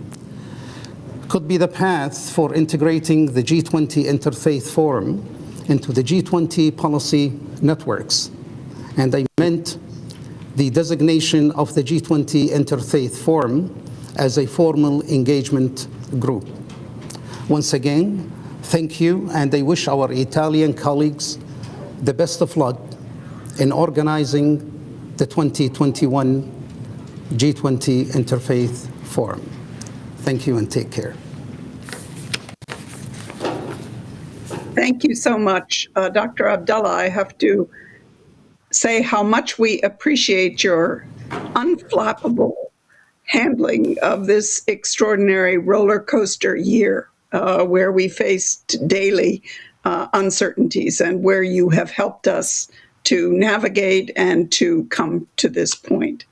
could be the path for integrating the G20 Interfaith Forum into the G20 policy networks. And I meant the designation of the G20 Interfaith Forum as a formal engagement group. Once again, thank you, and I wish our Italian colleagues the best of luck in organizing the 2021 G20 Interfaith Forum. Thank you and take care. Thank you so much, Dr. Abdullah. I have to say how much we appreciate your unflappable handling of this extraordinary roller coaster year where we faced daily uncertainties and where you have helped us to navigate and to come to this point.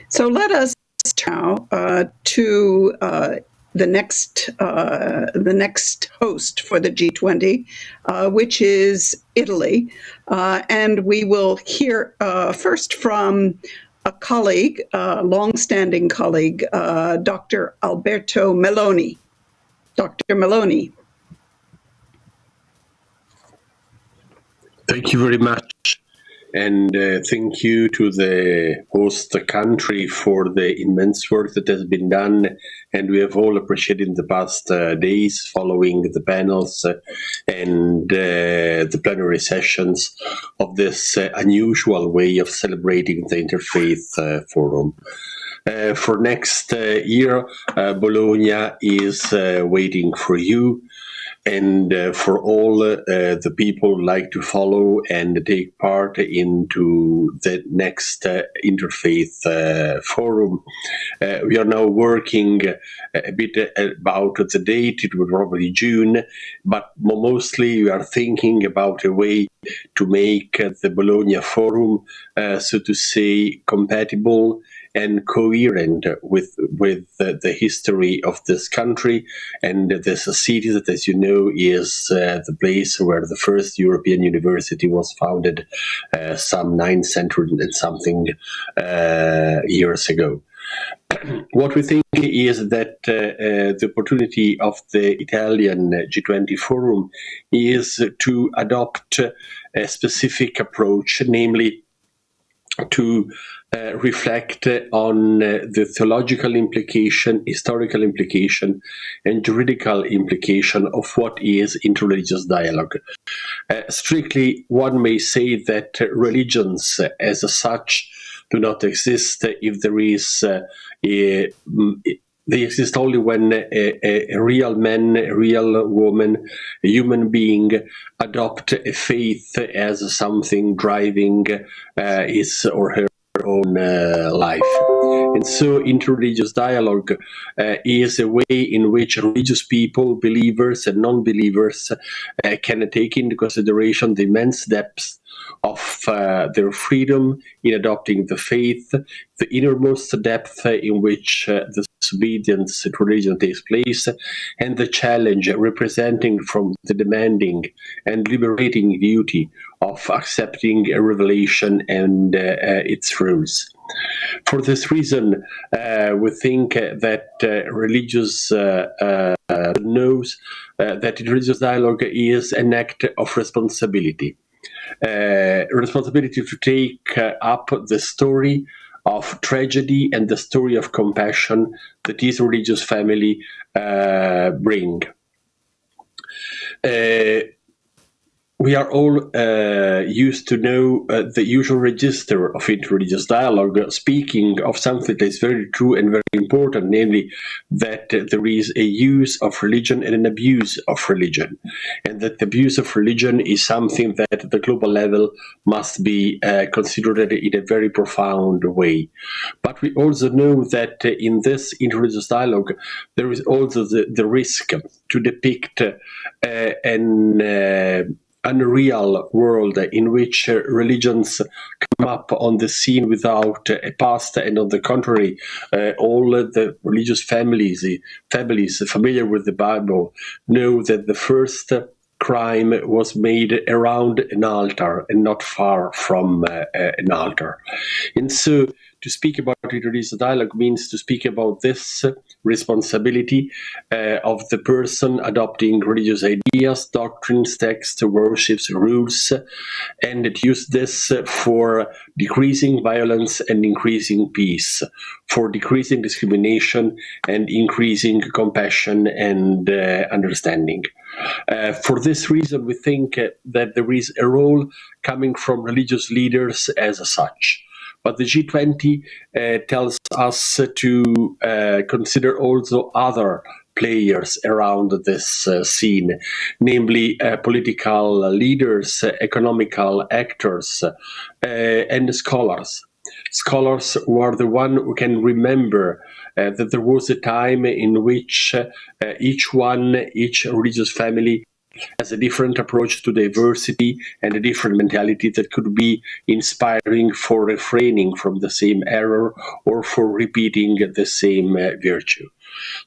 So let us now to the next host for the G20, which is Italy. And we will hear first from a colleague, long-standing colleague, Dr. Alberto Meloni. Dr. Meloni. Thank you very much. And thank you to the host country for the immense work that has been done. And we have all appreciated in the past days following the panels and the plenary sessions of this unusual way of celebrating the Interfaith Forum. For next year, Bologna is waiting for you. And for all the people who like to follow and take part into the next Interfaith Forum, we are now working a bit about the date. It will probably June, but mostly we are thinking about a way to make the Bologna Forum, so to say, compatible and coherent with the history of this country and the city that, as you know, is the place where the first European university was founded some 9th century and something years ago. What we think is that the opportunity of the Italian G20 Forum is to adopt a specific approach, namely to reflect on the theological implication, historical implication, and juridical implication of what is interreligious dialogue. Strictly, one may say that religions as such do not exist if there is they exist only when a real man, a real woman, a human being adopt a faith as something driving his or her own life. And so interreligious dialogue is a way in which religious people, believers and non-believers, can take into consideration the immense depths of their freedom in adopting the faith, the innermost depth in which the disobedience to religion takes place, and the challenge representing from the demanding and liberating duty of accepting a revelation and its rules. For this reason, we think that religious knows that religious dialogue is an act of responsibility. Responsibility to take up the story of tragedy and the story of compassion that this religious family bring. We are all used to know the usual register of interreligious dialogue, speaking of something that is very true and very important, namely that there is a use of religion and an abuse of religion, and that the abuse of religion is something that at the global level must be considered in a very profound way. But we also know that in this interreligious dialogue, there is also the risk to depict an unreal world in which religions come up on the scene without a past, and on the contrary, all the religious families familiar with the Bible know that the first crime was made around an altar and not far from an altar. And so to speak about interreligious dialogue means to speak about this responsibility of the person adopting religious ideas, doctrines, texts, worships, rules, and to use this for decreasing violence and increasing peace, for decreasing discrimination and increasing compassion and understanding. For this reason, we think that there is a role coming from religious leaders as such. But the G20 tells us to consider also other players around this scene, namely political leaders, economical actors, and scholars. Scholars who are the one who can remember that there was a time in which each religious family has a different approach to diversity and a different mentality that could be inspiring for refraining from the same error or for repeating the same virtue.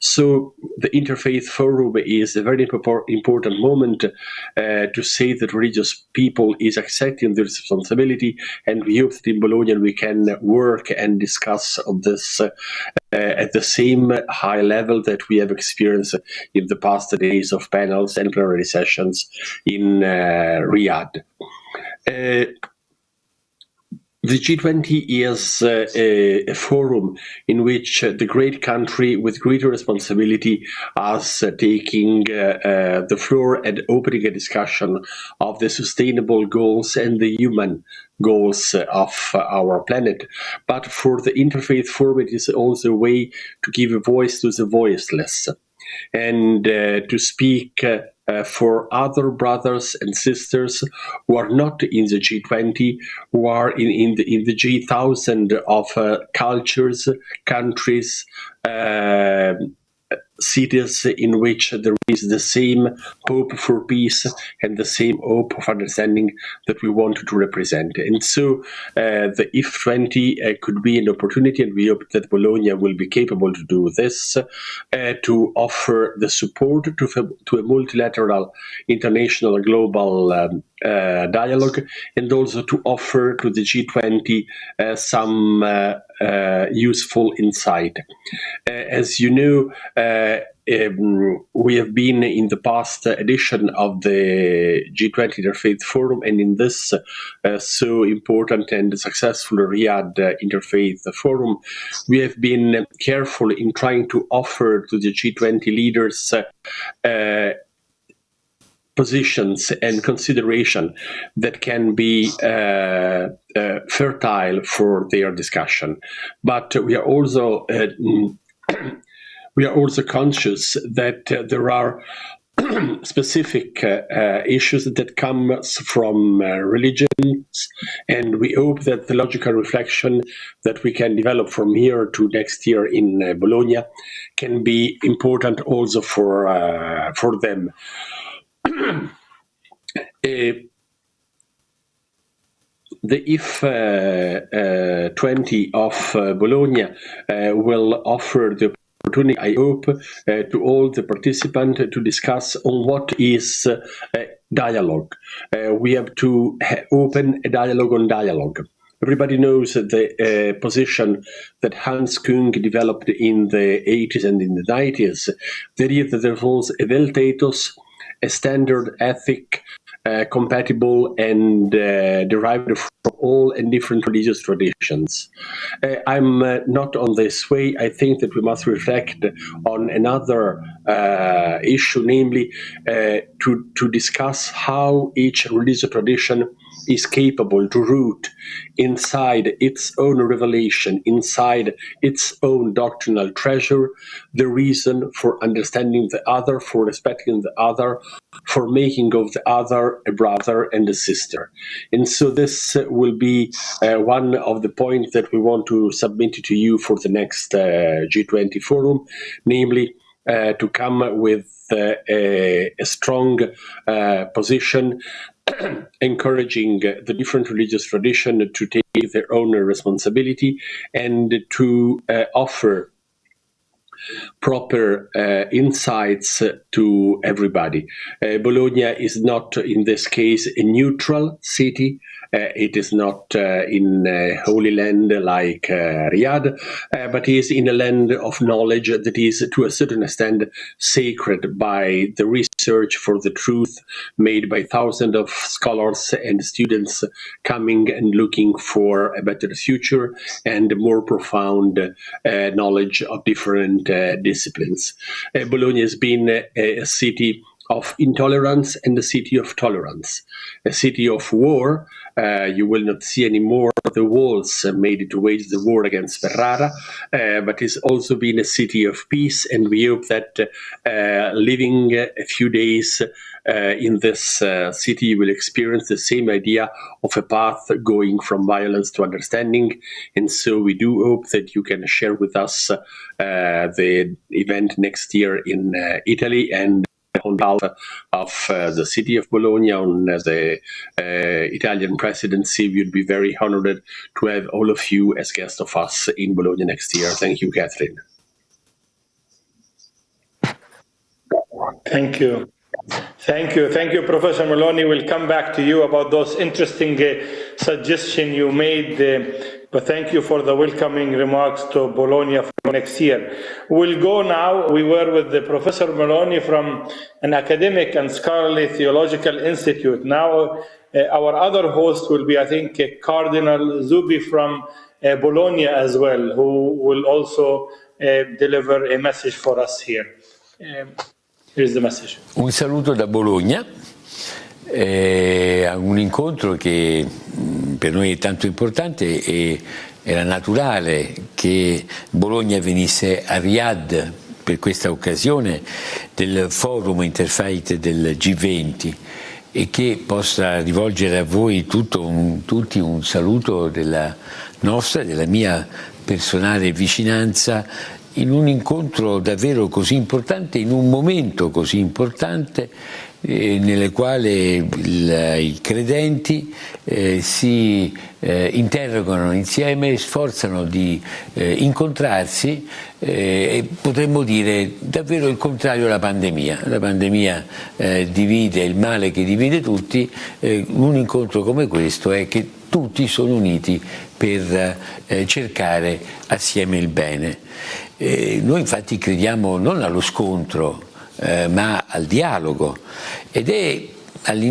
So the Interfaith Forum is a very important moment to say that religious people is accepting their responsibility, and we hope that in Bologna we can work and discuss on this at the same high level that we have experienced in the past days of panels and plenary sessions in Riyadh. The G20 is a forum in which the great country with greater responsibility is taking the floor and opening a discussion of the sustainable goals and the human goals of our planet. But for the Interfaith Forum, it is also a way to give a voice to the voiceless and to speak for other brothers and sisters who are not in the G20, who are in the G1000 of cultures, countries, cities in which there is the same hope for peace and the same hope of understanding that we want to represent. And so the IF20 could be an opportunity, and we hope that Bologna will be capable to do this, to offer the support to a multilateral, international, global dialogue, and also to offer to the G20 some useful insight. As you know, we have been in the past edition of the G20 Interfaith Forum, and in this so important and successful Riyadh Interfaith Forum, we have been careful in trying to offer to the G20 leaders positions and consideration that can be fertile for their discussion. But we are also conscious that there are specific issues that come from religions, and we hope that the logical reflection that we can develop from here to next year in Bologna can be important also for them. The IF20 of Bologna will offer the opportunity, I hope, to all the participants to discuss on what is dialogue. We have to open a dialogue on dialogue. Everybody knows the position that Hans Küng developed in the 80s and in the 90s. The idea that there was a veltatus, a standard ethic, compatible and derived from all and different religious traditions. I'm not on this way. I think that we must reflect on another issue, namely to discuss how each religious tradition is capable to root inside its own revelation, inside its own doctrinal treasure, the reason for understanding the other, for respecting the other, for making of the other a brother and a sister. And so this will be one of the points that we want to submit to you for the next G20 forum, namely to come with a strong position encouraging the different religious traditions to take their own responsibility and to offer proper insights to everybody. Bologna is not, in this case, a neutral city. It is not in Holy Land like Riyadh, but is in a land of knowledge that is, to a certain extent, sacred by the research for the truth made by thousands of scholars and students coming and looking for a better future and more profound knowledge of different disciplines. Bologna has been a city of intolerance and a city of tolerance, a city of war. You will not see anymore the walls made to wage the war against Ferrara, but it's also been a city of peace, and we hope that living a few days in this city, you will experience the same idea of a path going from violence to understanding. And so we do hope that you can share with us the event next year in Italy, and on behalf of the city of Bologna, on the Italian presidency, we would be very honored to have all of you as guests of us in Bologna next year. Thank you, Catherine. Thank you. Thank you. Thank you, Professor Morley. We'll come back to you about those interesting suggestions you made But thank you for the welcoming remarks to Bologna for next year. We'll go now. We were with the Professor Meloni from an academic and scholarly theological institute. Now our other host will be, I think, Cardinal Zubi from Bologna as well, who will also deliver a message for us here. Here's the message. Un saluto da Bologna, a un incontro che per noi è tanto importante e era naturale che Bologna venisse a Riyadh per questa occasione del Forum Interfaith del G20 e che possa rivolgere a voi tutti un saluto della mia personale vicinanza in un incontro davvero così importante, in un momento così importante nelle quali i credenti si interrogano insieme, sforzano di incontrarsi e potremmo dire davvero il contrario alla pandemia. La pandemia divide, il male che divide tutti, un incontro come questo è che tutti sono uniti per cercare assieme il bene. Noi infatti crediamo non allo scontro ma al dialogo ed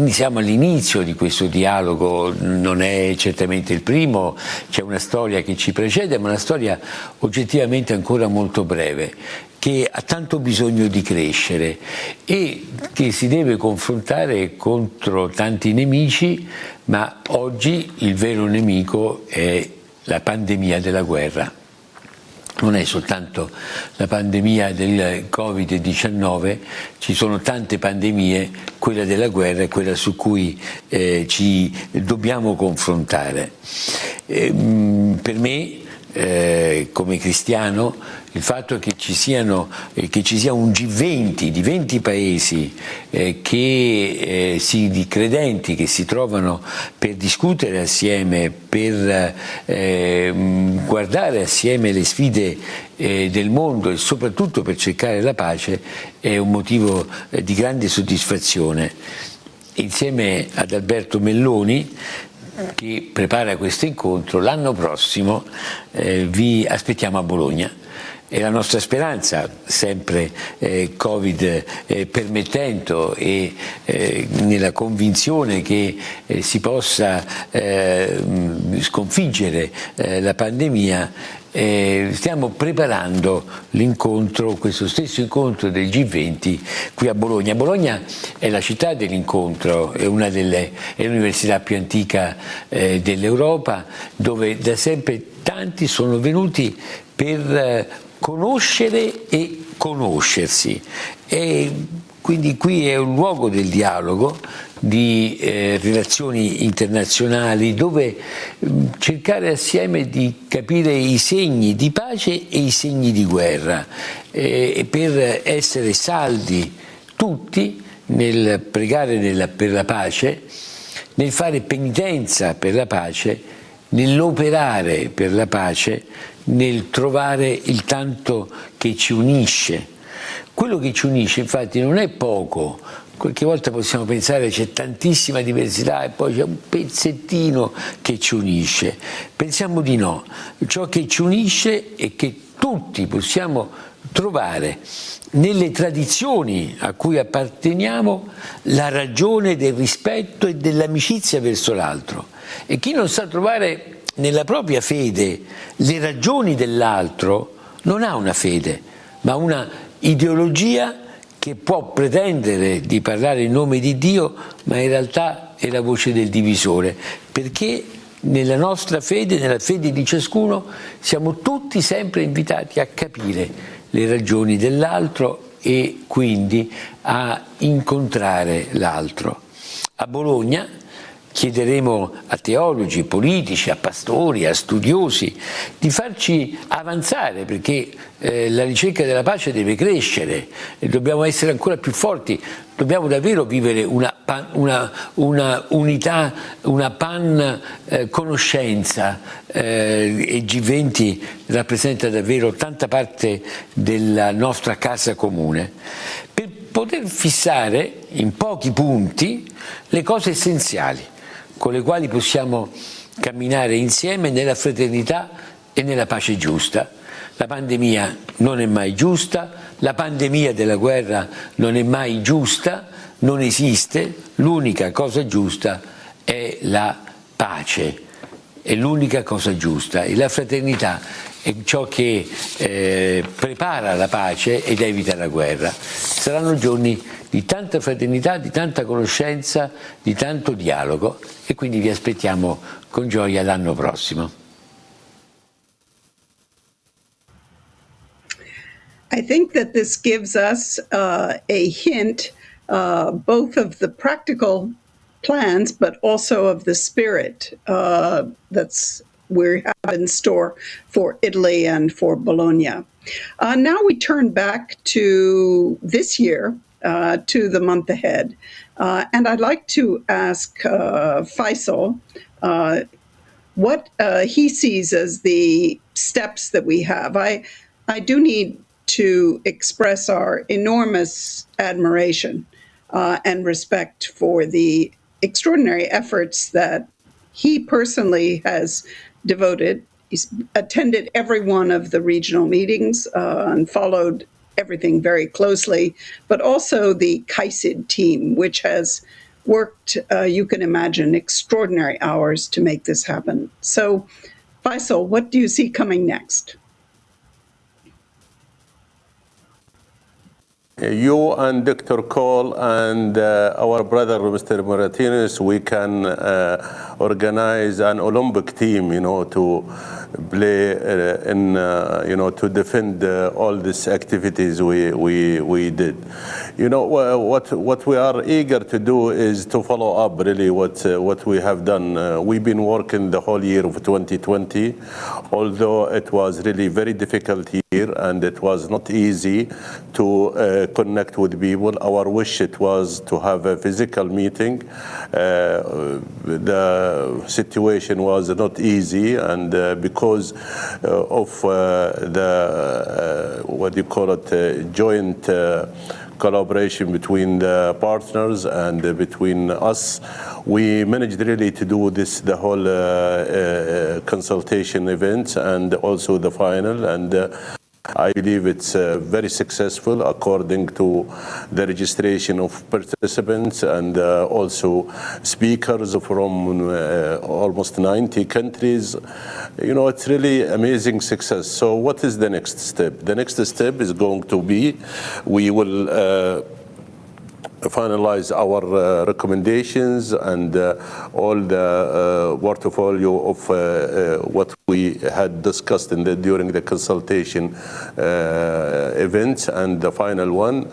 siamo all'inizio di questo dialogo, non è certamente il primo, c'è una storia che ci precede, ma una storia oggettivamente ancora molto breve, che ha tanto bisogno di crescere e che si deve confrontare contro tanti nemici, ma oggi il vero nemico è la pandemia della guerra. Non è soltanto la pandemia del Covid-19, ci sono tante pandemie, quella della guerra è quella su cui ci dobbiamo confrontare. Per me, come cristiano, il fatto che ci sia un G20 di 20 paesi di credenti che si trovano per discutere assieme, per guardare assieme le sfide del mondo e soprattutto per cercare la pace è un motivo di grande soddisfazione. Insieme ad Alberto Melloni, che prepara questo incontro, l'anno prossimo vi aspettiamo a Bologna. È la nostra speranza, sempre Covid permettendo e nella convinzione che si possa sconfiggere la pandemia, stiamo preparando l'incontro, questo stesso incontro del G20 qui a Bologna. Bologna è la città dell'incontro, è l'università più antica dell'Europa, dove da sempre tanti sono venuti per conoscere e conoscersi, e quindi qui è un luogo del dialogo, di relazioni internazionali, dove cercare assieme di capire i segni di pace e i segni di guerra, e per essere saldi tutti nel pregare per la pace, nel fare penitenza per la pace, nell'operare per la pace, nel trovare il tanto che ci unisce. Quello che ci unisce infatti non è poco, qualche volta possiamo pensare che c'è tantissima diversità e poi c'è un pezzettino che ci unisce. Pensiamo di no, ciò che ci unisce è che tutti possiamo trovare nelle tradizioni a cui apparteniamo la ragione del rispetto e dell'amicizia verso l'altro, e chi non sa trovare nella propria fede le ragioni dell'altro non ha una fede, ma una ideologia che può pretendere di parlare in nome di Dio, ma in realtà è la voce del divisore, perché nella nostra fede, nella fede di ciascuno, siamo tutti sempre invitati a capire le ragioni dell'altro e quindi a incontrare l'altro. A Bologna chiederemo a teologi, politici, a pastori, a studiosi di farci avanzare, perché la ricerca della pace deve crescere e dobbiamo essere ancora più forti, dobbiamo davvero vivere una unità, una conoscenza, e G20 rappresenta davvero tanta parte della nostra casa comune, per poter fissare in pochi punti le cose essenziali con le quali possiamo camminare insieme nella fraternità e nella pace giusta. La pandemia non è mai giusta, la pandemia della guerra non è mai giusta, non esiste, l'unica cosa giusta è la pace, è l'unica cosa giusta, e la fraternità è ciò che prepara la pace ed evita la guerra. Saranno giorni di tanta fraternità, di tanta conoscenza, di tanto dialogo, e quindi vi aspettiamo con gioia l'anno prossimo. I think that this gives us a hint both of the practical plans, but also of the spirit that's we have in store for Italy and for Bologna. Now we turn back to this year, to the month ahead. And I'd like to ask Faisal what he sees as the steps that we have. I do need to express our enormous admiration and respect for the extraordinary efforts that he personally has devoted. He's attended every one of the regional meetings and followed everything very closely, but also the CAICID team, which has worked, you can imagine, extraordinary hours to make this happen. So, Faisal, what do you see coming next? You and Dr. Cole and our brother, Mr. Martinez, we can organize an Olympic team, to play to defend all these activities we did. What we are eager to do is to follow up really what we have done. We've been working the whole year of 2020, although it was really very difficult year and it was not easy to connect with people. Our wish it was to have a physical meeting. The situation was not easy, and because of the joint collaboration between the partners and between us, we managed really to do the whole consultation event and also the final, and I believe it's very successful according to the registration of participants and also speakers from almost 90 countries. It's really amazing success. So what is the next step? The next step is going to be, we will finalize our recommendations and all the portfolio of what we had discussed during the consultation events, and the final one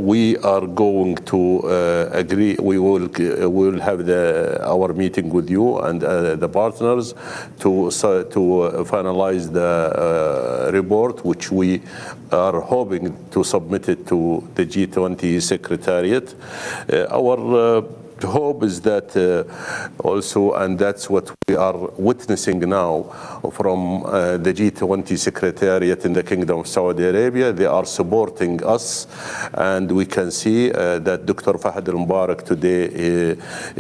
we are going to agree. We will have our meeting with you and the partners to finalize the report, which we are hoping to submit it to the G20 Secretariat. Our hope is that also, and that's what we are witnessing now from the G20 Secretariat in the Kingdom of Saudi Arabia. They are supporting us, and we can see that Dr. Fahd al-Mubarak today,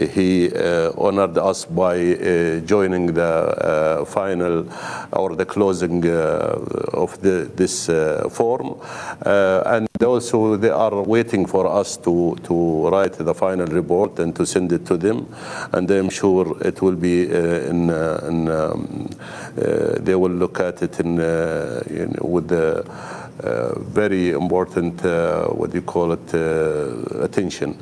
he honored us by joining the final or the closing of this forum, and also they are waiting for us to write the final report and to send it to them, and I'm sure it will be they will look at it with the very important attention.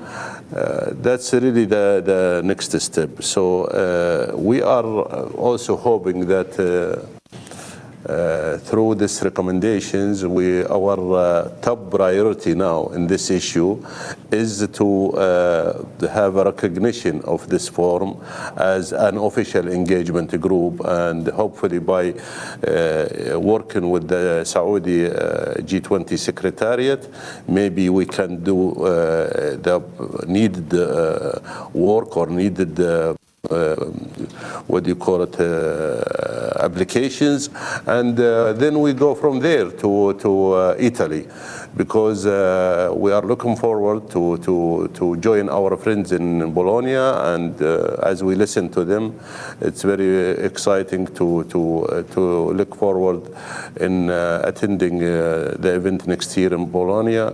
That's really the next step. So we are also hoping that through these recommendations, our top priority now in this issue is to have a recognition of this forum as an official engagement group, and hopefully by working with the Saudi G20 Secretariat, maybe we can do the needed work or needed applications, and then we go from there to Italy. because we are looking forward to join our friends in Bologna, and as we listen to them, it's very exciting to look forward in attending the event next year in Bologna.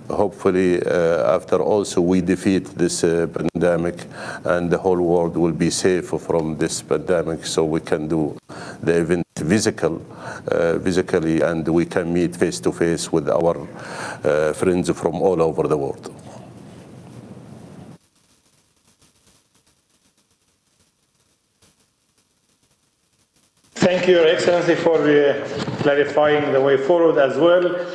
Hopefully, after also we defeat this pandemic, and the whole world will be safe from this pandemic, so we can do the event physically, and we can meet face to face with our friends from all over the world. Thank you, Your Excellency, for clarifying the way forward as well.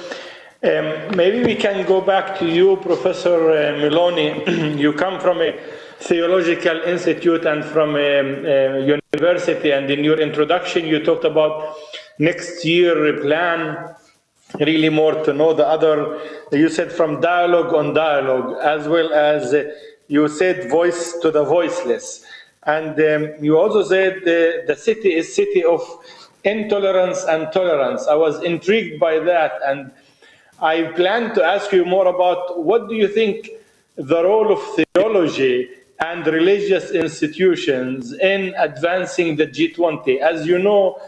Maybe we can go back to you, Professor Meloni. You come from a theological institute and from a university, and in your introduction you talked about next year plan, really more to know the other. You said from dialogue on dialogue, as well as you said voice to the voiceless. And you also said the city is city of intolerance and tolerance. I was intrigued by that, and I plan to ask you more about what do you think the role of theology and religious institutions in advancing the G20. As you know,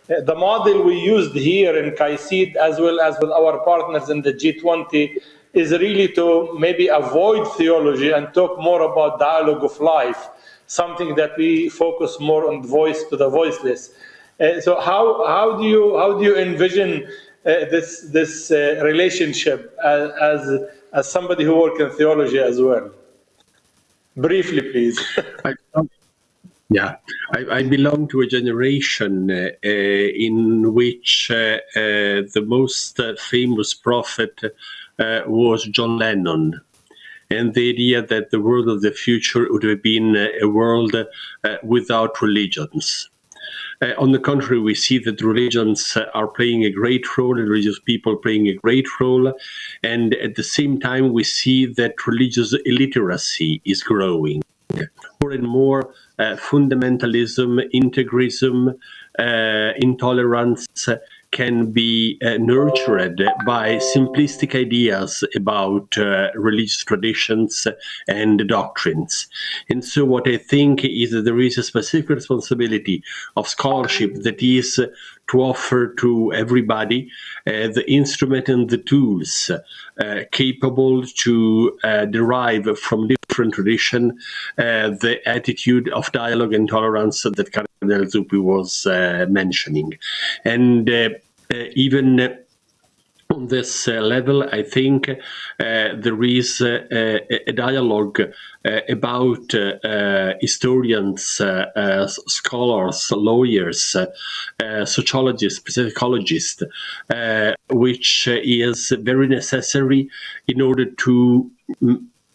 the model we used here in Kaysid, as well as with our partners in the G20, is really to maybe avoid theology and talk more about dialogue of life, something that we focus more on voice to the voiceless. So how do you envision this relationship as somebody who works in theology as well? Briefly, please. I belong to a generation in which the most famous prophet was John Lennon, and the idea that the world of the future would have been a world without religions. On the contrary, we see that religions are playing a great role, and religious people playing a great role, and at the same time we see that religious illiteracy is growing. More and more fundamentalism, integrism, intolerance can be nurtured by simplistic ideas about religious traditions and doctrines. And so what I think is that there is a specific responsibility of scholarship that is to offer to everybody the instrument and the tools capable to derive from different tradition the attitude of dialogue and tolerance that Cardinal Zuppi was mentioning. And even on this level, I think there is a dialogue about historians, scholars, lawyers, sociologists, psychologists, which is very necessary in order to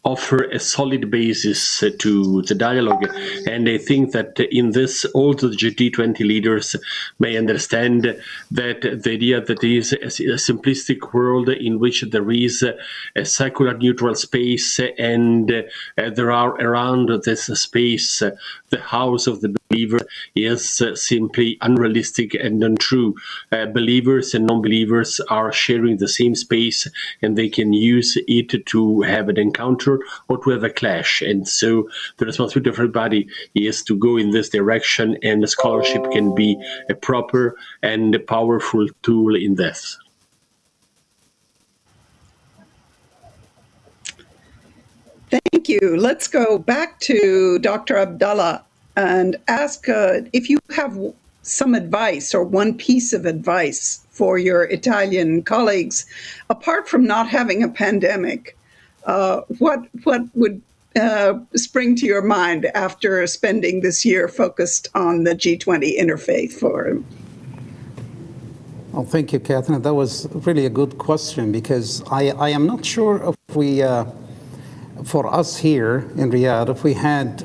offer a solid basis to the dialogue. And I think that in this, all the G20 leaders may understand that the idea that there is a simplistic world in which there is a secular neutral space, and there are around this space the house of the believer is simply unrealistic and untrue. Believers and non-believers are sharing the same space, and they can use it to have an encounter or to have a clash. And so the responsibility of everybody is to go in this direction, and the scholarship can be a proper and a powerful tool in this. Thank you. Let's go back to Dr. Abdallah and ask if you have some advice or one piece of advice for your Italian colleagues, apart from not having a pandemic. What would spring to your mind after spending this year focused on the G20 Interfaith Forum? Well, thank you, Catherine. That was really a good question, because I am not sure if we, for us here in Riyadh, if we had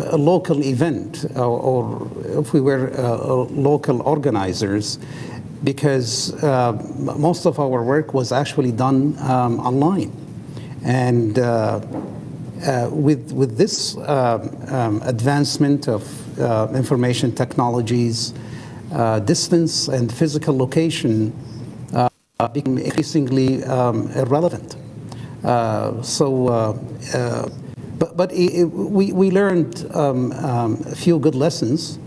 a local event or if we were local organizers, because most of our work was actually done online. And with this advancement of information technologies, distance and physical location become increasingly irrelevant. We learned a few good lessons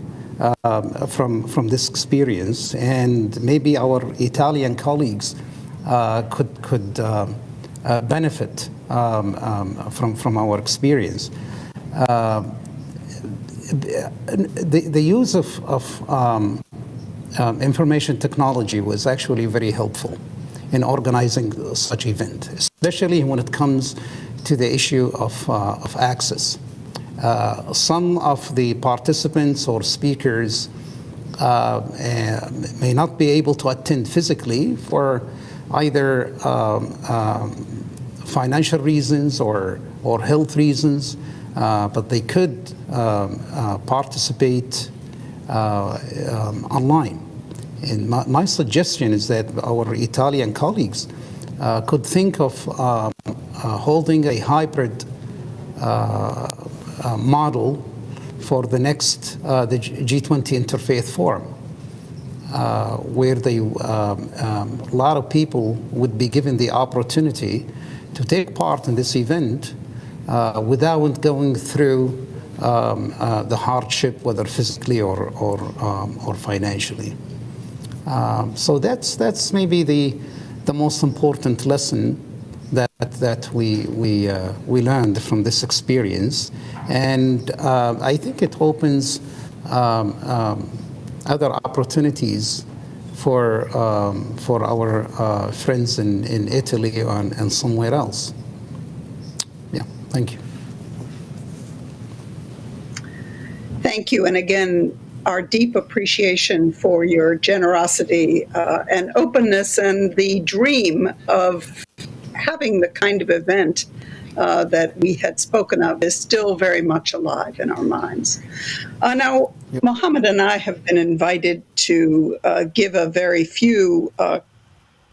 from this experience, and maybe our Italian colleagues could benefit from our experience. The use of information technology was actually very helpful in organizing such event, especially when it comes to the issue of access. Some of the participants or speakers may not be able to attend physically for either financial reasons or health reasons, but they could participate online. And my suggestion is that our Italian colleagues could think of holding a hybrid model for the next the G20 Interfaith Forum, where a lot of people would be given the opportunity to take part in this event without going through the hardship, whether physically or financially. So that's maybe the most important lesson that we learned from this experience, and I think it opens other opportunities for our friends in Italy and somewhere else. Yeah, thank you. Thank you, and again, our deep appreciation for your generosity and openness, and the dream of having the kind of event that we had spoken of is still very much alive in our minds. Now, Mohammed and I have been invited to give a very few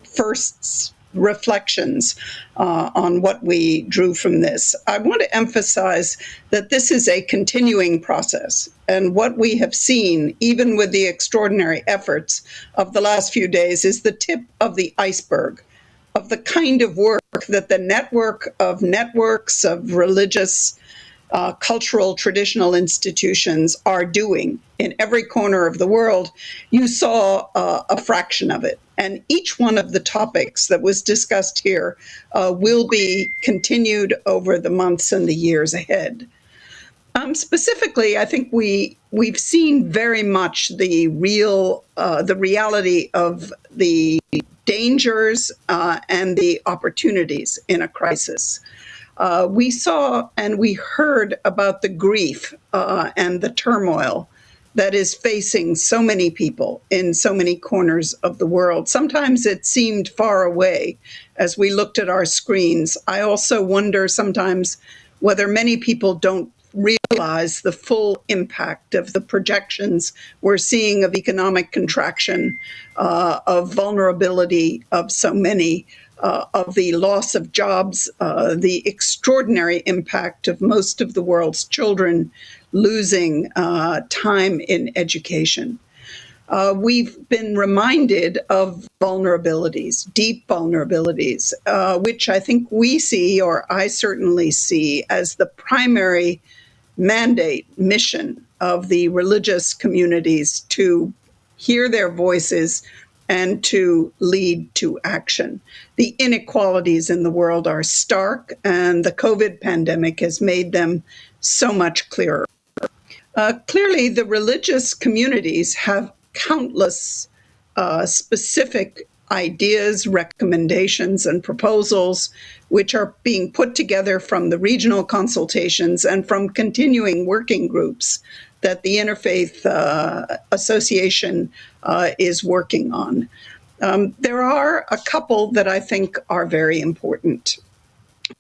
first reflections on what we drew from this. I want to emphasize that this is a continuing process, and what we have seen, even with the extraordinary efforts of the last few days, is the tip of the iceberg of the kind of work that the network of networks of religious, cultural, traditional institutions are doing in every corner of the world. You saw a fraction of it. And each one of the topics that was discussed here will be continued over the months and the years ahead. Specifically, I think we've seen very much the reality of the dangers and the opportunities in a crisis. We saw and we heard about the grief and the turmoil that is facing so many people in so many corners of the world. Sometimes it seemed far away as we looked at our screens. I also wonder sometimes whether many people don't realize the full impact of the projections we're seeing of economic contraction, of vulnerability of so many, of the loss of jobs, the extraordinary impact of most of the world's children losing time in education. We've been reminded of vulnerabilities, deep vulnerabilities, which I think we see, or I certainly see, as the primary mandate, mission of the religious communities to hear their voices and to lead to action. The inequalities in the world are stark, and the COVID pandemic has made them so much clearer. Clearly, the religious communities have countless specific ideas, recommendations, and proposals, which are being put together from the regional consultations and from continuing working groups that the Interfaith Association is working on. There are a couple that I think are very important.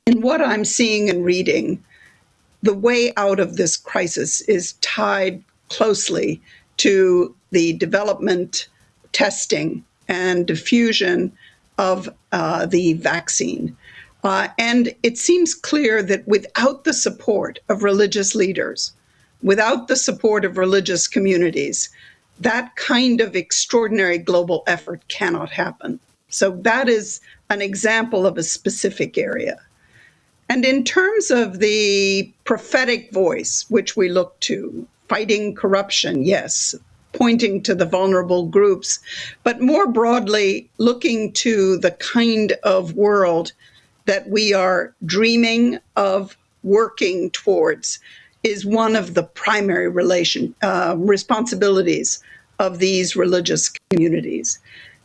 In what I'm seeing and reading, the way out of this crisis is tied closely to the development, testing, and diffusion of the vaccine. And it seems clear that without the support of religious leaders, without the support of religious communities, that kind of extraordinary global effort cannot happen. So that is an example of a specific area. And in terms of the prophetic voice, which we look to, fighting corruption, yes, pointing to the vulnerable groups, but more broadly, looking to the kind of world that we are dreaming of working towards is one of the primary responsibilities of these religious communities.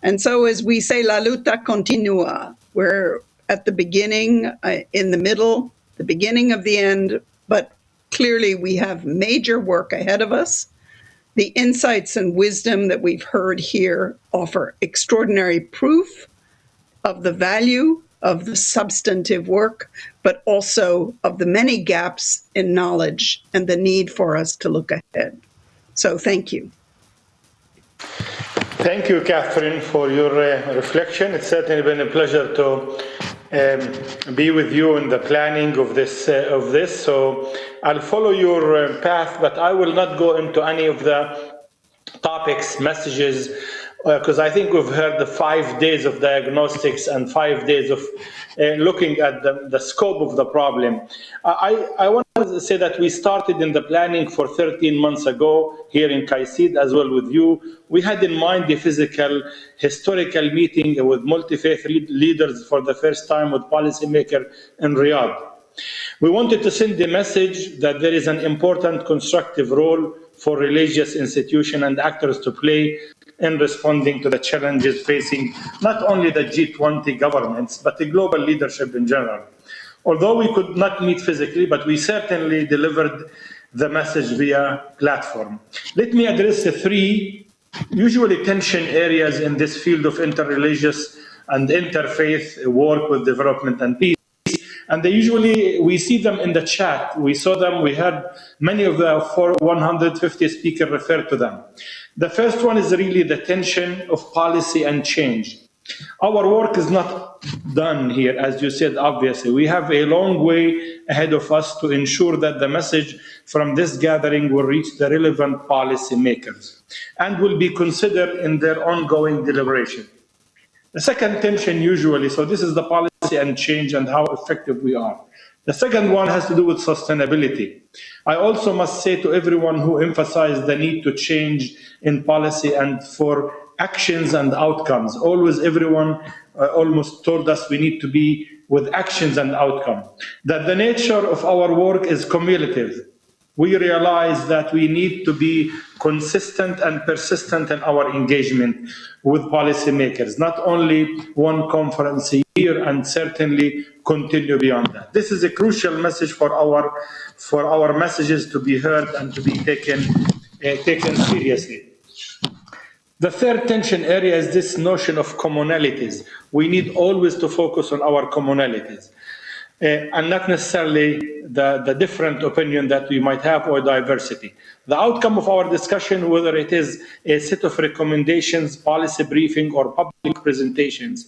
And so as we say, la luta continua, we're at the beginning, in the middle, the beginning of the end, but clearly we have major work ahead of us. The insights and wisdom that we've heard here offer extraordinary proof of the value of the substantive work, but also of the many gaps in knowledge and the need for us to look ahead. So thank you. Thank you, Catherine, for your reflection. It's certainly been a pleasure to be with you in the planning of this. So I'll follow your path, but I will not go into any of the topics, messages, because I think we've heard the 5 days of diagnostics and 5 days of looking at the scope of the problem. I want to say that we started in the planning for 13 months ago here in Kaisid, as well with you. We had in mind the physical, historical meeting with multi-faith leaders for the first time with Policymakers in Riyadh. We wanted to send the message that there is an important constructive role for religious institutions and actors to play in responding to the challenges facing not only the G20 governments, but the global leadership in general. Although we could not meet physically, but we certainly delivered the message via platform. Let me address the three usually tension areas in this field of interreligious and interfaith work with development and peace. And we see them in the chat. We saw them, we had many of the 150 speakers refer to them. The first one is really the tension of policy and change. Our work is not done here, as you said, obviously. We have a long way ahead of us to ensure that the message from this gathering will reach the relevant policy makers and will be considered in their ongoing deliberation. The second tension usually, so this is the policy and change and how effective we are. The second one has to do with sustainability. I also must say to everyone who emphasized the need to change in policy and for actions and outcomes, always everyone almost told us we need to be with actions and outcome, that the nature of our work is cumulative. We realize that we need to be consistent and persistent in our engagement with policymakers, not only one conference a year, and certainly continue beyond that. This is a crucial message for our messages to be heard and to be taken seriously. The third tension area is this notion of commonalities. We need always to focus on our commonalities. And not necessarily the different opinion that we might have or diversity. The outcome of our discussion, whether it is a set of recommendations, policy briefing, or public presentations,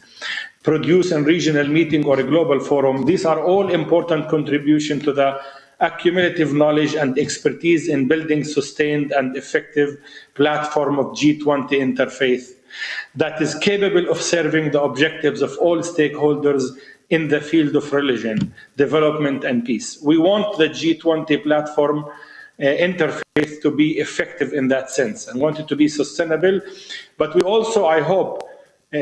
produced in regional meeting or a global forum, these are all important contributions to the accumulative knowledge and expertise in building sustained and effective platform of G20 Interfaith that is capable of serving the objectives of all stakeholders in the field of religion, development, and peace. We want the G20 platform interfaith to be effective in that sense and want it to be sustainable. But we also, I hope,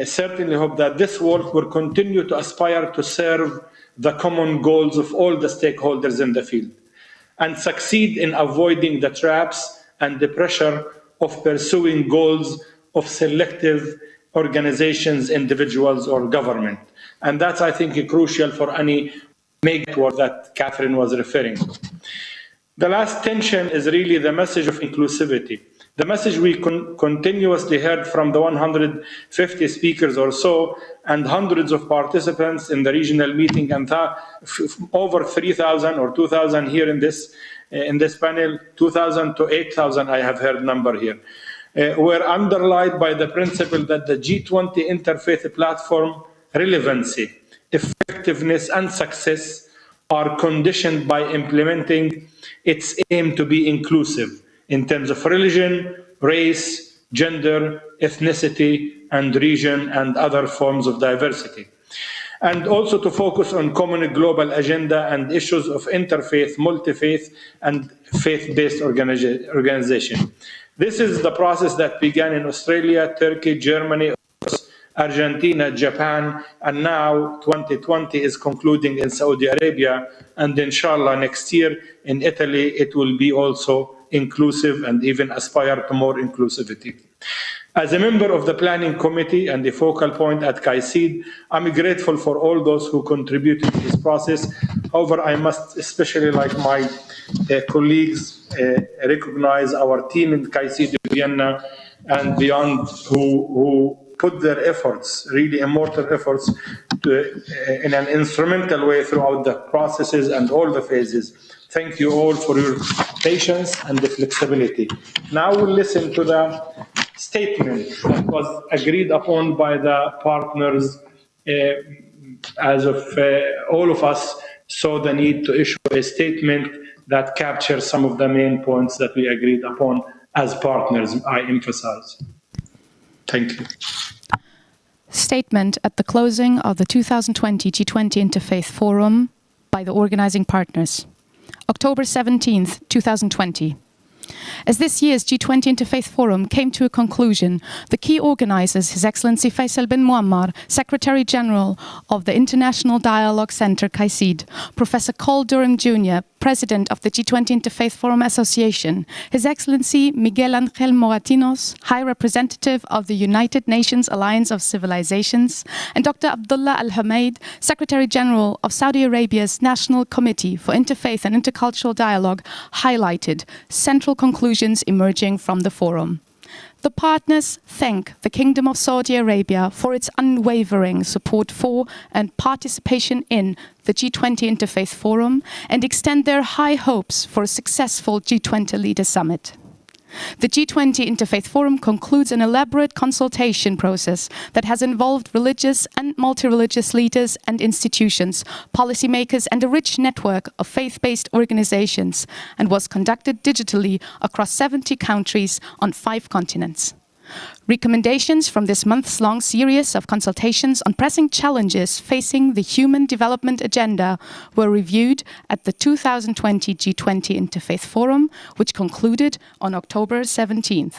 certainly hope that this work will continue to aspire to serve the common goals of all the stakeholders in the field and succeed in avoiding the traps and the pressure of pursuing goals of selective organizations, individuals, or government. And that's, I think, crucial for any mega work that Catherine was referring to. The last tension is really the message of inclusivity. The message we continuously heard from the 150 speakers or so and hundreds of participants in the regional meeting and over 3,000 or 2,000 here in this panel, 2,000 to 8,000 I have heard number here, were underlined by the principle that the G20 Interfaith platform relevancy, effectiveness, and success are conditioned by implementing its aim to be inclusive in terms of religion, race, gender, ethnicity, and region and other forms of diversity. And also to focus on common global agenda and issues of interfaith, multi-faith, and faith-based organization. This is the process that began in Australia, Turkey, Germany, Argentina, Japan, and now 2020 is concluding in Saudi Arabia, and inshallah next year in Italy it will be also inclusive and even aspire to more inclusivity. As a member of the planning committee and the focal point at CAICID, I'm grateful for all those who contributed to this process. However, I must especially, like my colleagues, recognize our team in CAICID Vienna and beyond who put their efforts, really immortal efforts, in an instrumental way throughout the processes and all the phases. Thank you all for your patience and the flexibility. Now we'll listen to the statement that was agreed upon by the partners as of all of us saw the need to issue a statement that captures some of the main points that we agreed upon as partners, I emphasize. Thank you. Statement at the closing of the 2020 G20 Interfaith Forum by the organizing partners. October 17th, 2020. As this year's G20 Interfaith Forum came to a conclusion, the key organizers, His Excellency Faisal bin Muammar, Secretary General of the International Dialogue Center, CAICID, Professor Cole Durham Jr., President of the G20 Interfaith Forum Association, His Excellency Miguel Angel Moratinos, High Representative of the United Nations Alliance of Civilizations, and Dr. Abdullah Al-Humaid, Secretary General of Saudi Arabia's National Committee for Interfaith and Intercultural Dialogue, highlighted central conclusions emerging from the forum. The partners thank the Kingdom of Saudi Arabia for its unwavering support for and participation in the G20 Interfaith Forum and extend their high hopes for a successful G20 Leader Summit. The G20 Interfaith Forum concludes an elaborate consultation process that has involved religious and multi-religious leaders and institutions, policymakers, and a rich network of faith-based organizations, and was conducted digitally across 70 countries on 5 continents. Recommendations from this months-long series of consultations on pressing challenges facing the human development agenda were reviewed at the 2020 G20 Interfaith Forum, which concluded on October 17th.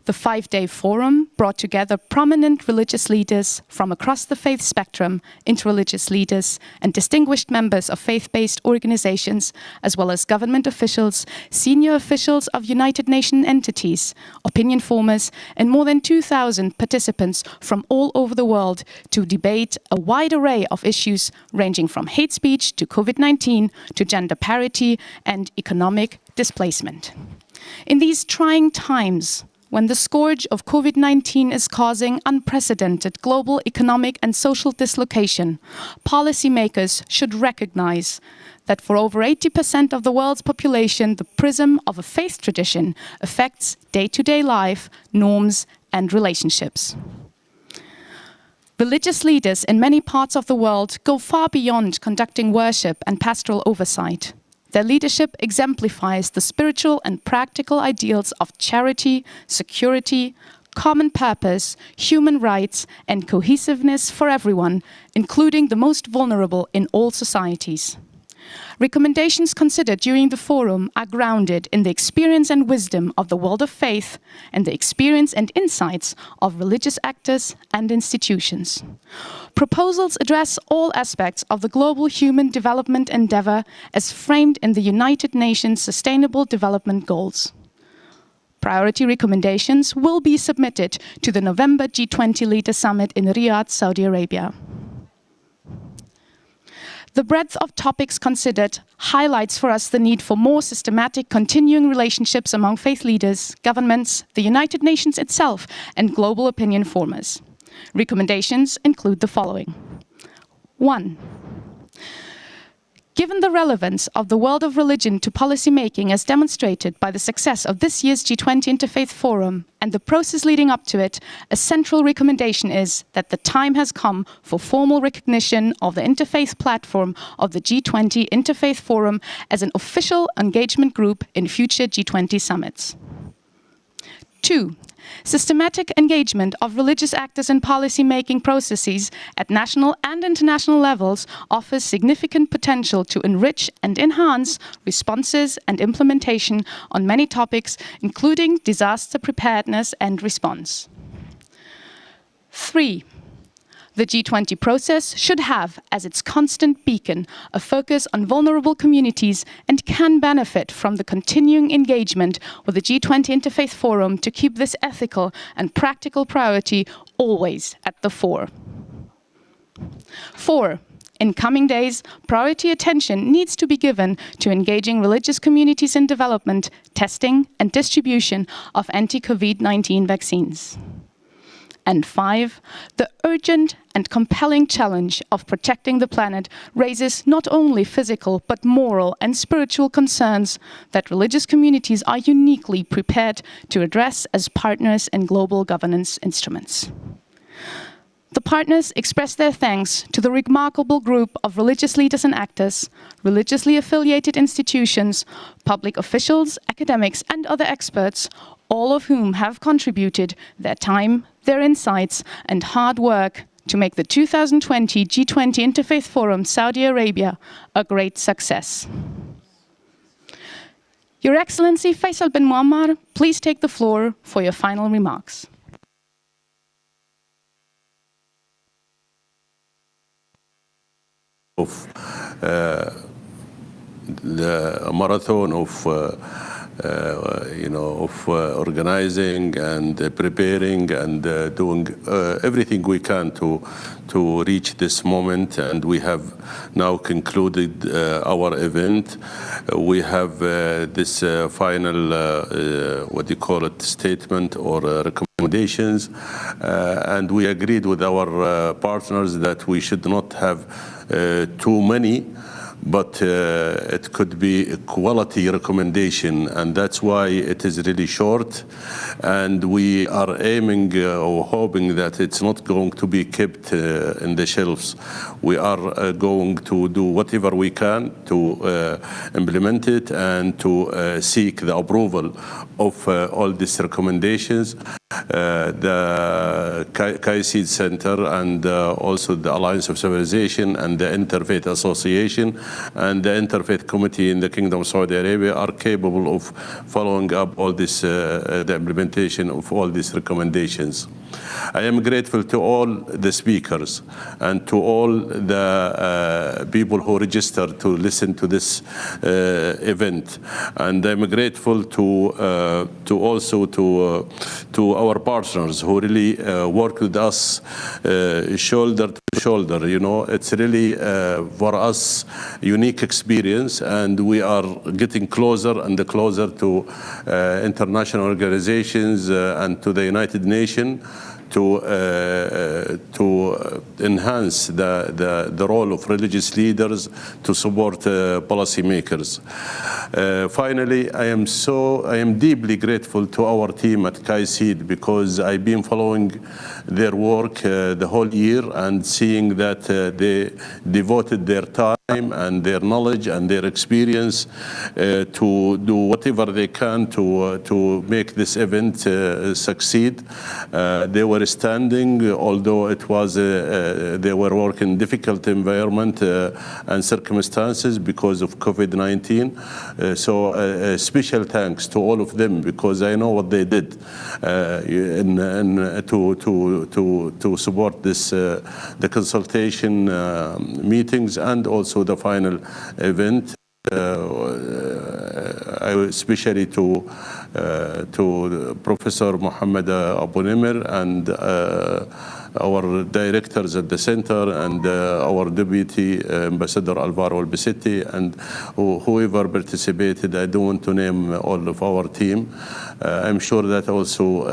The 5-day forum brought together prominent religious leaders from across the faith spectrum, interreligious leaders, and distinguished members of faith-based organizations, as well as government officials, senior officials of United Nations entities, opinion formers, and more than 2,000 participants from all over the world to debate a wide array of issues ranging from hate speech to COVID-19 to gender parity and economic displacement. In these trying times, when the scourge of COVID-19 is causing unprecedented global economic and social dislocation, policymakers should recognize that for over 80% of the world's population, the prism of a faith tradition affects day-to-day life, norms, and relationships. Religious leaders in many parts of the world go far beyond conducting worship and pastoral oversight. Their leadership exemplifies the spiritual and practical ideals of charity, security, common purpose, human rights, and cohesiveness for everyone, including the most vulnerable in all societies. Recommendations considered during the forum are grounded in the experience and wisdom of the world of faith and the experience and insights of religious actors and institutions. Proposals address all aspects of the global human development endeavor as framed in the United Nations Sustainable Development Goals. Priority recommendations will be submitted to the November G20 Leader Summit in Riyadh, Saudi Arabia. The breadth of topics considered highlights for us the need for more systematic continuing relationships among faith leaders, governments, the United Nations itself, and global opinion formers. Recommendations include the following. 1. Given the relevance of the world of religion to policymaking as demonstrated by the success of this year's G20 Interfaith Forum and the process leading up to it, a central recommendation is that the time has come for formal recognition of the interfaith platform of the G20 Interfaith Forum as an official engagement group in future G20 summits. 2. Systematic engagement of religious actors in policy-making processes at national and international levels offers significant potential to enrich and enhance responses and implementation on many topics, including disaster preparedness and response. 3. The G20 process should have as its constant beacon a focus on vulnerable communities and can benefit from the continuing engagement with the G20 Interfaith Forum to keep this ethical and practical priority always at the fore. 4. In coming days, priority attention needs to be given to engaging religious communities in development, testing, and distribution of anti-COVID-19 vaccines. And 5, the urgent and compelling challenge of protecting the planet raises not only physical but moral and spiritual concerns that religious communities are uniquely prepared to address as partners in global governance instruments. The partners express their thanks to the remarkable group of religious leaders and actors, religiously affiliated institutions, public officials, academics, and other experts, all of whom have contributed their time, their insights, and hard work to make the 2020 G20 Interfaith Forum Saudi Arabia a great success. Your Excellency Faisal bin Muammar, please take the floor for your final remarks. Of the marathon of organizing and preparing and doing everything we can to reach this moment, and we have now concluded our event. We have this final statement or recommendations, and we agreed with our partners that we should not have too many, but it could be a quality recommendation, and that's why it is really short. And we are aiming or hoping that it's not going to be kept in the shelves. We are going to do whatever we can to implement it and to seek the approval of all these recommendations. The Catholicosate Center and also the Alliance of Civilization and the Interfaith Association and the Interfaith Committee in the Kingdom of Saudi Arabia are capable of following up all this, the implementation of all these recommendations. I am grateful to all the speakers and to all the people who registered to listen to this event, and I'm grateful to also to our partners who really work with us shoulder to shoulder. You know, it's really for us unique experience, and we are getting closer and closer to international organizations and to the United Nations to enhance the role of religious leaders to support policymakers. Finally, I am deeply grateful to our team at Catholicosate, because I've been following their work the whole year and seeing that they devoted their time and their knowledge and their experience to do whatever they can to make this event succeed. They were standing, although it was they were working in difficult environment and circumstances because of COVID-19. So special thanks to all of them, because I know what they did to support this the consultation meetings and also the final event. Especially to Professor Mohammed Abu Nimr and our directors at the center and our deputy Ambassador Alvaro Albisetti and whoever participated. I don't want to name all of our team. I'm sure that also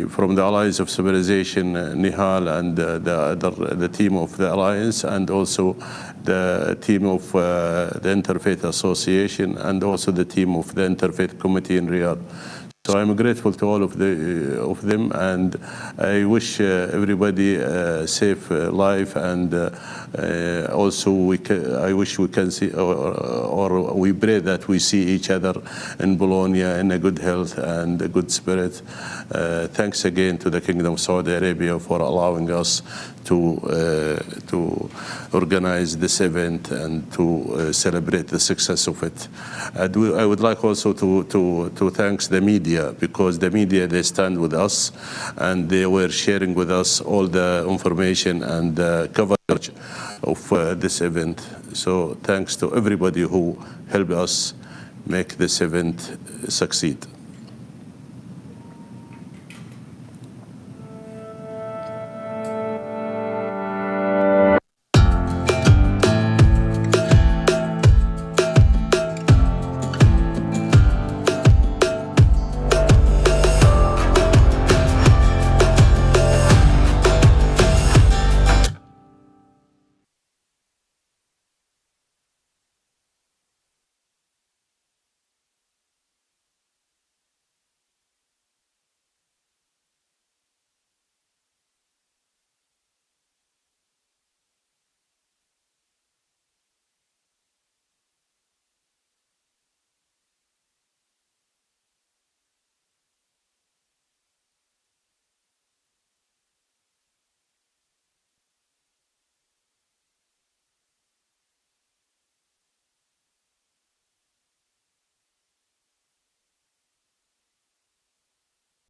from the Alliance of Civilization, Nihal, and the team of the Alliance, and also the team of the Interfaith Association, and also the team of the Interfaith Committee in Riyadh. So I'm grateful to all of them, and I wish everybody a safe life, and also I wish we can see, or we pray that we see each other in Bologna in a good health and a good spirit. Thanks again to the Kingdom of Saudi Arabia for allowing us to organize this event and to celebrate the success of it. I would like also to thank the media, because the media, they stand with us and they were sharing with us all the information and coverage of this event. So thanks to everybody who helped us make this event succeed.